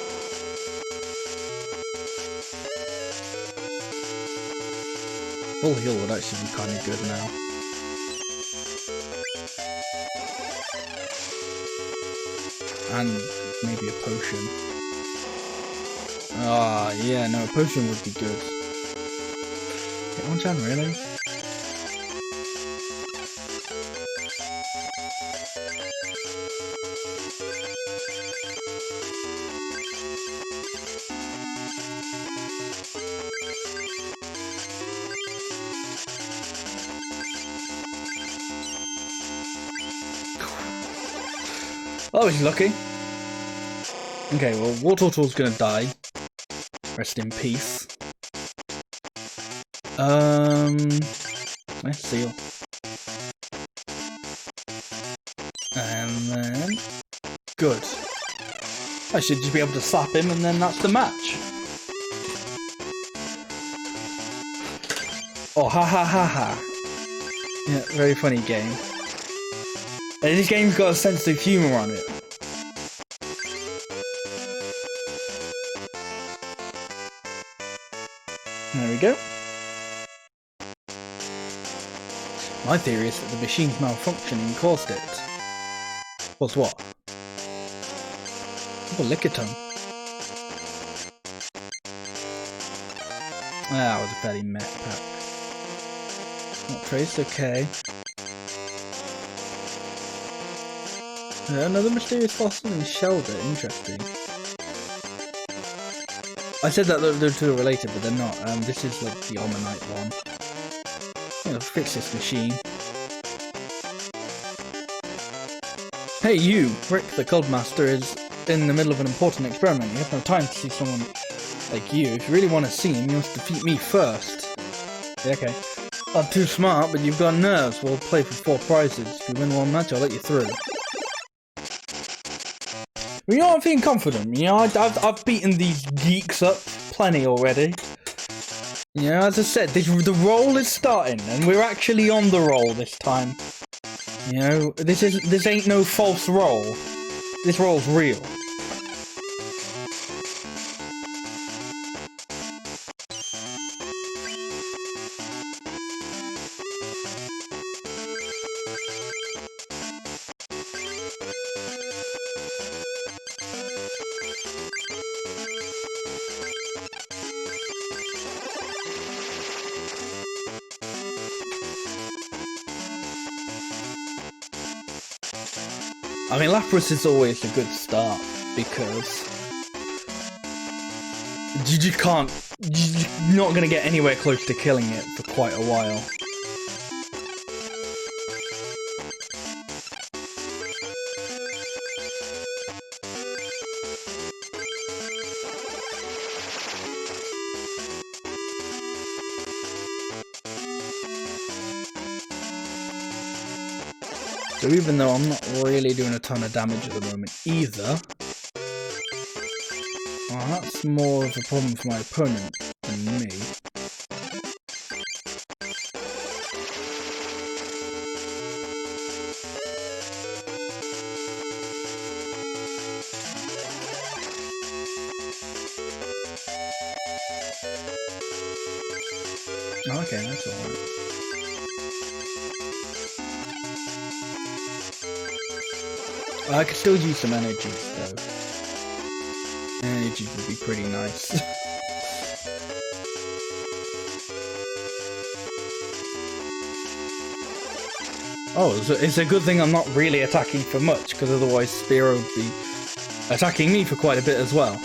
Full heal would actually be kind of good now. And maybe a potion. Ah, yeah, no, a potion would be good. Hit 1 chan, really? Oh, he's lucky. Okay, well, Wartortle's gonna die. Rest in peace. Let's seal. And then... Good. I should just be able to slap him and then that's the match. Oh, ha ha ha ha. Yeah, very funny game. And this game's got a sense of humour on it. There we go. My theory is that the machine's malfunctioning caused it. Was what? Oh, Lickitung. That was a fairly meh pack. Not traced, okay. Another mysterious fossil and shelter, interesting. I said that they're two are related, but they're not. This is like the Almanite one. I'm gonna fix this machine. Hey you! Rick the Codemaster is in the middle of an important experiment. You have no time to see someone like you. If you really want to see him, you must defeat me first. Yeah, okay. I'm too smart, but you've got nerves. We'll play for 4 prizes. If you win 1 match, I'll let you through. You know, I'm feeling confident. You know, I've beaten these geeks up plenty already. You know, as I said, the roll is starting, and we're actually on the roll this time. You know, this ain't no false roll. This roll's real. I mean, Lapras is always a good start because you just can't. You're not going to get anywhere close to killing it for quite a while. So even though I'm not really doing a ton of damage at the moment either, well, that's more of a problem for my opponent than me. Okay, that's alright. I could still use some energy, though. Energy would be pretty nice. Oh, it's a good thing I'm not really attacking for much, because otherwise Spearow would be attacking me for quite a bit as well.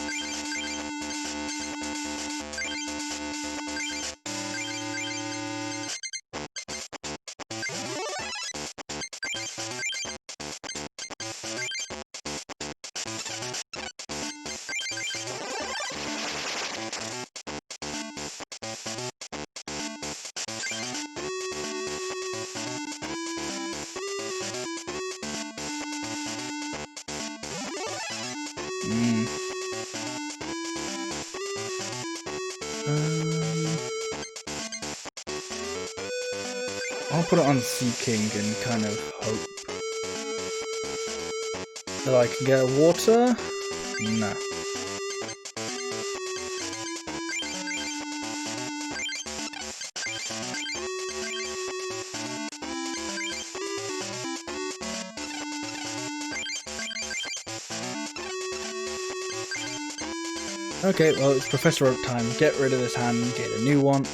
Mm. I'll put it on Seeking and kind of hope that I can get water. No. Okay, well, it's Professor Oak time. Get rid of this hand, get a new one.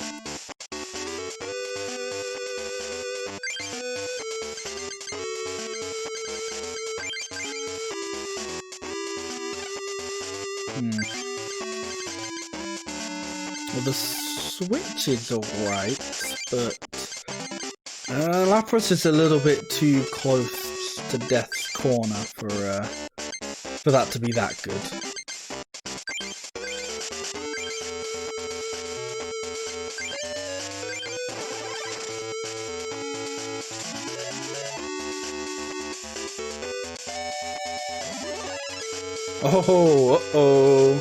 Well, the switch is alright, but Lapras is a little bit too close to Death's Corner for that to be that good. Oh, uh-oh.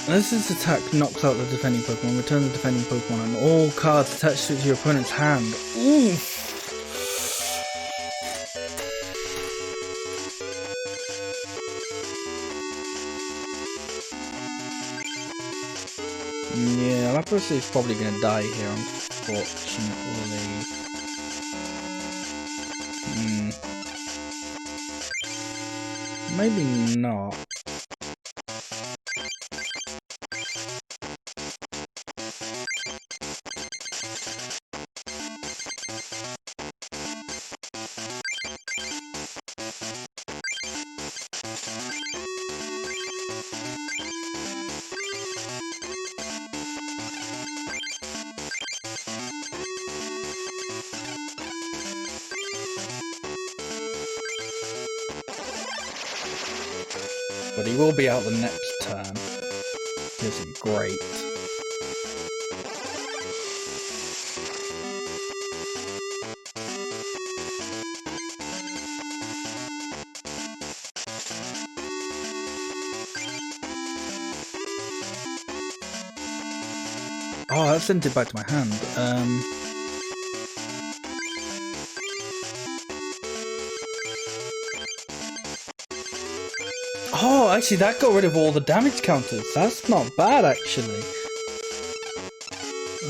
As this attack knocks out the defending Pokemon, return the defending Pokemon and all cards attached to your opponent's hand. Oof! Yeah, Lapras is probably going to die here, unfortunately. Maybe not. But he will be out the next turn. Which isn't great. Oh, that sent it back to my hand. Oh, actually, that got rid of all the damage counters. That's not bad, actually.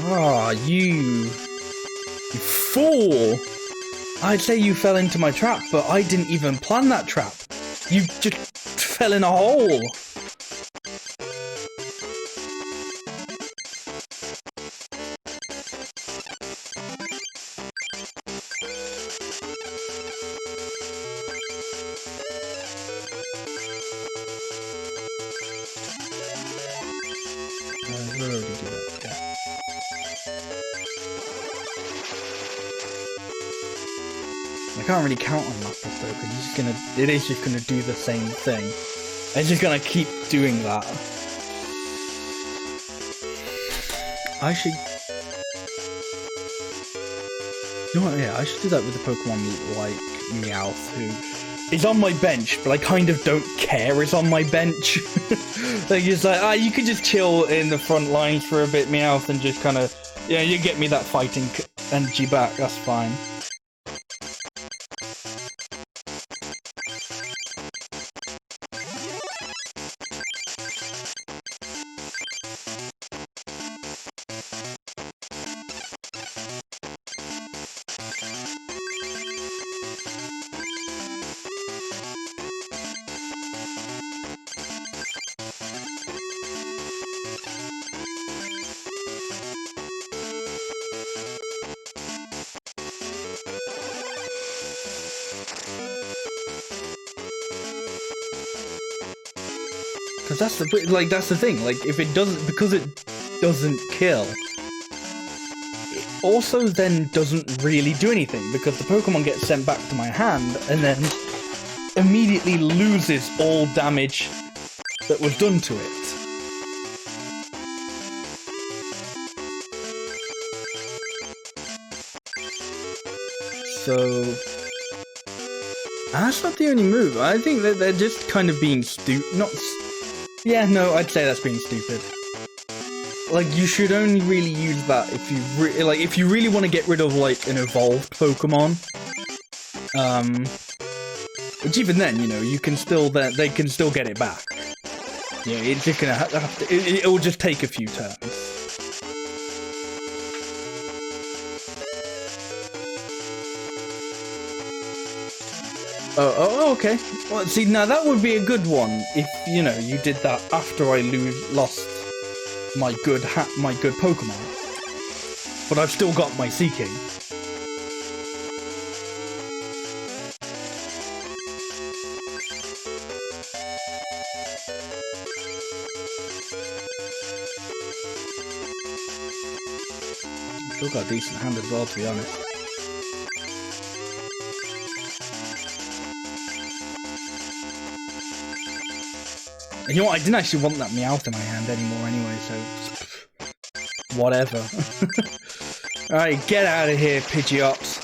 Oh, you fool! I'd say you fell into my trap, but I didn't even plan that trap. You just fell in a hole. I can't really count on Lapras though, because it is just gonna do the same thing. It's just gonna keep doing that. I should... You know what, yeah, I should do that with the Pokemon like Meowth, who is on my bench, but I kind of don't care is on my bench. Like, it's like, you could just chill in the front lines for a bit, Meowth, and just kind of, yeah, you get me that fighting energy back, that's fine. Because that's the thing, like, if it doesn't, because it doesn't kill, it also then doesn't really do anything, because the Pokemon gets sent back to my hand, and then immediately loses all damage that was done to it. So... That's not the only move. I think that they're just kind of being yeah, no, I'd say that's being stupid. Like, you should only really use that if you really want to get rid of like an evolved Pokemon. Which even then, you know, you can still they can still get it back. Yeah, it's just gonna it'll just take a few turns. Oh, okay. Well, see, now that would be a good one if, you know, you did that after I lost my good Pokemon. But I've still got my Seaking. Still got a decent hand as well, to be honest. And you know what, I didn't actually want that Meowth in my hand anymore anyway, so whatever. Alright, get out of here, Pidgeots.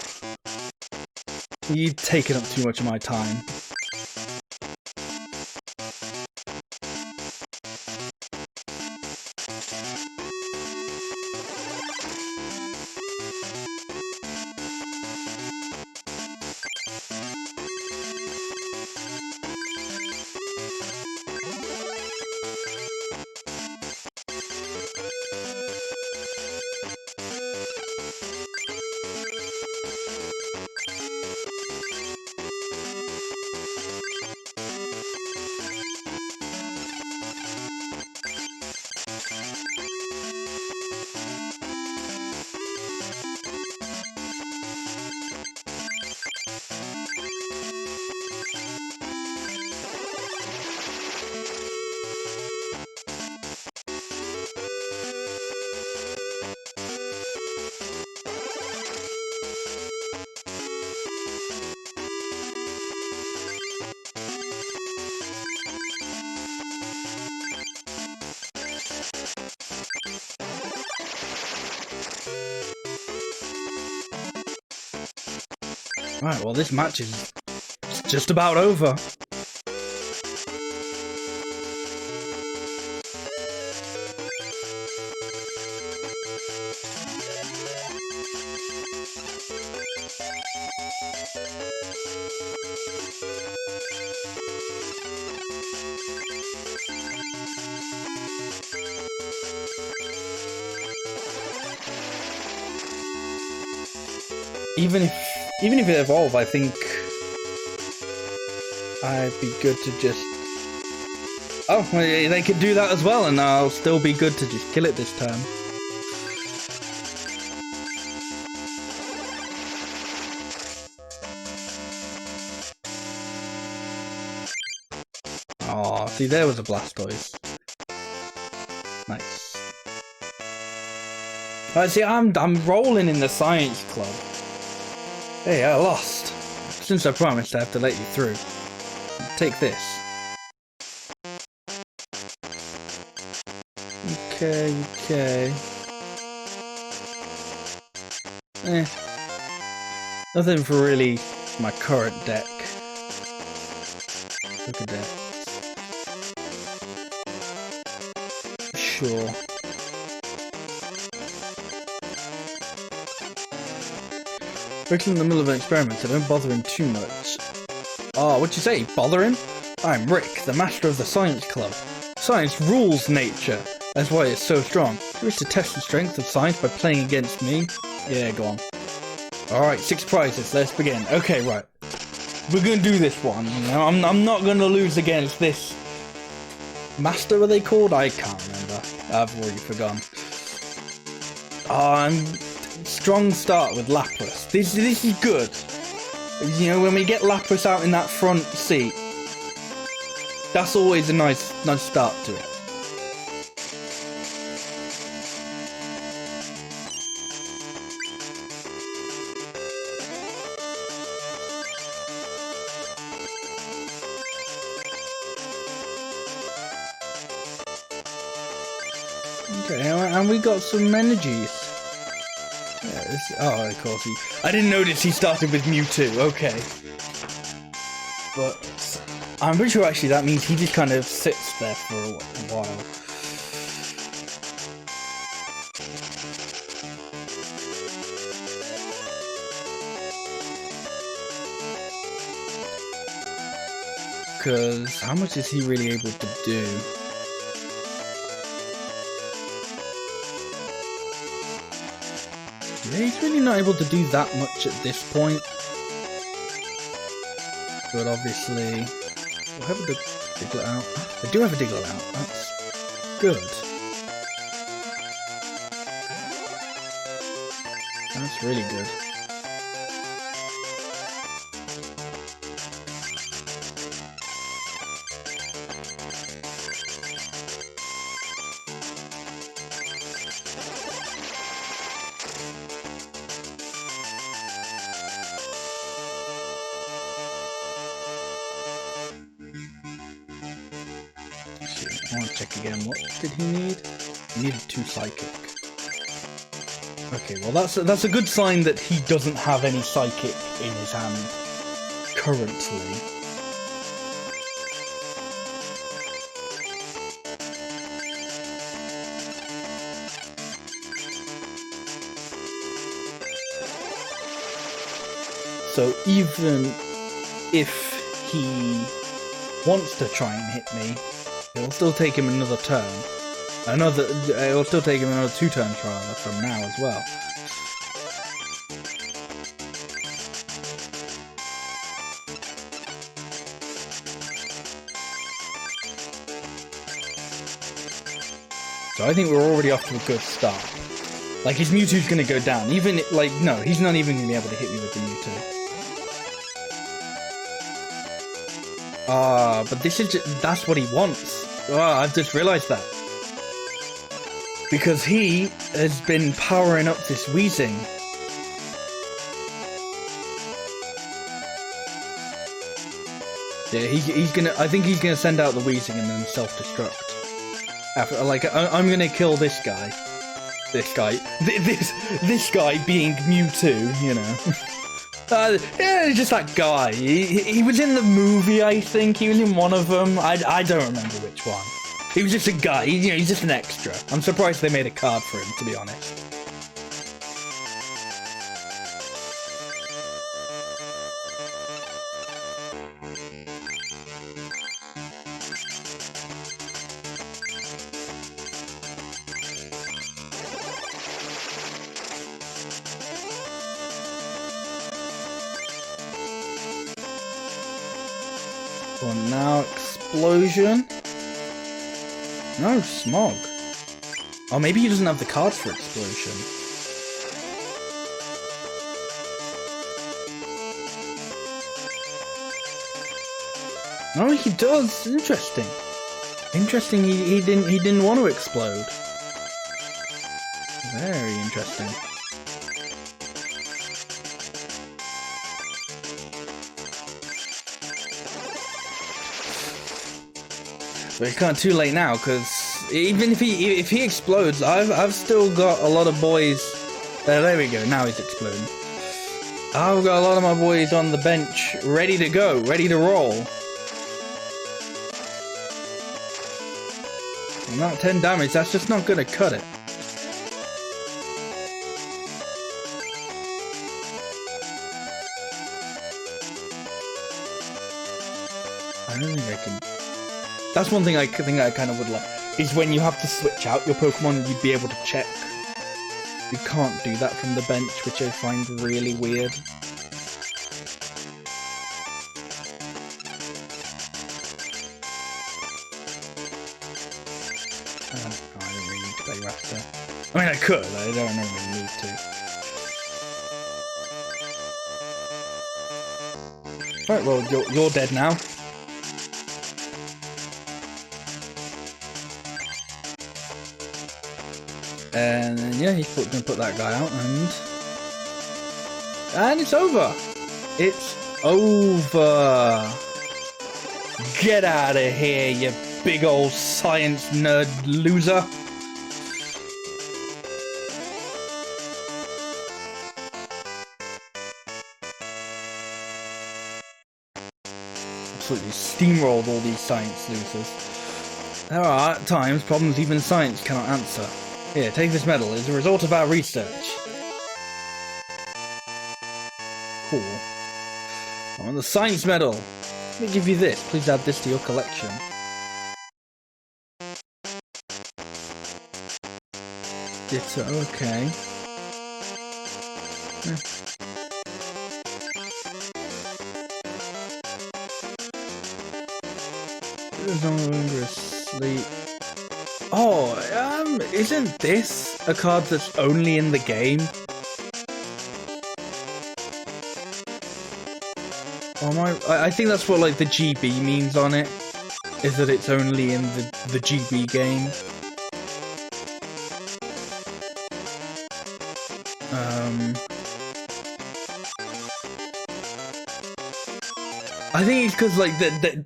You've taken up too much of my time. Right, well, this match is just about over. Even if it evolved, I think I'd be good to just... Oh, well, they could do that as well, and I'll still be good to just kill it this turn. Oh, see, there was a Blastoise. Nice. Alright, see, I'm rolling in the Science Club. Hey, I lost. Since I promised, I have to let you through. Take this. Okay. Nothing for really my current deck. Look at that. Sure. Rick's in the middle of an experiment, so don't bother him too much. Oh, what'd you say? Bother him? I'm Rick, the master of the Science Club. Science rules nature. That's why it's so strong. Do you wish to test the strength of science by playing against me? Yeah, go on. Alright, 6 prizes, let's begin. Okay, right. We're gonna do this one. You know, I'm not gonna lose against this... Master, are they called? I can't remember. I've already forgotten. Strong start with Lapras. This is good. You know, when we get Lapras out in that front seat, that's always a nice start to it. Okay, and we got some energies. Oh, of course I didn't notice he started with Mewtwo. Okay. But I'm pretty sure actually that means he just kind of sits there for a while. Because how much is he really able to do? Yeah, he's really not able to do that much at this point. But obviously, we'll have a Diglett out. I do have a Diglett out. That's good. That's really good. I want to check again. What did he need? He needed 2 psychic. Okay, well that's a good sign that he doesn't have any psychic in his hand currently. So even if he wants to try and hit me, it'll still take him another turn. It'll still take him another 2 turns from now as well. So I think we're already off to a good start. Like, his Mewtwo's gonna go down. Even, like, no, he's not even gonna be able to hit me with the Mewtwo. But this is that's what he wants. I've just realised that. Because he has been powering up this Weezing. Yeah, he's gonna. I think he's gonna send out the Weezing and then self-destruct. After, like, I'm gonna kill this guy. This guy being Mewtwo, you know. Yeah, just that guy. He was in the movie, I think. He was in one of them. I don't remember which one. He was just a guy. He's just an extra. I'm surprised they made a card for him, to be honest. Well, now explosion. No, smog. Oh, maybe he doesn't have the cards for explosion. No, he does. Interesting. Interesting. He didn't want to explode. Very interesting. But it's kind of too late now, because even if he explodes, I've still got a lot of boys. There we go. Now he's exploding. I've got a lot of my boys on the bench, ready to go, ready to roll. And not 10 damage. That's just not gonna cut it. I don't think I can. That's one thing I think I kind of would like, is when you have to switch out your Pokemon, you'd be able to check. You can't do that from the bench, which I find really weird. I don't really need to play Raptor. I mean, I could, I don't really need to. Right, well, you're dead now. And then, yeah, he's gonna put that guy out, and it's over. It's over. Get out of here, you big old science nerd loser. absolutely steamrolled all these science losers. There are, at times, problems even science cannot answer. Here, take this medal. It's a result of our research. Cool. I want the science medal. Let me give you this. Please add this to your collection. Ditto, okay. Asleep. Oh, isn't this a card that's only in the game? Or I think that's what like the GB means on it, is that it's only in the GB game. I think it's because like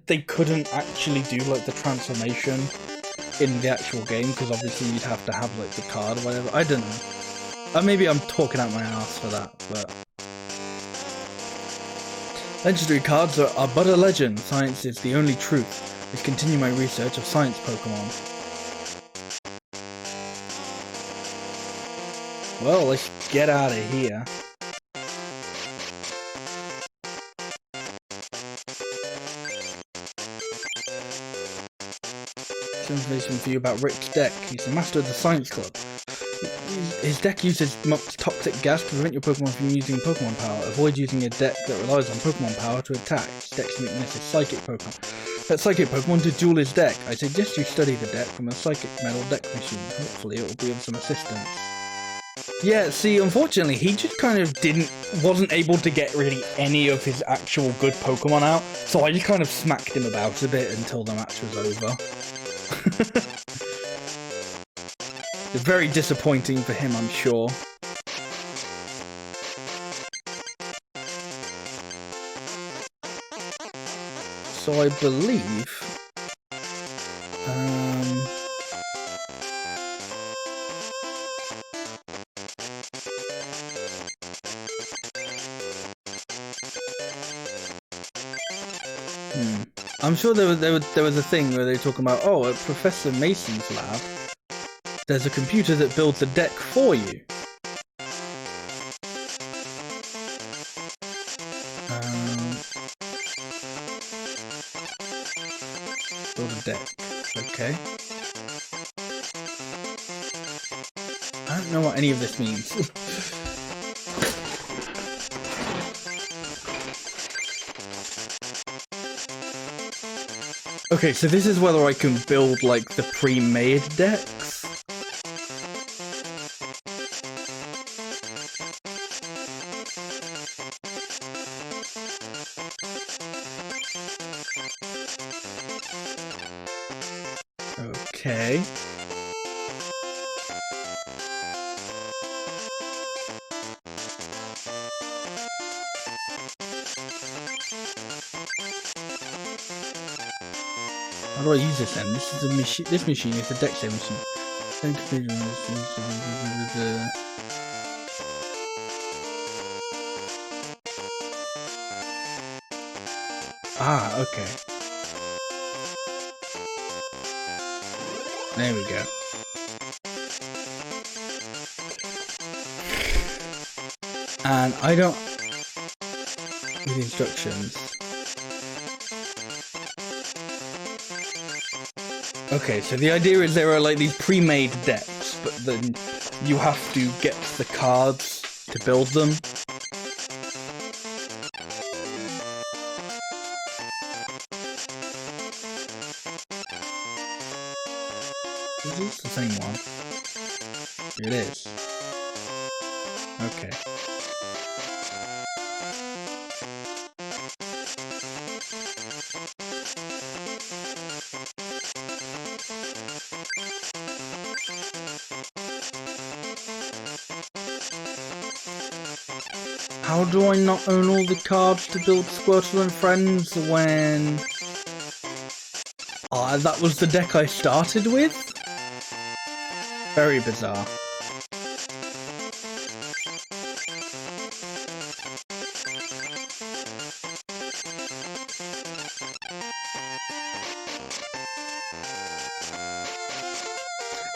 they couldn't actually do like the transformation in the actual game, because obviously you'd have to have like the card or whatever. I don't know. Maybe I'm talking out my ass for that, but legendary cards are but a legend. Science is the only truth. Let's continue my research of science Pokemon. Well, let's get out of here. Information for you about Rick's deck. He's the master of the Science Club. His deck uses toxic gas to prevent your Pokemon from using Pokemon power. Avoid using a deck that relies on Pokemon power to attack. His deck's weakness is Psychic Pokemon. That Psychic Pokemon to duel his deck. I suggest you study the deck from a Psychic Metal deck machine. Hopefully it will be of some assistance. Yeah, see, unfortunately, he just kind of wasn't able to get really any of his actual good Pokemon out, so I just kind of smacked him about a bit until the match was over. It's very disappointing for him, I'm sure. So I believe... I'm sure there was a thing where they were talking about, oh, at Professor Mason's lab, there's a computer that builds a deck for you. Build a deck. Okay. I don't know what any of this means. Okay, so this is whether I can build, like, the pre-made decks. Okay. How do I use this then? This is a machine. This machine is a deck save machine. Ah, okay. There we go. And I don't... with instructions. Okay, so the idea is there are like these pre-made decks, but then you have to get the cards to build them. Is this the same one? It is. Okay. How do I not own all the cards to build Squirtle and Friends when... that was the deck I started with? Very bizarre.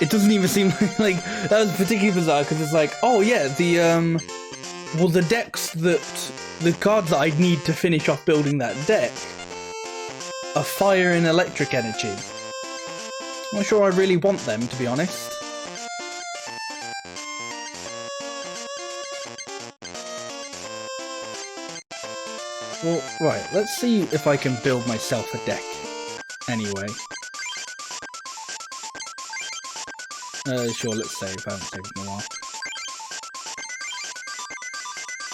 it doesn't even seem like that was particularly bizarre because it's like, oh yeah, well, the decks the cards that I'd need to finish off building that deck are fire and electric energy. I'm not sure I really want them, to be honest. Well, right, let's see if I can build myself a deck. Anyway. Sure, let's save. I haven't saved in a while.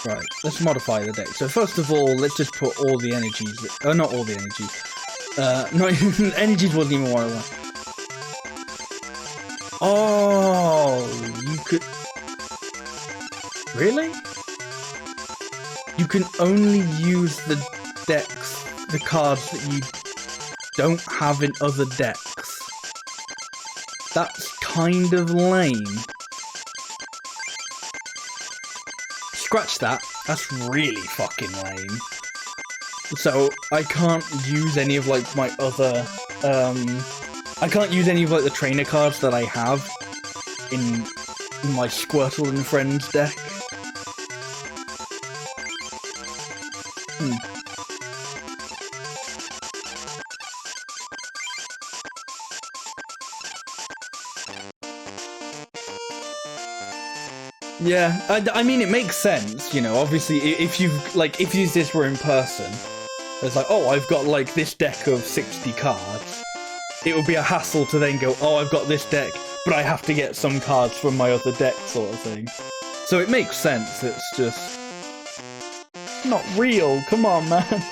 Right, let's modify the deck. So first of all, let's just put all the energies... Oh, not all the energies. Not even... energies wasn't even what I want. Oh, you could... Really? You can only use the decks, the cards that you don't have in other decks. That's kind of lame. Scratch that. That's really fucking lame. So I can't use any of like my other I can't use any of like the trainer cards that I have in my Squirtle and Friends deck. Yeah, I mean, it makes sense, you know, obviously, if this were in person, it's like, oh, I've got, like, this deck of 60 cards. It would be a hassle to then go, oh, I've got this deck, but I have to get some cards from my other deck, sort of thing. So it makes sense, it's just... not real, come on, man.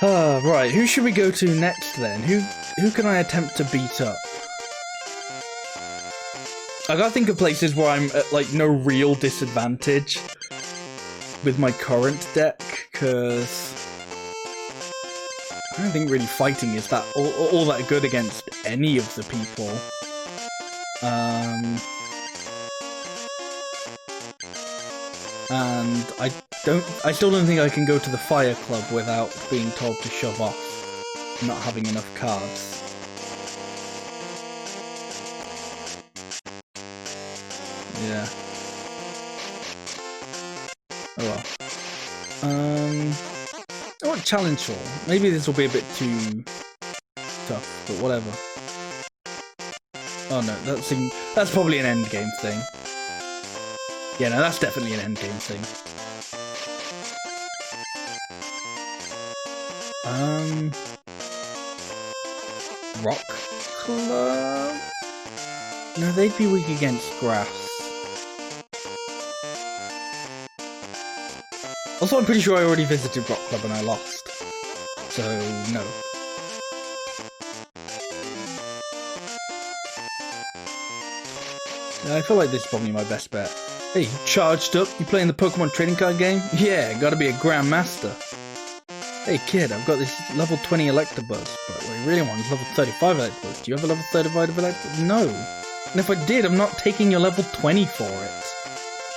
Right, who should we go to next, then? Who can I attempt to beat up? I gotta think of places where I'm at, like, no real disadvantage with my current deck, because I don't think really fighting is that all that good against any of the people. And I still don't think I can go to the Fire Club without being told to shove off, not having enough cards. Yeah. Oh well. I want Challenge Hall. Maybe this will be a bit too tough, but whatever. Oh no, that's probably an endgame thing. Yeah, no, that's definitely an endgame thing. Rock Club? No, they'd be weak against grass. Also, I'm pretty sure I already visited Rock Club and I lost. So, no. Yeah, I feel like this is probably my best bet. Hey, you charged up? You playing the Pokemon trading card game? Yeah, gotta be a Grandmaster. Hey kid, I've got this level 20 Electabuzz, but what I really want is level 35 Electabuzz. Do you have a level 35 Electabuzz? No. And if I did, I'm not taking your level 20 for it.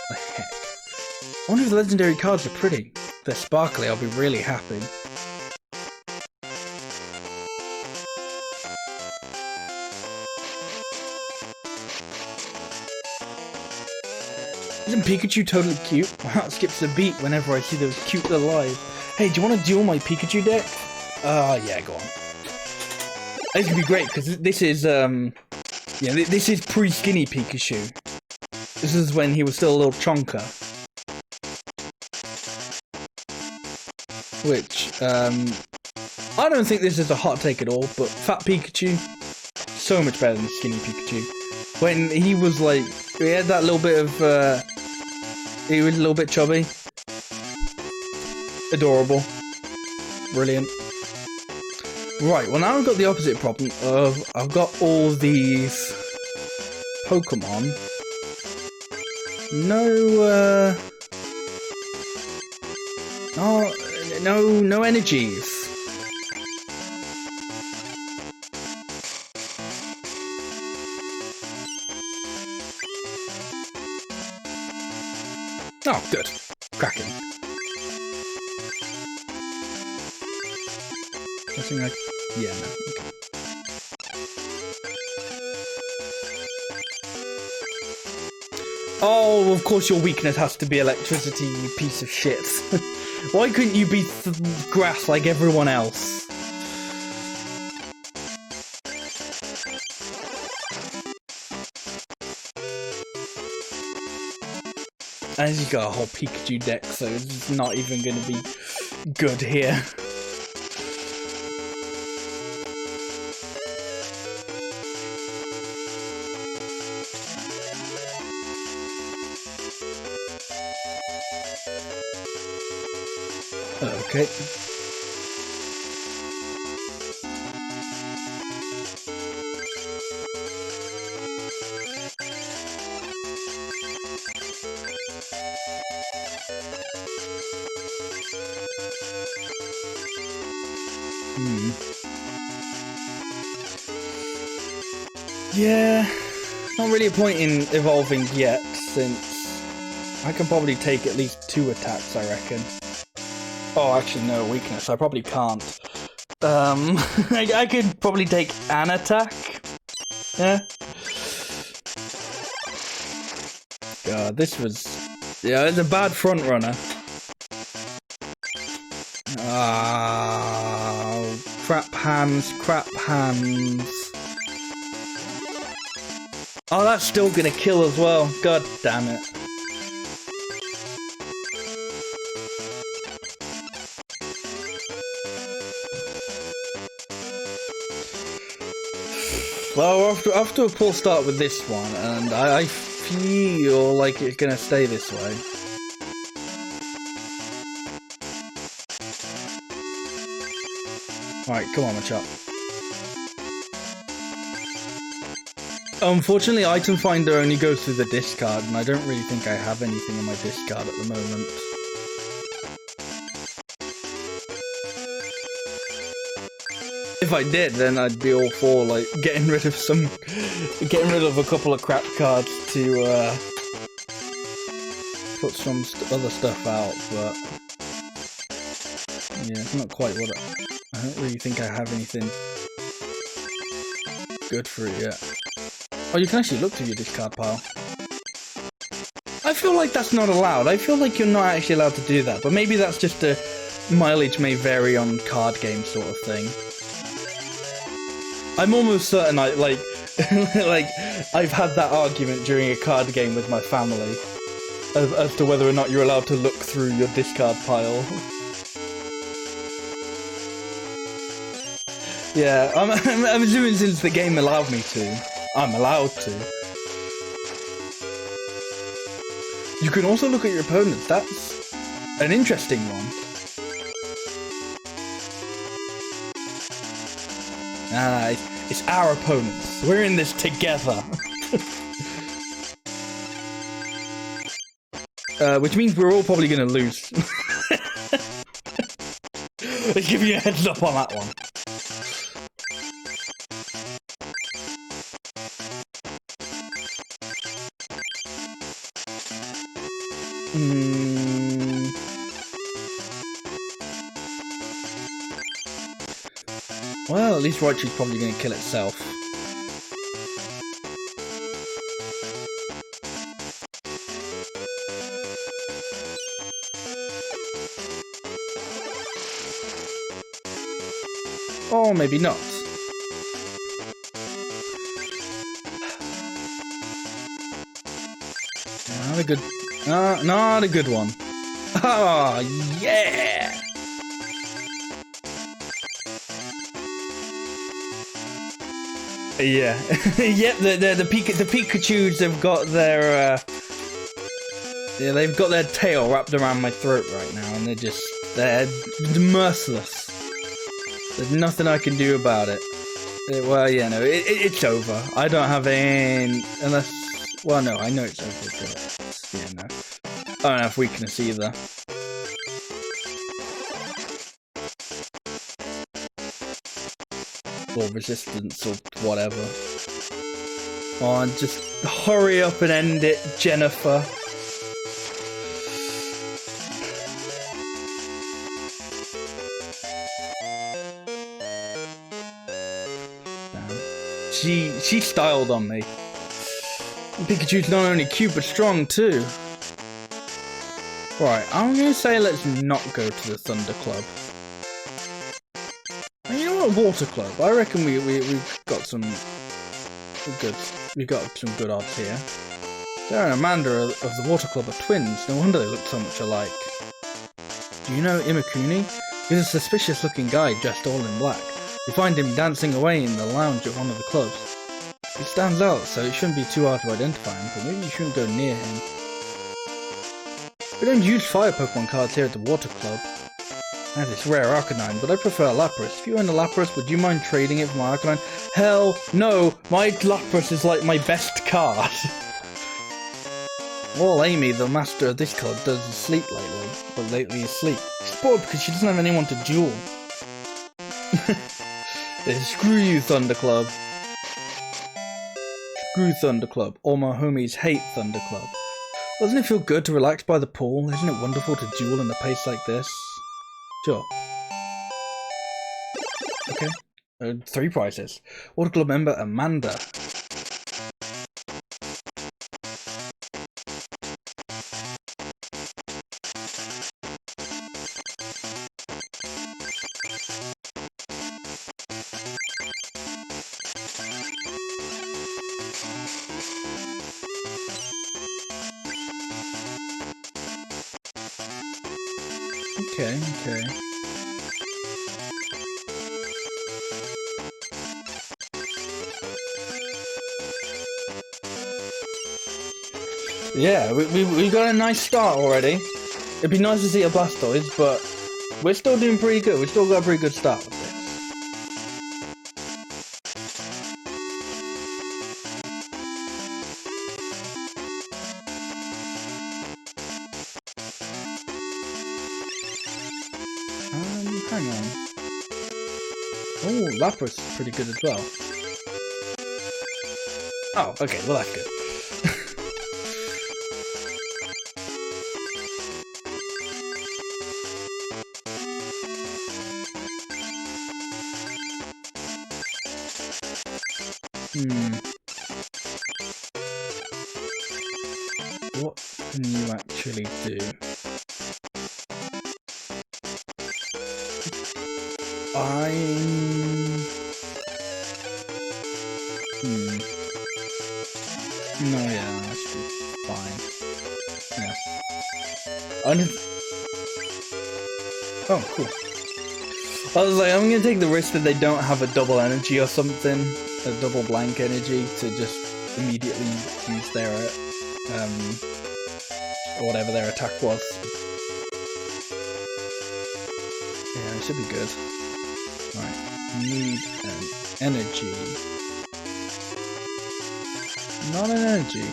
The heck? I wonder if the legendary cards are pretty. If they're sparkly, I'll be really happy. Isn't Pikachu totally cute? My heart skips a beat whenever I see those cute little eyes. Hey, do you want to duel my Pikachu deck? Yeah, go on. This could be great, because this is, yeah, this is pre-skinny Pikachu. This is when he was still a little chonker. Which, I don't think this is a hot take at all, but Fat Pikachu, so much better than Skinny Pikachu. When he was like, he had that little bit of, he was a little bit chubby. Adorable. Brilliant. Right, well now I've got the opposite problem of, I've got all these Pokemon. No energies. Oh, good. Cracking. Guessing yeah, no. Okay. Oh, of course your weakness has to be electricity, you piece of shit. Why couldn't you be grass like everyone else? And you got a whole Pikachu deck, so it's not even going to be good here. Okay. Yeah, not really a point in evolving yet, since I can probably take at least 2 attacks, I reckon. Oh, actually, no, weakness. I probably can't. I could probably take an attack. Yeah. God, this was... Yeah, it's a bad front runner. Oh, crap hands, crap hands. Oh, that's still gonna kill as well. God damn it. Well, off to a poor start with this one, and I feel like it's gonna stay this way. Alright, come on, Machop. Unfortunately, Item Finder only goes through the discard, and I don't really think I have anything in my discard at the moment. If I did, then I'd be all for like getting rid of a couple of crap cards to put some other stuff out, but yeah, it's not quite what I don't really think I have anything good for it yet. Oh, you can actually look through your discard pile. I feel like that's not allowed. I feel like you're not actually allowed to do that, but maybe that's just a mileage may vary on card game sort of thing. I'm almost certain I, like, like, I've had that argument during a card game with my family as to whether or not you're allowed to look through your discard pile. Yeah, I'm assuming since the game allowed me to, I'm allowed to. You can also look at your opponents. That's an interesting one. Ah, it's our opponents. We're in this together. Which means we're all probably going to lose. I'll give you a heads up on that one. Well, at least Raichu's probably going to kill itself. Or maybe not. Not a good... not a good one. Oh, yeah! Yeah. Yep, the Pikachus have got their yeah, they've got their tail wrapped around my throat right now, and they're merciless. There's nothing I can do about it. Well, yeah, no, it's over. I don't have any, unless, well, no, I know it's over, but yeah, no, I don't have weakness either. Or resistance or whatever. Oh, and just hurry up and end it, Jennifer. Damn. She styled on me. Pikachu's not only cute but strong too. Right, I'm gonna say let's not go to the Thunder Club. And you know what, Water Club? I reckon we've got some good odds here. Sarah and Amanda of the Water Club are twins. No wonder they look so much alike. Do you know Imakuni? He's a suspicious-looking guy dressed all in black. We find him dancing away in the lounge at one of the clubs. He stands out, so it shouldn't be too hard to identify him, but maybe you shouldn't go near him. We don't use fire Pokemon cards here at the Water Club. I have this rare Arcanine, but I prefer Lapras. If you own a Lapras, would you mind trading it for my Arcanine? Hell no! My Lapras is like my best card. All Amy, the master of this club, does is sleep lately, but lately is sleep. She's bored because she doesn't have anyone to duel. Screw you, Thunder Club. Screw Thunder Club. All my homies hate Thunder Club. Doesn't it feel good to relax by the pool? Isn't it wonderful to duel in a pace like this? Sure. Okay. 3 prizes. Water Club member Amanda. Okay. Yeah, we got a nice start already. It'd be nice to see a Blastoise, but we're still doing pretty good. We've still got a pretty good start with this. Hang on. Oh, Lapras is pretty good as well. Oh, okay, well that's good. What can you actually do? No, yeah, that should be fine. Yeah. Oh, cool. I was like, I'm gonna take the risk that they don't have a double energy or something, a double blank energy to just immediately use their, or whatever their attack was. Yeah, it should be good. Right, need an energy. Not an energy.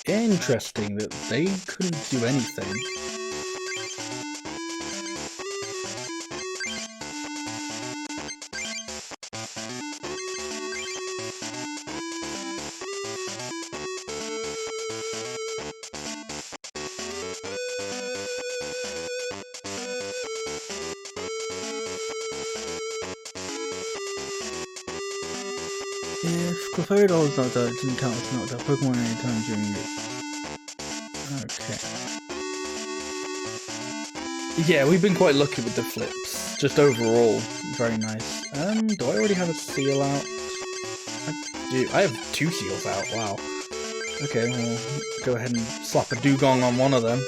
Interesting that they couldn't do anything. If Clefairy is knocked out, it doesn't count as knocked out Pokemon any time during it. Okay. Yeah, we've been quite lucky with the flips. Just overall, very nice. Do I already have a seal out? I do. I have 2 seals out, wow. Okay, we'll go ahead and slap a Dugong on one of them.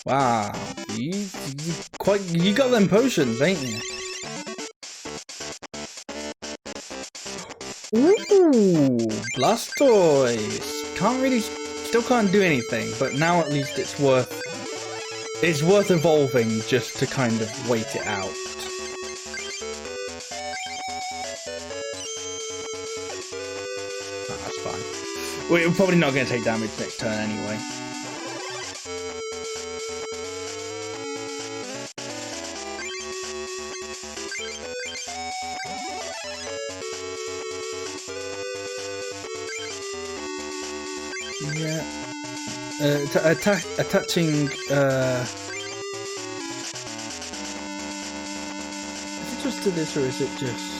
Wow, you got them potions, ain't you? Ooh, Blastoise. Still can't do anything, but now at least it's worth evolving just to kind of wait it out. We're probably not going to take damage next turn anyway. Yeah. Attaching. Is it just to this, or is it just?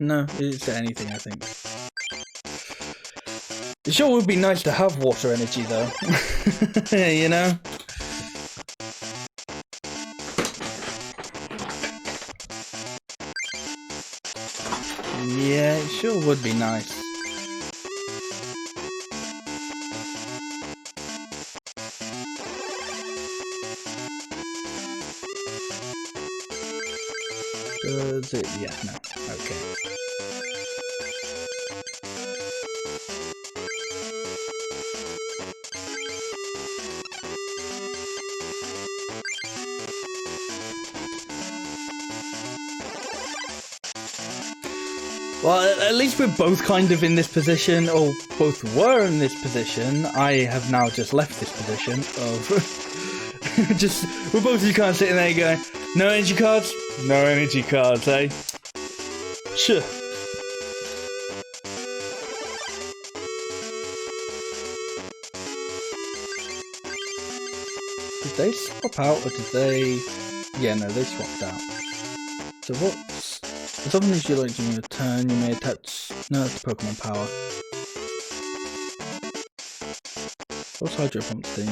No, it's to anything, I think. It sure would be nice to have water energy, though. You know? Yeah, it sure would be nice. Does it? Yeah, no. Okay. Well, at least we're both kind of in this position, or both were in this position. I have now just left this position of we're both just kind of sitting there going, no energy cards? No energy cards, eh? Sure. Did they swap out, or did they... Yeah, no, they swapped out. So what's... As often as you like during your turn, you may attach... No, that's Pokemon power. What's Hydro Pump do?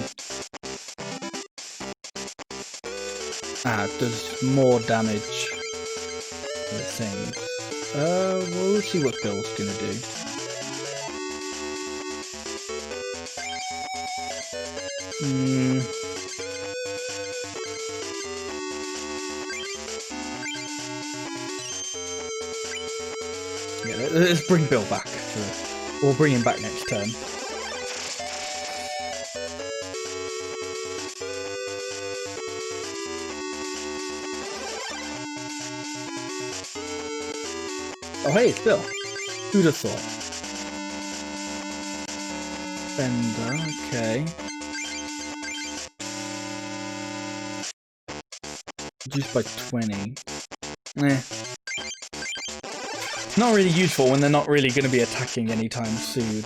Ah, it does more damage to the things. We'll see what Bill's gonna do. Yeah, let's bring Bill back. We'll bring him back next turn. Oh hey, it's Bill. Who'd have thought? Fender, okay. Reduced by 20. Not really useful when they're not really going to be attacking anytime soon.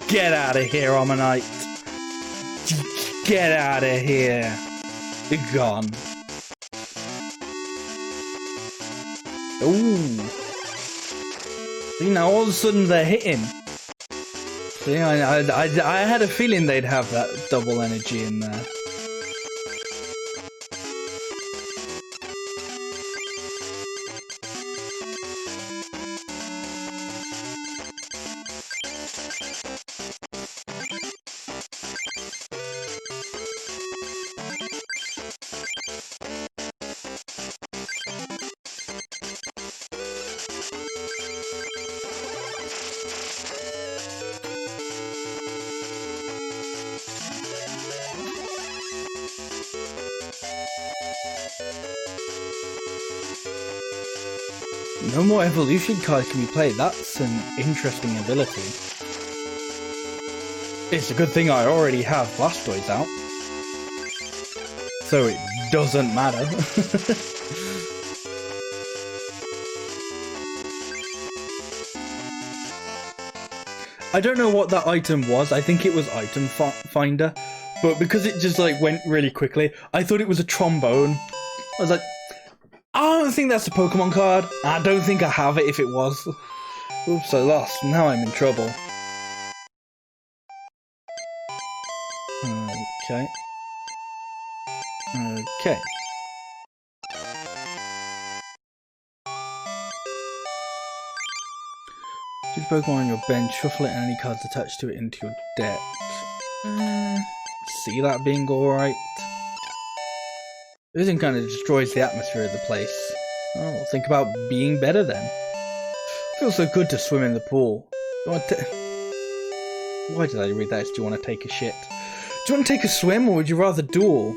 Get out of here, Ammonite! Get out of here! Be gone. Ooh. See, now all of a sudden they're hitting. See, I had a feeling they'd have that double energy in there. No more evolution cards can be played. That's an interesting ability. It's a good thing I already have Blastoise out, so it doesn't matter. I don't know what that item was. I think it was Item Finder, but because it just like went really quickly, I thought it was a trombone. I was like, I don't think that's a Pokemon card. I don't think I have it if it was. Oops, I lost. Now I'm in trouble. Okay. Okay. Pokemon on your bench, shuffle it and any cards attached to it into your deck. See that being alright? Losing kind of destroys the atmosphere of the place. Oh, think about being better then. Feels so good to swim in the pool. Why did I read that? Do you want to take a shit? Do you want to take a swim or would you rather duel?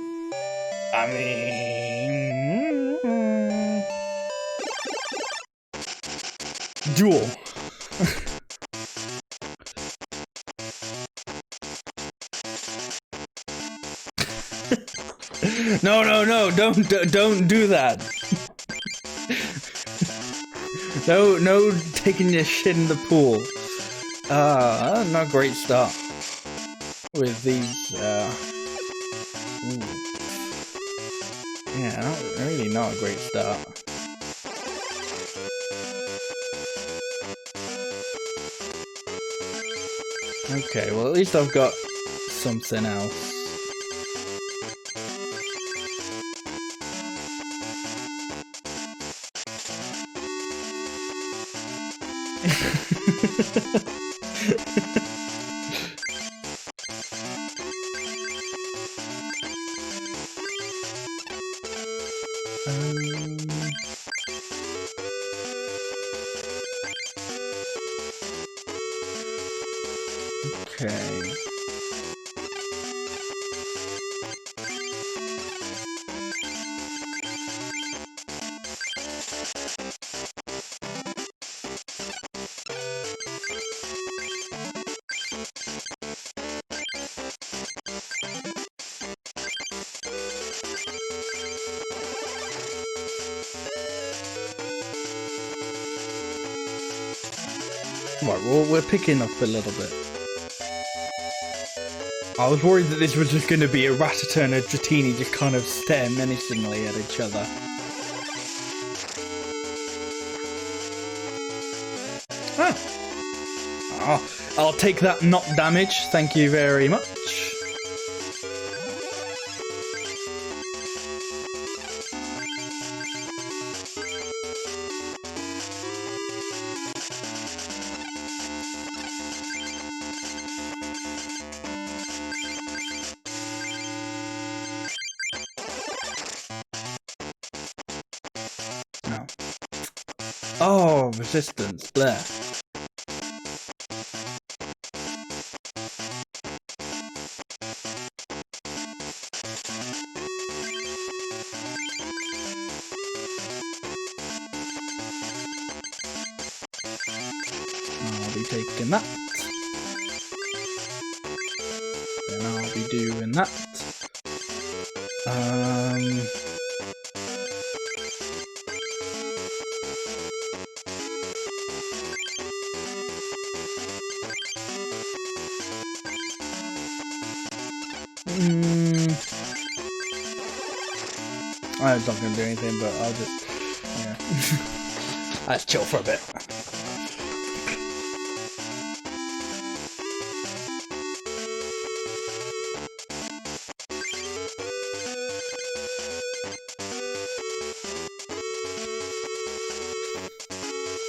I mean... duel. No, don't do that. No taking your shit in the pool. Not a great start with these, yeah, really not a great start. Okay, well at least I've got something else. Okay. Right, well, we're picking up a little bit. I was worried that this was just going to be a Rattata and a Dratini just kind of staring menacingly at each other. Ah. Oh, I'll take that not damage, thank you very much. No. Oh, resistance, there. I'll be taking that. Then I'll be doing that. I was not going to do anything, but I'll just, yeah. Let's chill for a bit.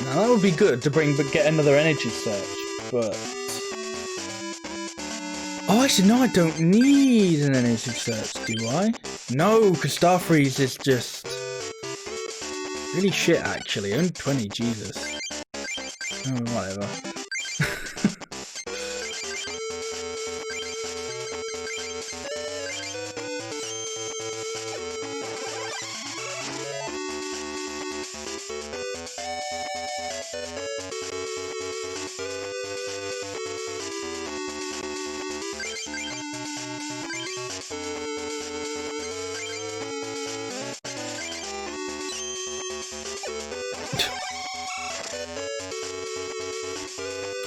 Now that would be good to get another energy search, but... Oh, actually, no, I don't need an energy search, do I? No, because Starfreeze is just... really shit, actually. Only 20, Jesus. Oh, whatever.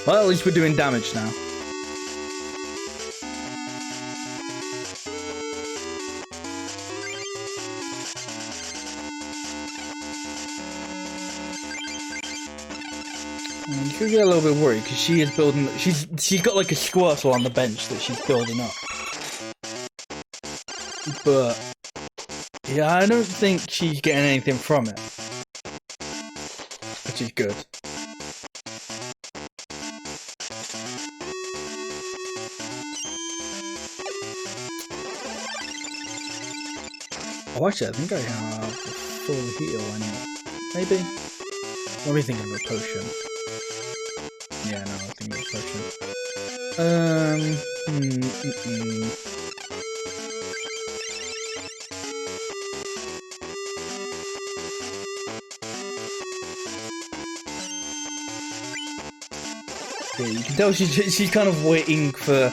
Well, at least we're doing damage now. You could get a little bit worried because she is building. She's got like a Squirtle on the bench that she's building up. But yeah, I don't think she's getting anything from it, which is good. Oh, actually, I think I have a full heal anyway. Maybe? What are we thinking of a potion? Yeah, no, I think of a potion. Yeah, you can tell she's kind of waiting for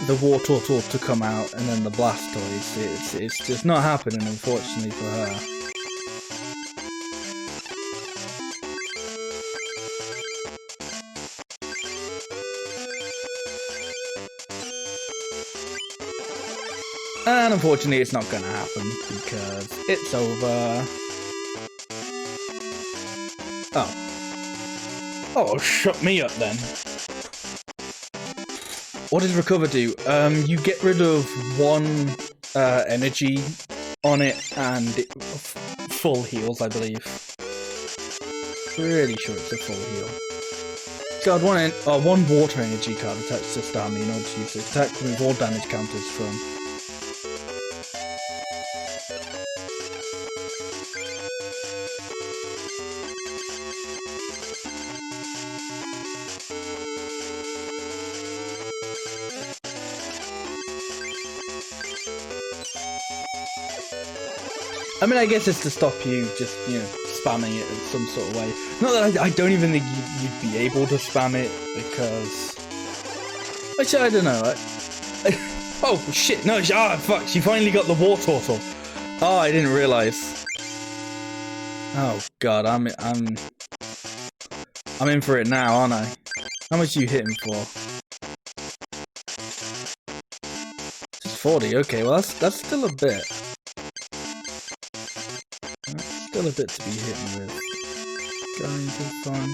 the war turtle to come out and then the Blastoise. It's just not happening, unfortunately, for her. And unfortunately, it's not going to happen because it's over. Oh. Oh, shut me up then. What does recover do? You get rid of one energy on it and it full heals, I believe. Pretty sure it's a full heal. God, one water energy card attached to stamina in order to use this attack. Remove all damage counters from. I mean, I guess it's to stop you just, spamming it in some sort of way. Not that I don't even think you'd be able to spam it, because... Actually, I don't know. Oh, shit, no, fuck, she finally got the war turtle. Oh, I didn't realise. Oh, God, I'm in for it now, aren't I? How much are you hitting for? Just 40, okay, well, that's still a bit. Still a bit to be hitting with. Going to fun.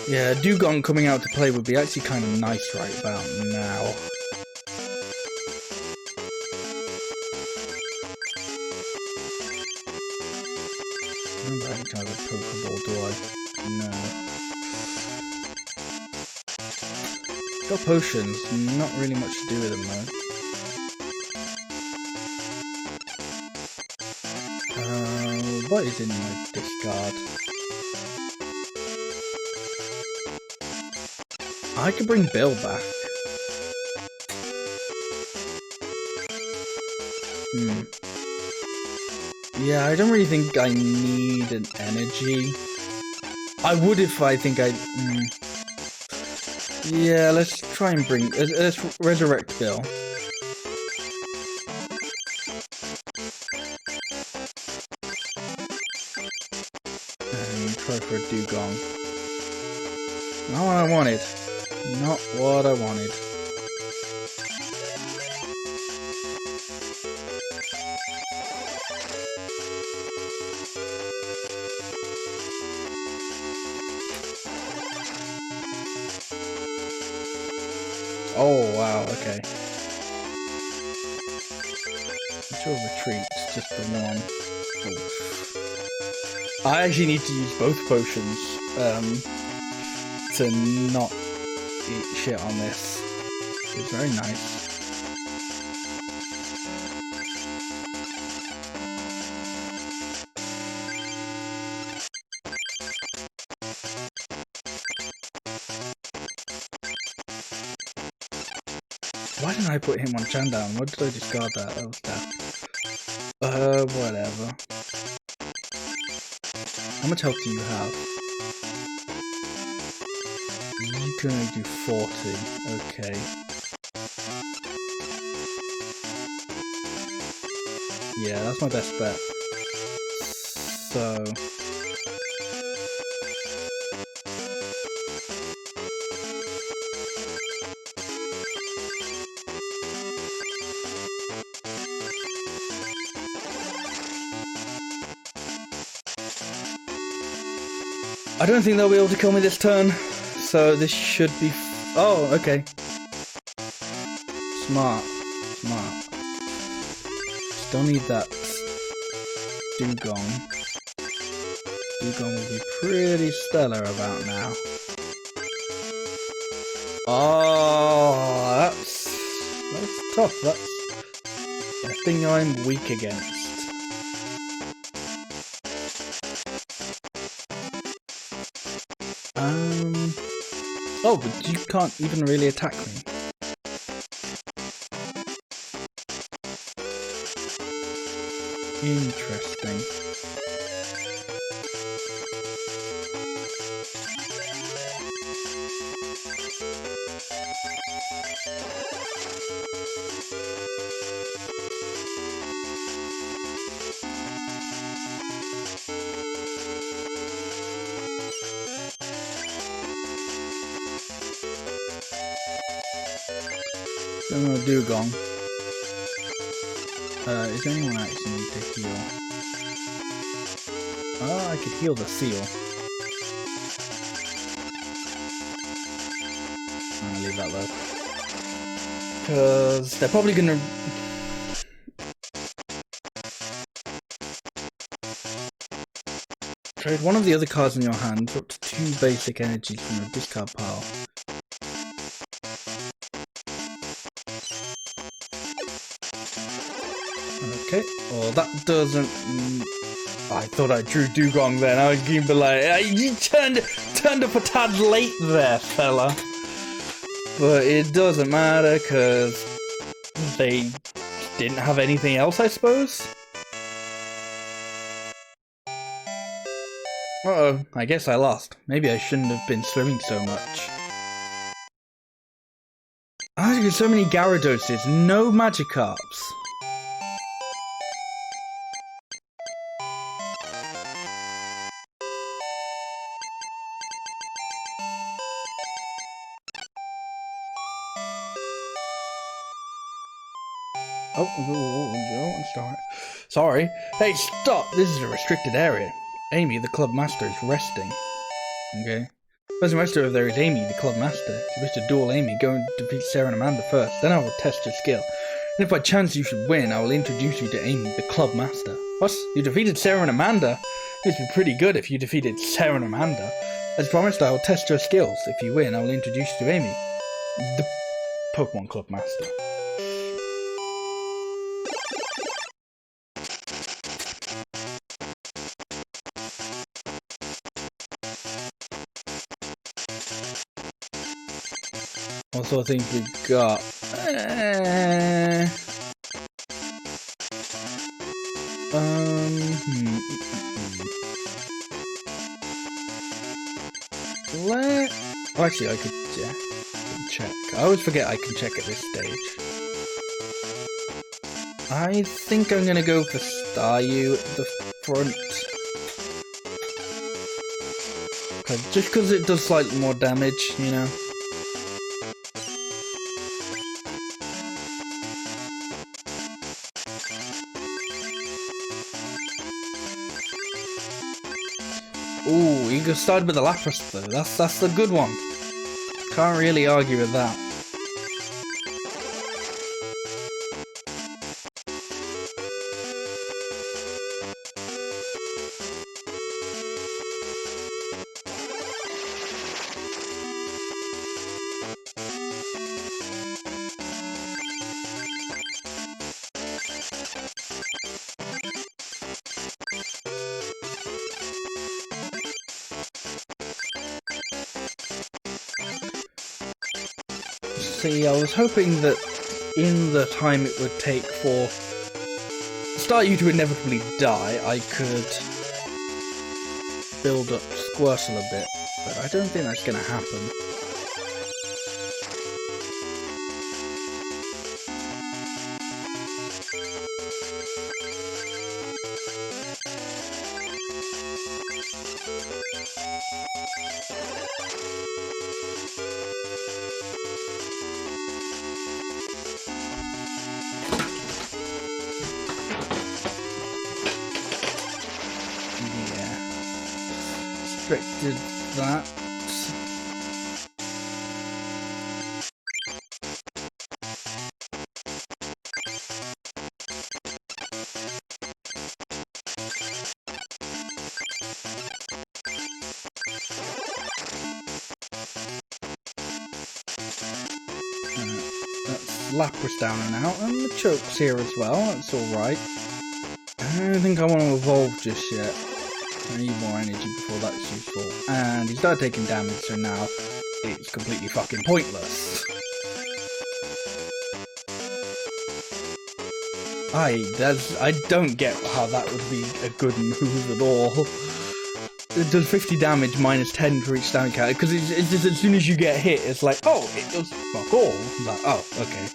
Yeah, Dugong coming out to play would be actually kind of nice right about now. I remember I don't have a Pokeball, do I? No. Got potions, not really much to do with them though. What is in my discard? I could bring Bill back. Yeah, I don't really think I need an energy. I would if I think I... Yeah, let's try and bring... Let's resurrect Bill. And try for a Dugong. Not what I wanted. Not what I wanted. Oh, wow, okay. Your retreats, just the one. Oof. I actually need to use both potions to not eat shit on this. It's very nice. Why didn't I put him on Chandown? Why did I discard that? That was daft. Whatever. How much health do you have? You can only do 40. Okay. Yeah, that's my best bet. So... I don't think they'll be able to kill me this turn, so this should be... Oh, okay. Smart. Smart. Still need that Dugong. Dugong will be pretty stellar about now. Oh, that's tough. That's a thing I'm weak against. Oh, but you can't even really attack me. Interesting. Dugong. Is anyone actually need to heal? Oh, I could heal the seal. I'll leave that though. Because they're probably gonna... Trade one of the other cards in your hand for up to 2 basic energies from your discard pile. Okay, well that doesn't... I thought I drew Dugong then. I was going to be like, you turned up a tad late there, fella. But it doesn't matter because they didn't have anything else, I suppose. Uh-oh, I guess I lost. Maybe I shouldn't have been swimming so much. I get so many Gyarados, no Magikarps. Oh, start. Sorry. Hey, stop! This is a restricted area. Amy, the club master, is resting. Okay. First master over there is Amy, the club master. If you wish to duel Amy, go and defeat Sarah and Amanda first. Then I will test your skill. And if by chance you should win, I will introduce you to Amy, the club master. What? You defeated Sarah and Amanda? It would be pretty good if you defeated Sarah and Amanda. As promised, I will test your skills. If you win, I will introduce you to Amy, the Pokemon club master. What sort of things we got? Oh, actually, I could check. I always forget I can check at this stage. I think I'm gonna go for Staryu at the front. Just because it does slightly more damage, you know. Ooh, you can start with the Lapras though. That's the good one. Can't really argue with that. See, I was hoping that in the time it would take for Staryu to inevitably die, I could build up Squirtle a bit, but I don't think that's going to happen. Restricted that. Lapras down and out, and the Choke's here as well, that's alright. I don't think I want to evolve just yet. I need more energy before that's useful. And he started taking damage, so now it's completely fucking pointless. I don't get how that would be a good move at all. It does 50 damage minus 10 for each damage count, because it's just as soon as you get hit, it's like, oh, it does fuck all. I'm like, oh, okay.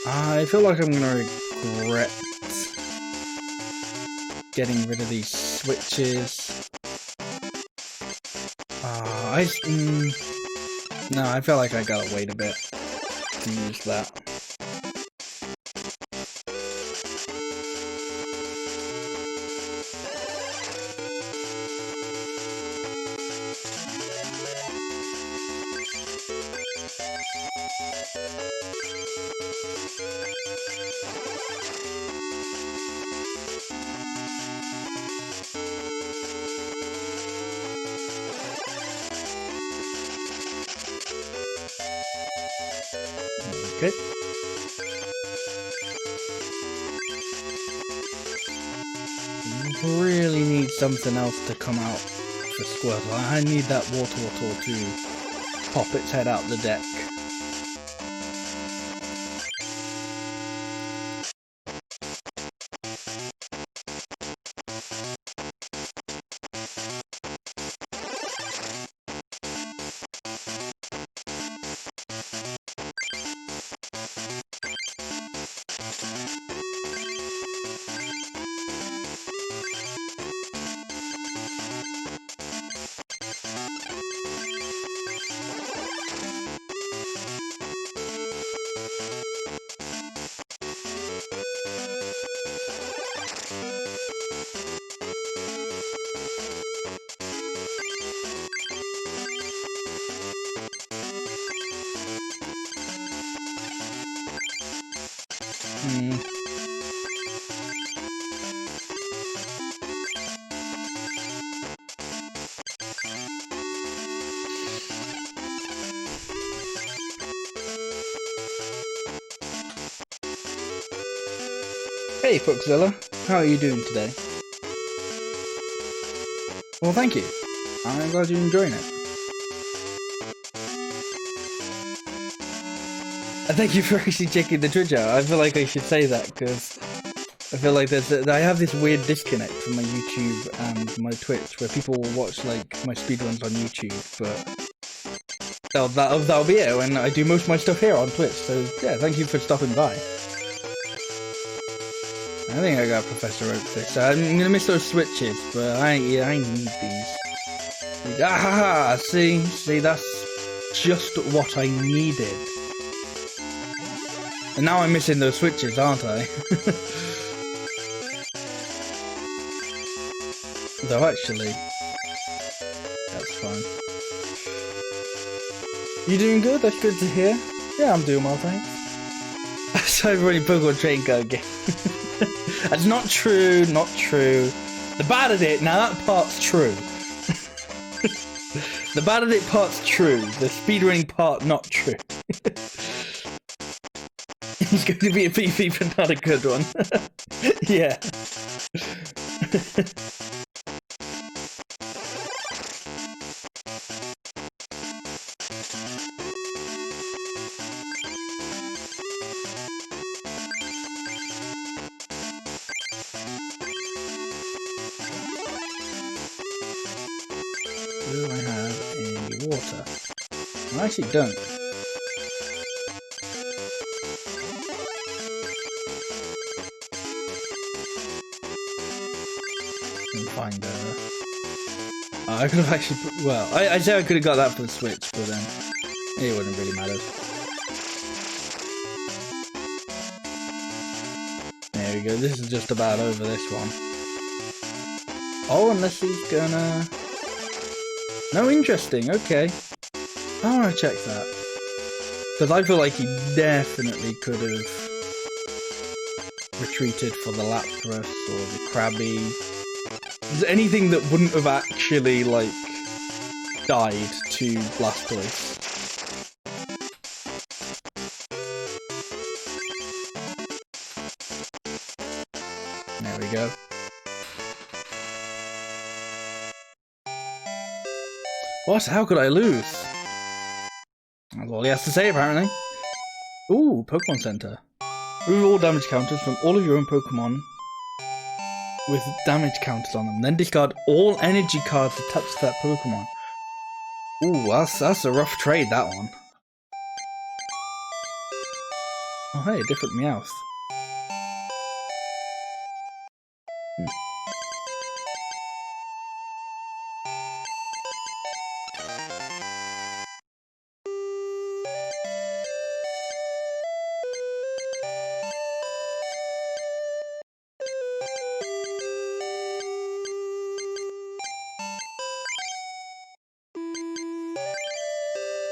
I feel like I'm gonna regret getting rid of these switches. No, I feel like I gotta wait a bit to use that. Okay. Really need something else to come out for Squirtle. I need that water to pop its head out the deck. Hey Foxzilla, how are you doing today? Well, thank you. I'm glad you're enjoying it. And thank you for actually checking the Twitch out. I feel like I should say that because I feel like I have this weird disconnect from my YouTube and my Twitch where people will watch like my speedruns on YouTube, but that'll be it when I do most of my stuff here on Twitch. So yeah, thank you for stopping by. I think I got Professor Oak this. I'm gonna miss those switches, but I need these. Ah, see, that's just what I needed. And now I'm missing those switches, aren't I? Though actually, that's fine. You doing good? That's good to hear. Yeah, I'm doing well, thanks. So everybody Pokemon Trading Card Game. That's not true, not true. The bad at it, now that part's true. The bad at it part's true. The speedrunning part, not true. It's going to be a PvP, but not a good one. Yeah. Do I have any water? I actually don't. Find I could have actually put, well, I say I could have got that for the Switch, but then it wouldn't really matter. There we go, this is just about over this one. Oh, unless he's gonna... No, interesting. Okay. I want to check that. Because I feel like he definitely could have retreated for the Lapras or the Krabby. Is anything that wouldn't have actually, like, died to Blastoise. There we go. What? How could I lose? That's all he has to say, apparently. Ooh, Pokemon Center. Remove all damage counters from all of your own Pokemon with damage counters on them. Then discard all energy cards attached to that Pokemon. Ooh, that's a rough trade, that one. Oh, hey, different Meowth.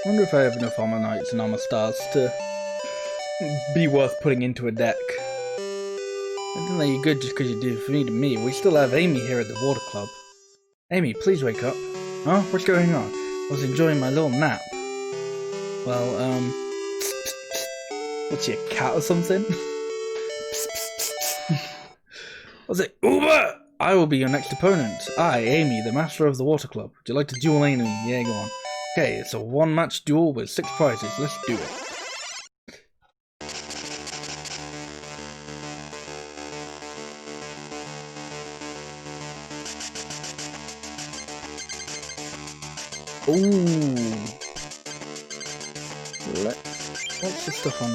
I wonder if I have enough Armor Knights and Armor Stars to be worth putting into a deck. I don't think you're good just because you do for me to me. We still have Amy here at the Water Club. Amy, please wake up. Huh? What's going on? I was enjoying my little nap. Well, what's your cat or something? What's it? Uber! I will be your next opponent. I, Amy, the master of the Water Club. Would you like to duel Amy? Yeah, go on. Okay, it's a one-match duel with 6 prizes. Let's do it. Ooh. What's the stuff on?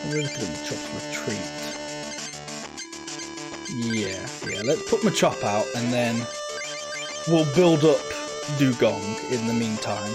We're looking at Machop's retreat. Yeah. Let's put Machop out and then we'll build up Dugong in the meantime.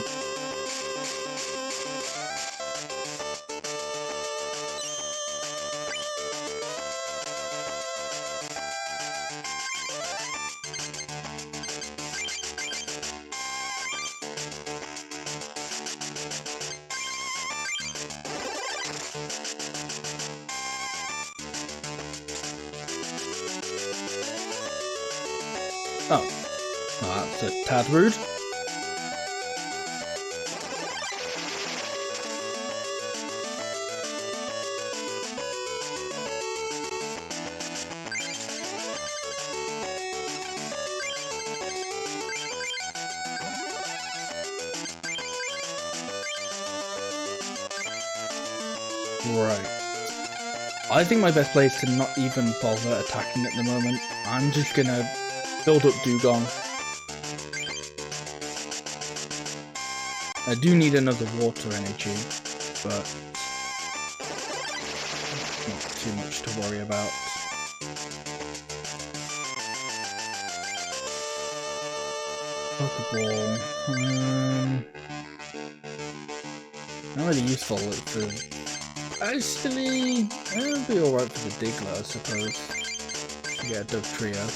Oh, well, that's a tad rude. Right. I think my best play is to not even bother attacking at the moment. I'm just gonna build up Dugong. I do need another water energy, but not too much to worry about. Pokeball. Not really useful for... Actually, it'll be alright for the Diggler, I suppose. Yeah, Dug Trio.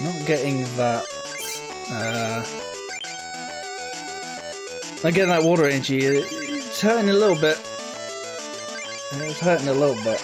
Not getting that, not getting that water energy, it's hurting a little bit. It's hurting a little bit.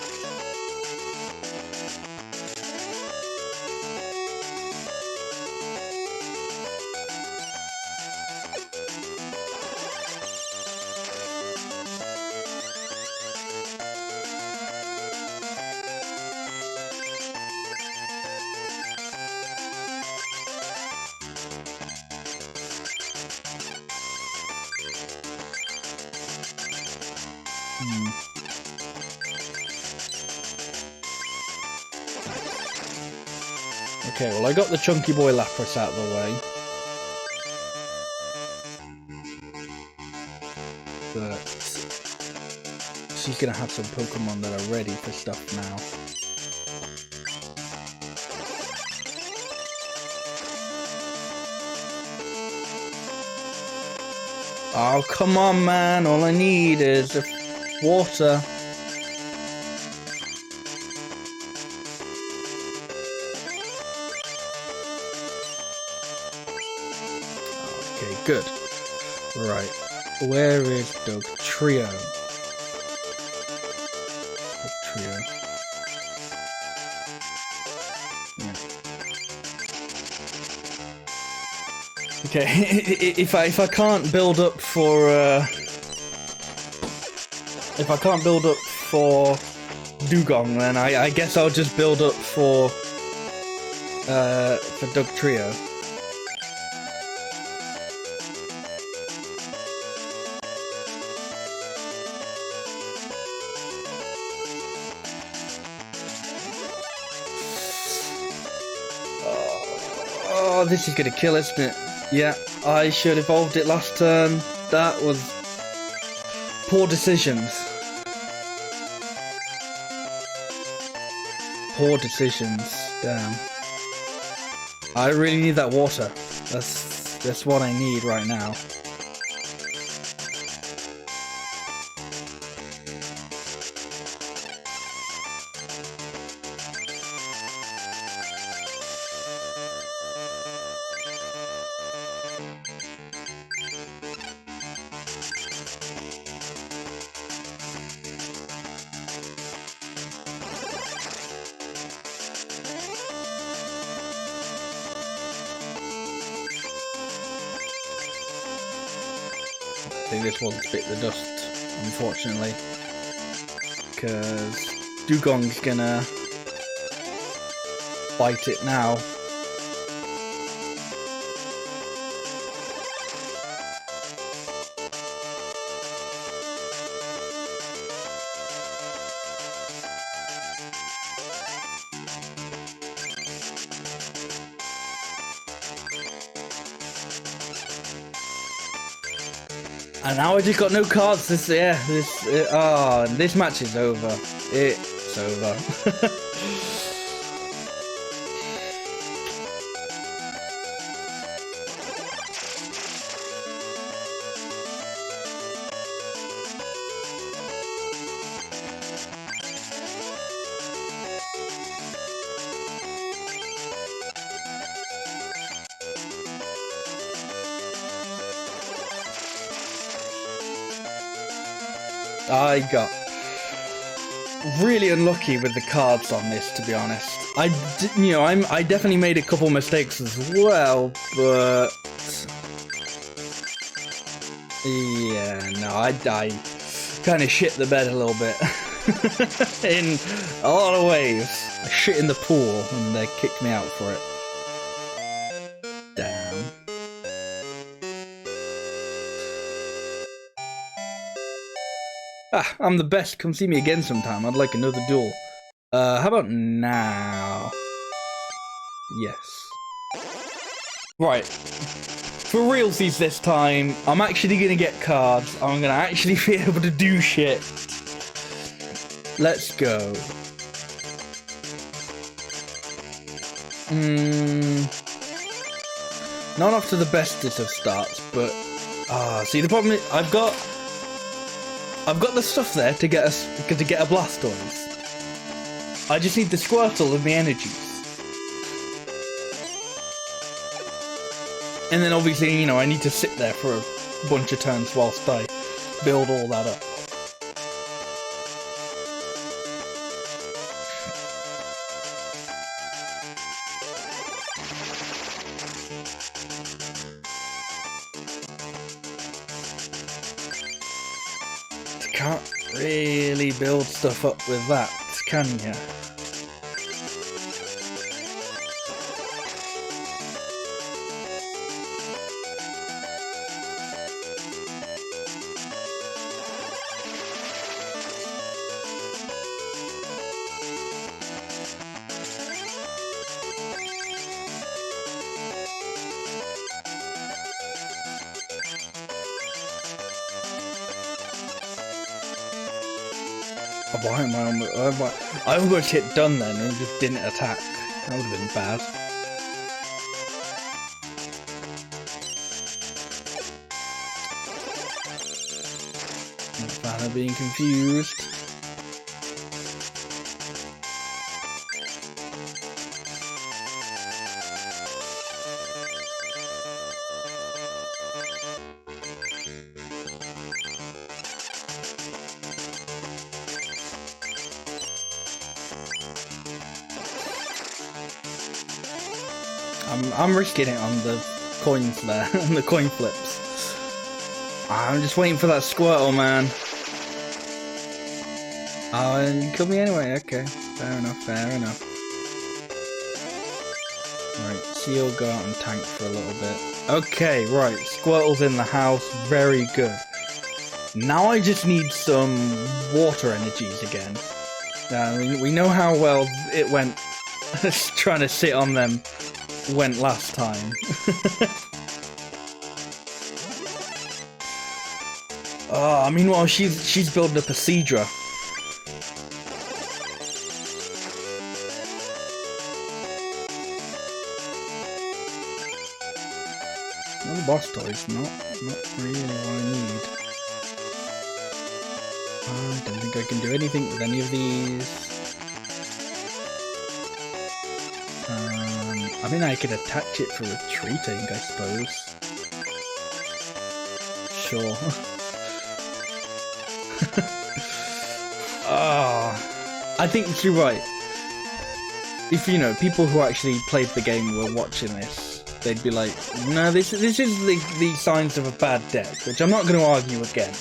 Okay, well I got the Chunky Boy Lapras out of the way. But she's gonna have some Pokemon that are ready for stuff now. Oh, come on, man. All I need is water. Okay, good. Right. Where is Dugtrio? Dugtrio. Yeah. Okay, if I can't build up for if I can't build up for Dugong, then I guess I'll just build up for Dugtrio. Oh, this is gonna kill, isn't it? Yeah, I should have evolved it last turn. That was poor decisions. Poor decisions. Damn. I really need that water. That's what I need right now. I think this one's bit the dust, unfortunately, because Dugong's gonna bite it now. And now I just got no cards. This match is over. It's over. I got really unlucky with the cards on this, to be honest. I definitely made a couple mistakes as well, but yeah, no, I kind of shit the bed a little bit in a lot of ways. I shit in the pool and they kicked me out for it. Damn. Ah, I'm the best. Come see me again sometime. I'd like another duel. How about now? Yes. Right. For realsies this time, I'm actually gonna get cards. I'm gonna actually be able to do shit. Let's go. Not off to the bestest of starts, but see, the problem is I've got the stuff there to get a Blastoise. I just need the Squirtle and the energies. And then obviously, I need to sit there for a bunch of turns whilst I build all that up. Can't really build stuff up with that, can ya? Oh, why am I I almost hit done then and just didn't attack. That would have been bad. Not a fan of being confused. I'm risking it on the coins there, on the coin flips. I'm just waiting for that Squirtle, man. Oh, and you killed me anyway, okay. Fair enough, fair enough. Right, Seal, go out and tank for a little bit. Okay, right, Squirtle's in the house, very good. Now I just need some water energies again. We know how well it went trying to sit on them went last time. Meanwhile she's building up a Seadra. Well, the boss toys, not really what I need. I don't think I can do anything with any of these. I mean, I could attach it for retreating, I suppose. Sure. I think you're right. If, you know, people who actually played the game were watching this, they'd be like, no, this is the signs of a bad deck, which I'm not going to argue again.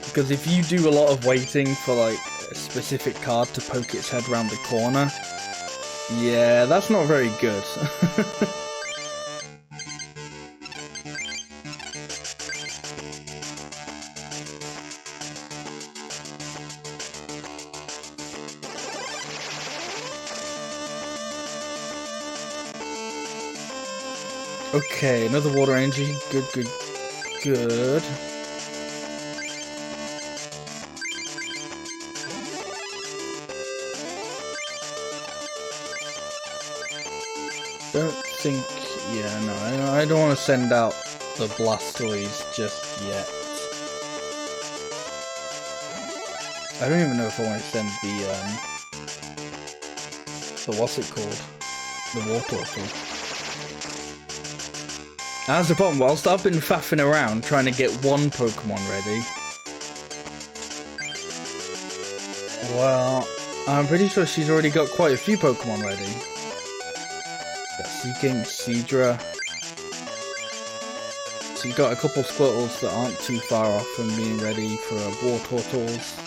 Because if you do a lot of waiting for, like, a specific card to poke its head around the corner, yeah, that's not very good. Okay, another water energy. Good, good, good. Don't think... yeah, no, I don't want to send out the Blastoise just yet. I don't even know if I want to send the what's it called? The Wartortle. That's the problem, whilst I've been faffing around trying to get one Pokemon ready, well, I'm pretty sure she's already got quite a few Pokemon ready. Got Seeking, Seadra. So you've got a couple Squirtles that aren't too far off from being ready for Wartortles.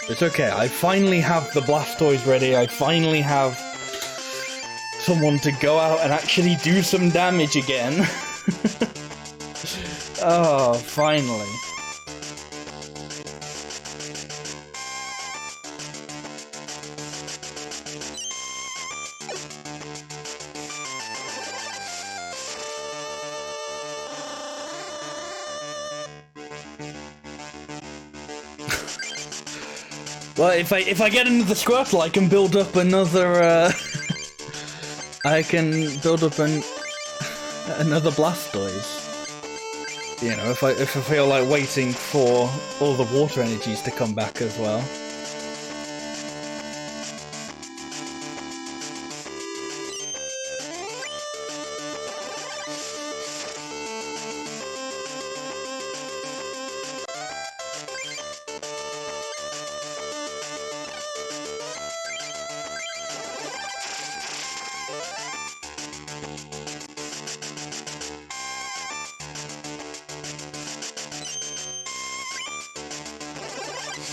It's okay, I finally have the Blastoise ready, I finally have someone to go out and actually do some damage again. Oh, finally. Well, if I get another Squirtle, I can build up another. I can build up another Blastoise. You know, if I feel like waiting for all the water energies to come back as well.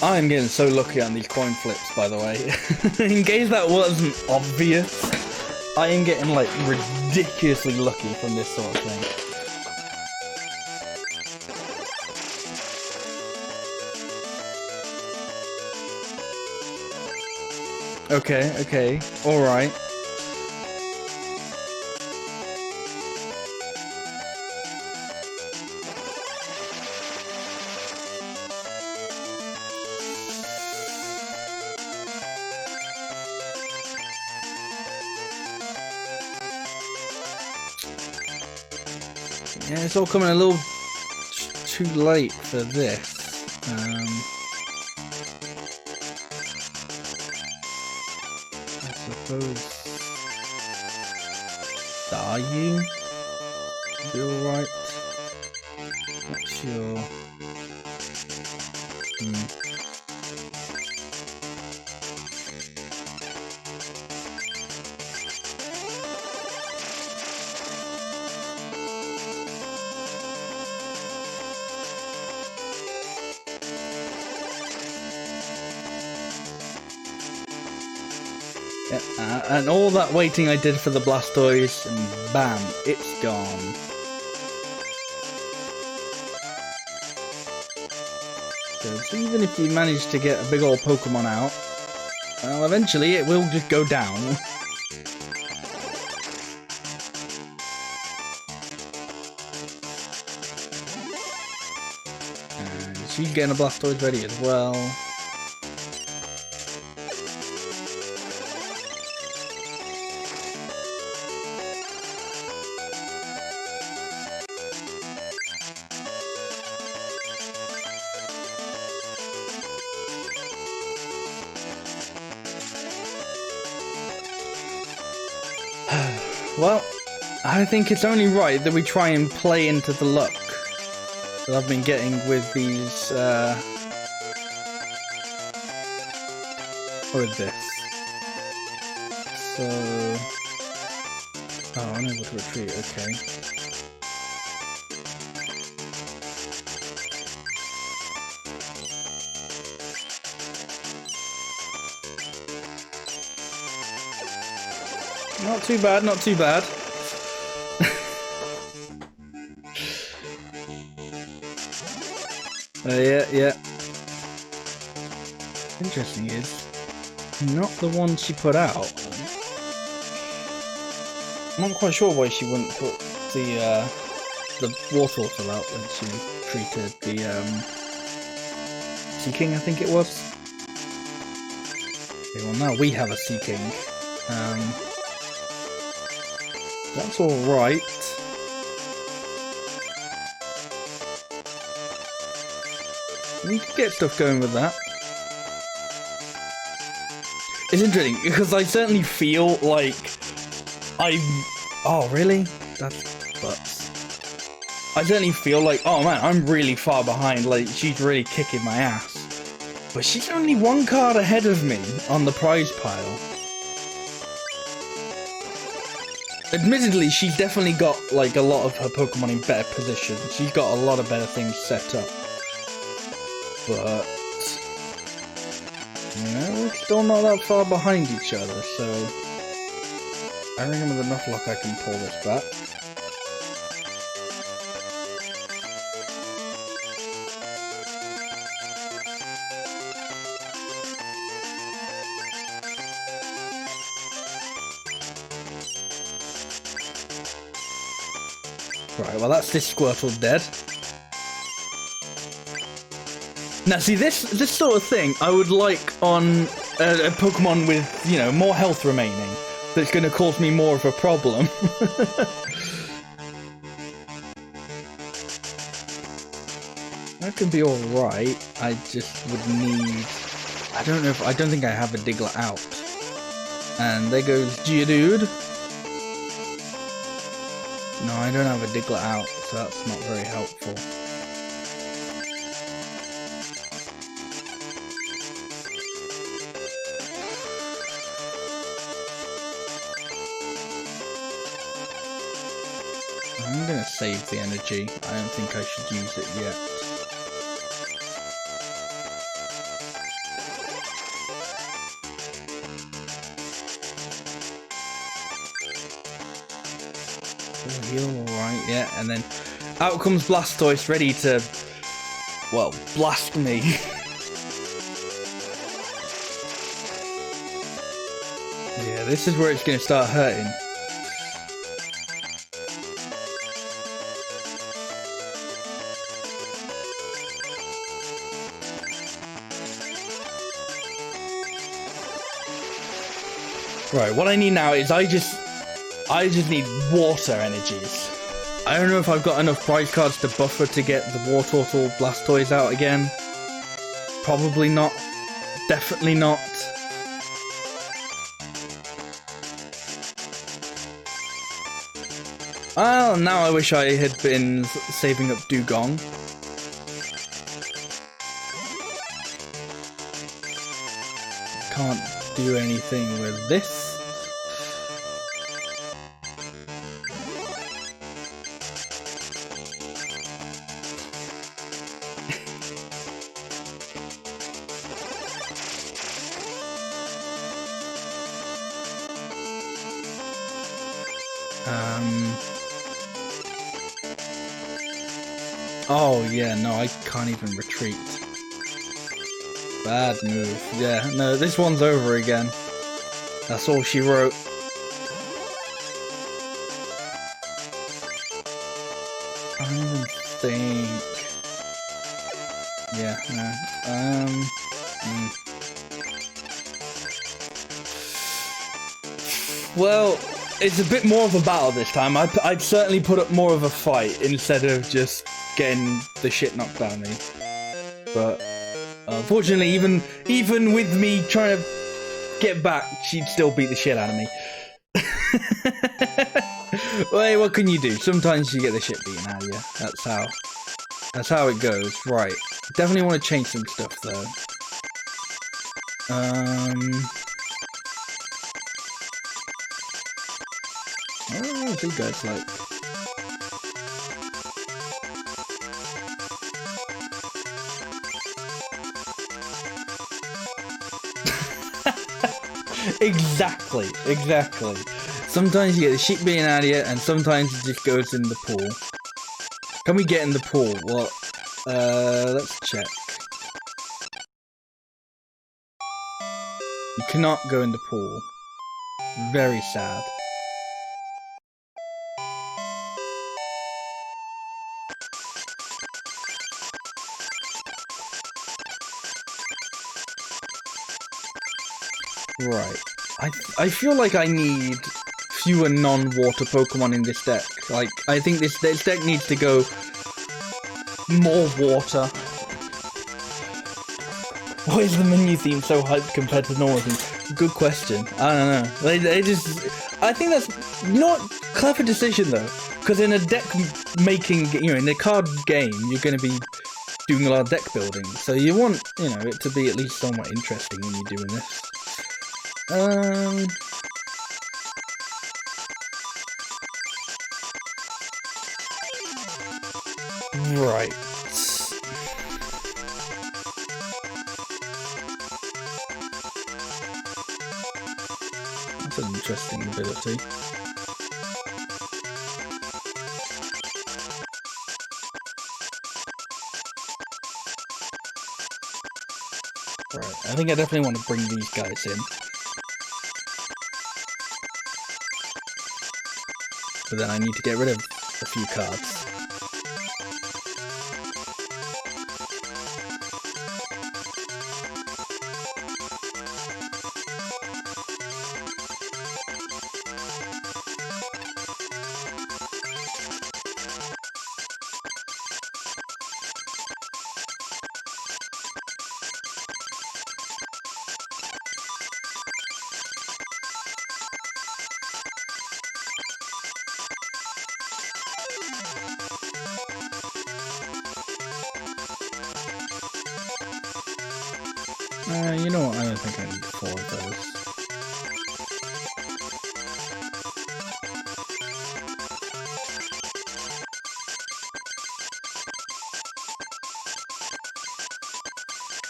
I'm getting so lucky on these coin flips, by the way. In case that wasn't obvious, I am getting, like, ridiculously lucky from this sort of thing. Okay, alright. Yeah, it's all coming a little too late for this. I suppose. Are you? You alright? Not sure. And all that waiting I did for the Blastoise, and bam, it's gone. So even if you manage to get a big old Pokemon out, well, eventually it will just go down. And she's getting a Blastoise ready as well. Well, I think it's only right that we try and play into the luck that I've been getting with these, with this. So... Oh, I'm able to retreat, okay. Not too bad, not too bad. Yeah. Interesting is, not the one she put out. I'm not quite sure why she wouldn't put the Wartortle out when she treated the Sea-King, I think it was. Okay, well now we have a Sea-King. That's alright. We can get stuff going with that. It's interesting, because I certainly feel like oh, really? That's butts. I certainly feel like, oh man, I'm really far behind, like, she's really kicking my ass. But she's only one card ahead of me on the prize pile. Admittedly, she's definitely got, like, a lot of her Pokemon in better position. She's got a lot of better things set up. But, you know, we're still not that far behind each other, so I think with enough luck I can pull this back. Right, well that's this Squirtle dead. Now see, this sort of thing I would like on a Pokemon with, you know, more health remaining. That's going to cause me more of a problem. That could be alright. I just would need... I don't think I have a Diglett out. And there goes Geodude. No, I don't have a Diglett out, so that's not very helpful. I'm gonna save the energy. I don't think I should use it yet. Heal, alright, yeah, and then out comes Blastoise, ready to, well, blast me. Yeah, this is where it's gonna start hurting. Right, what I need now is I just need water energies. I don't know if I've got enough prize cards to buffer to get the Wartortle Blastoise out again. Probably not. Definitely not. Well, now I wish I had been saving up Dugong. Can't do anything with this. Oh yeah, no, I can't even retreat. Bad move. Yeah, no, this one's over again. That's all she wrote. I don't even think. Yeah, no. Well, it's a bit more of a battle this time. I'd certainly put up more of a fight instead of just getting the shit knocked out of me. But unfortunately, even with me trying to get back, she'd still beat the shit out of me. Well, what can you do? Sometimes you get the shit beaten out of you. That's how it goes. Right. Definitely want to change some stuff though. What do you guys like? Exactly. Sometimes you get the shit beaten out of you, and sometimes it just goes in the pool. Can we get in the pool? Well, let's check. You cannot go in the pool. Very sad. Right. I feel like I need fewer non-water Pokemon in this deck. Like, I think this deck needs to go more water. Why is the menu theme so hyped compared to the normal theme? Good question. I don't know. They just... I think that's... You know what? Clever decision, though. Because in a deck making... You know, in a card game, you're going to be doing a lot of deck building. So you want, you know, it to be at least somewhat interesting when you're doing this. Right. That's an interesting ability. Right, I think I definitely want to bring these guys in. But then I need to get rid of a few cards. You know what? I don't think I need 4 of those.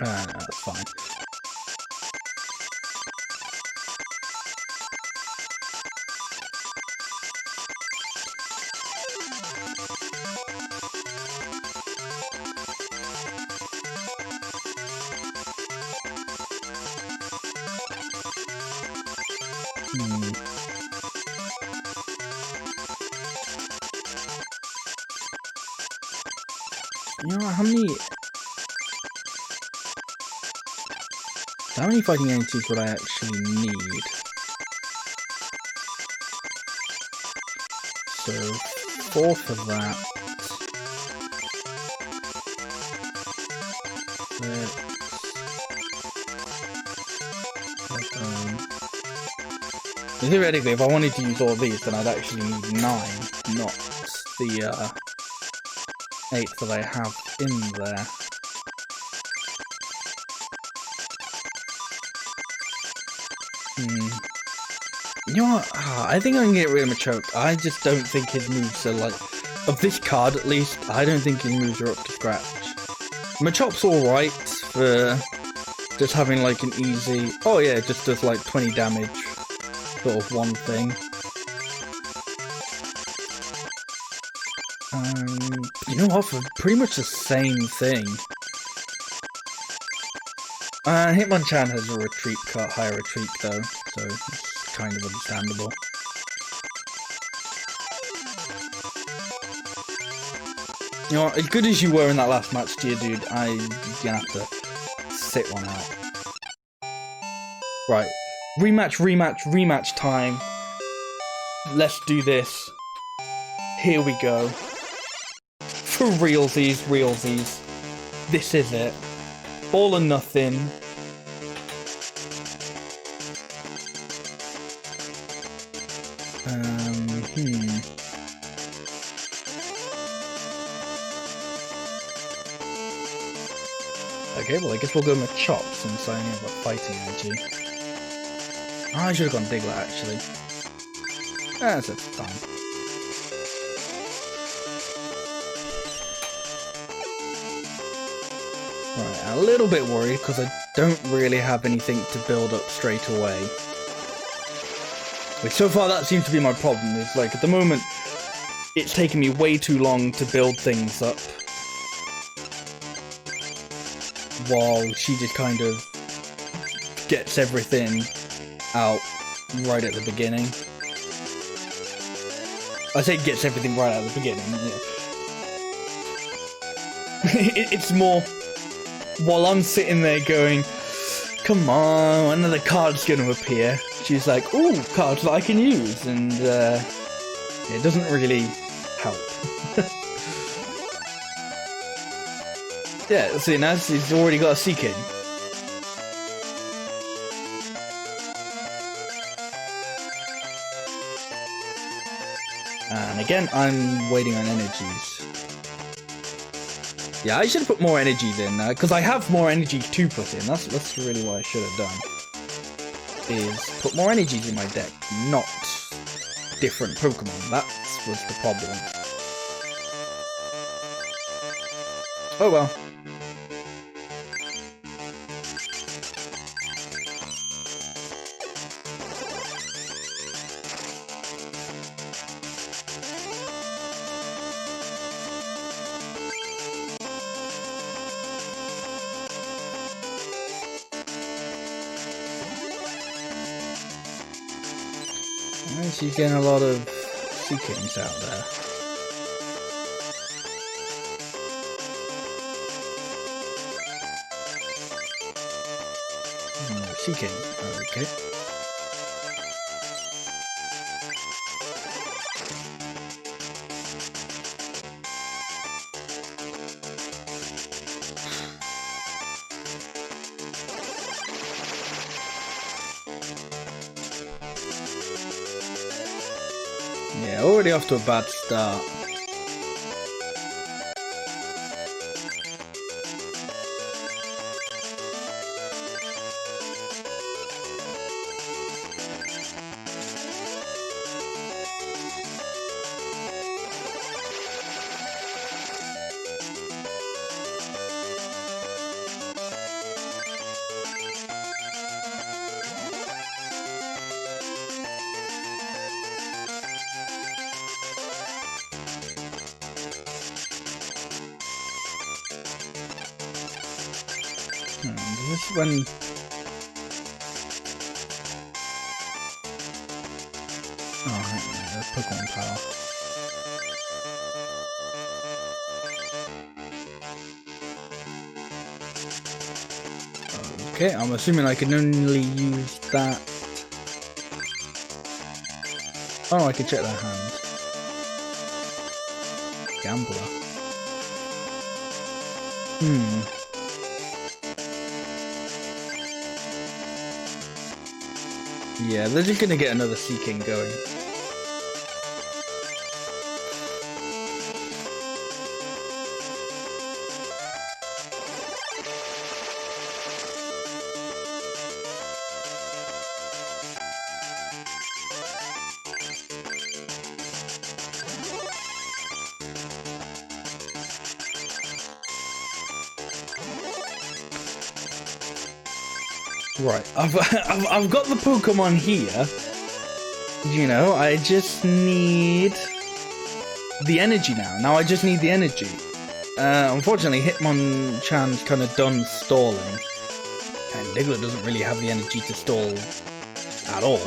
No, that's fine. You know, how many fighting entities would I actually need? So 4 for that. Theoretically, if I wanted to use all these, then I'd actually need 9, not the 8 that I have in there. You know what? I think I can get rid of Machoke. I just don't think his moves are like... Of this card, at least, I don't think his moves are up to scratch. Machoke's alright for just having like an easy... Oh yeah, it just does like 20 damage. Sort of one thing. You know what? For pretty much the same thing. Hitmonchan has a retreat card, higher retreat though, so it's kind of understandable. You know what, as good as you were in that last match, Geodude, you're gonna have to sit one out. Right, rematch time. Let's do this. Here we go. For realsies. This is it. All or nothing. Okay, well I guess we'll go with Chop since I only have got fighting energy. Oh, I should have gone Diglett actually. That's fine. Right, I'm a little bit worried because I don't really have anything to build up straight away. Which so far that seems to be my problem, is like at the moment it's taking me way too long to build things up. While she just kind of gets everything out right at the beginning. I say gets everything right at the beginning. Yeah. It's more... While I'm sitting there going, come on, another card's going to appear. She's like, ooh, cards that I can use. And it doesn't really help. Yeah, see, now she's already got a Seeking. And again, I'm waiting on energies. Yeah, I should have put more energies in, because I have more energy to put in. That's really what I should have done. Is put more energies in my deck, not different Pokemon. That was the problem. Oh well. She's getting a lot of Seekings out there. Seeking, okay. Yeah, already off to a bad start. This is when... Oh, hang on, there's Pokemon Power. Okay, I'm assuming I can only use that. Oh, I can check that hand. Gambler. Yeah, they're just gonna get another Sea-King going. Right, I've got the Pokemon here. You know, I just need the energy now. Now I just need the energy. Unfortunately, Hitmonchan's kind of done stalling, and Diglett doesn't really have the energy to stall at all.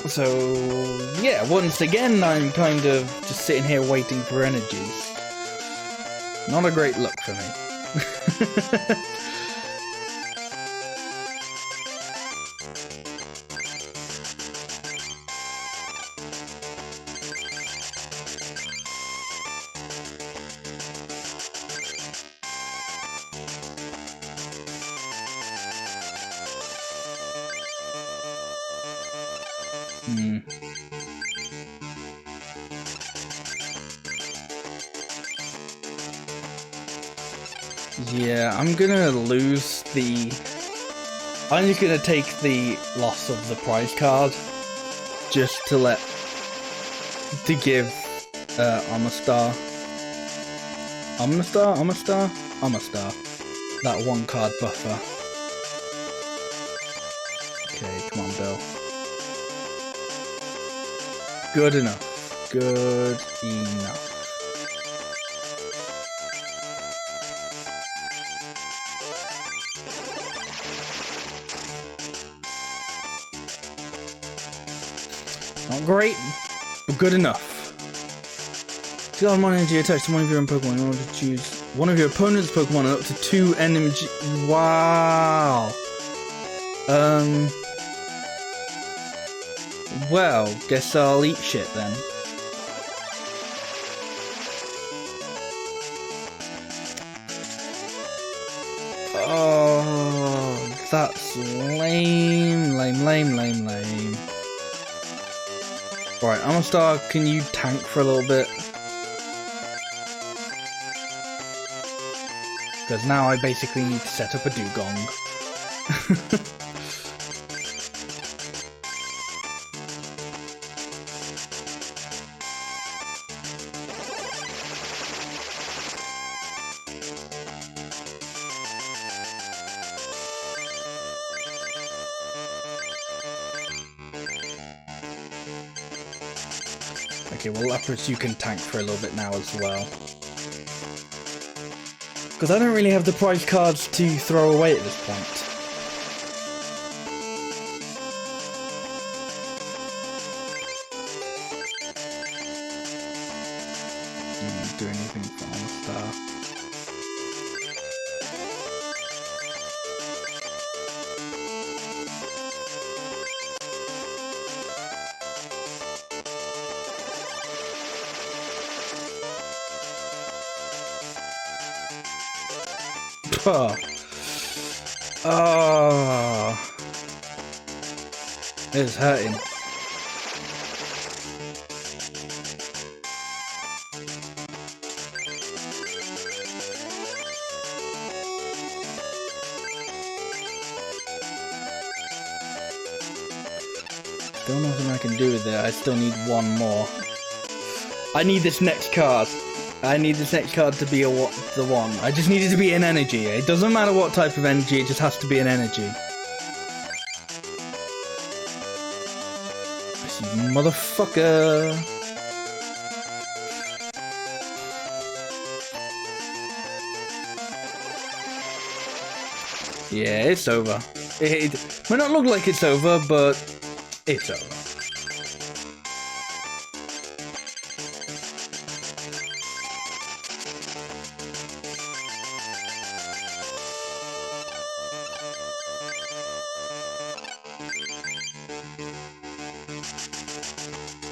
So yeah, once again, I'm kind of just sitting here waiting for energies. Not a great look for me. Yeah, I'm gonna lose the... I'm just gonna take the loss of the prize card just to give Omastar that one card buffer. Okay, come on, Bill. Good enough. Good enough. Not great, but good enough. Deal one energy attached to one of your own Pokemon in order to choose one of your opponent's Pokemon and up to 2 energy. Wow. Well, guess I'll eat shit then. Oh, that's lame. Right, Omastar, can you tank for a little bit? Because now I basically need to set up a Dugong. Okay, well, Lapras, you can tank for a little bit now as well. Because I don't really have the prize cards to throw away at this point. Didn't do anything for Omastar. Oh. Oh. It's hurting. Still nothing I can do with it. I still need one more. I need this next card. I need this next card to be the one. I just need it to be an energy. It doesn't matter what type of energy, it just has to be an energy. This motherfucker. Yeah, it's over. It might not look like it's over, but it's over.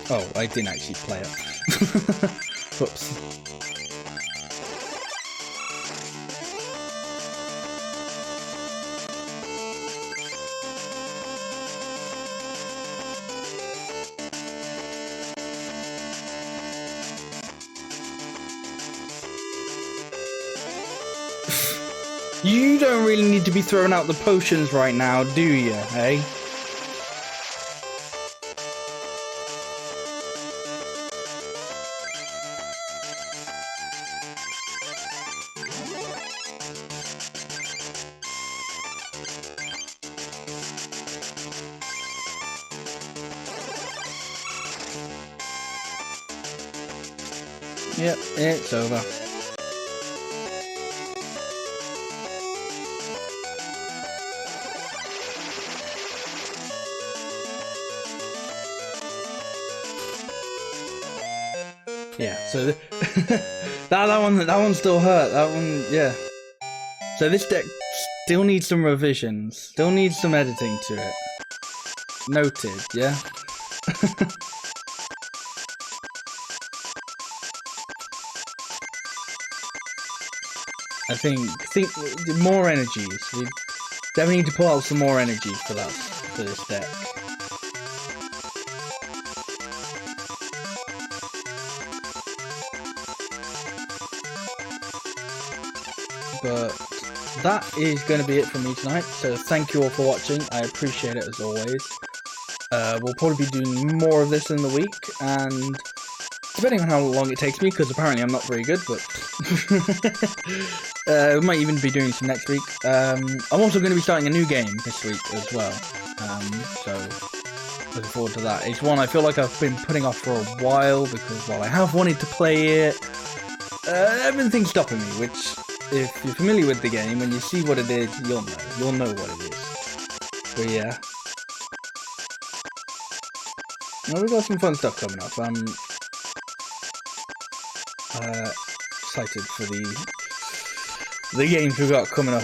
Oh, I didn't actually play it. Whoops. You don't really need to be throwing out the potions right now, do you, hey? Yep, it's over. Yeah, so that one still hurt. That one, yeah. So this deck still needs some revisions. Still needs some editing to it. Noted, yeah. I think more energies. We definitely need to pull out some more energy for that, for this deck. But that is going to be it from me tonight. So thank you all for watching. I appreciate it as always. We'll probably be doing more of this in the week, and depending on how long it takes me, because apparently I'm not very good, but we might even be doing some next week. I'm also going to be starting a new game this week as well, so looking forward to that. It's one I feel like I've been putting off for a while, because while I have wanted to play it, everything's stopping me, which, if you're familiar with the game, when you see what it is, you'll know what it is. But yeah. Well, we've got some fun stuff coming up. I'm excited for the games we've got coming up.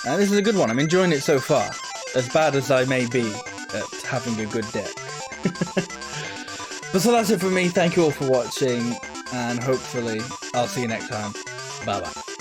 And this is a good one. I'm enjoying it so far. As bad as I may be at having a good deck. But so that's it for me. Thank you all for watching. And hopefully I'll see you next time. Bye bye.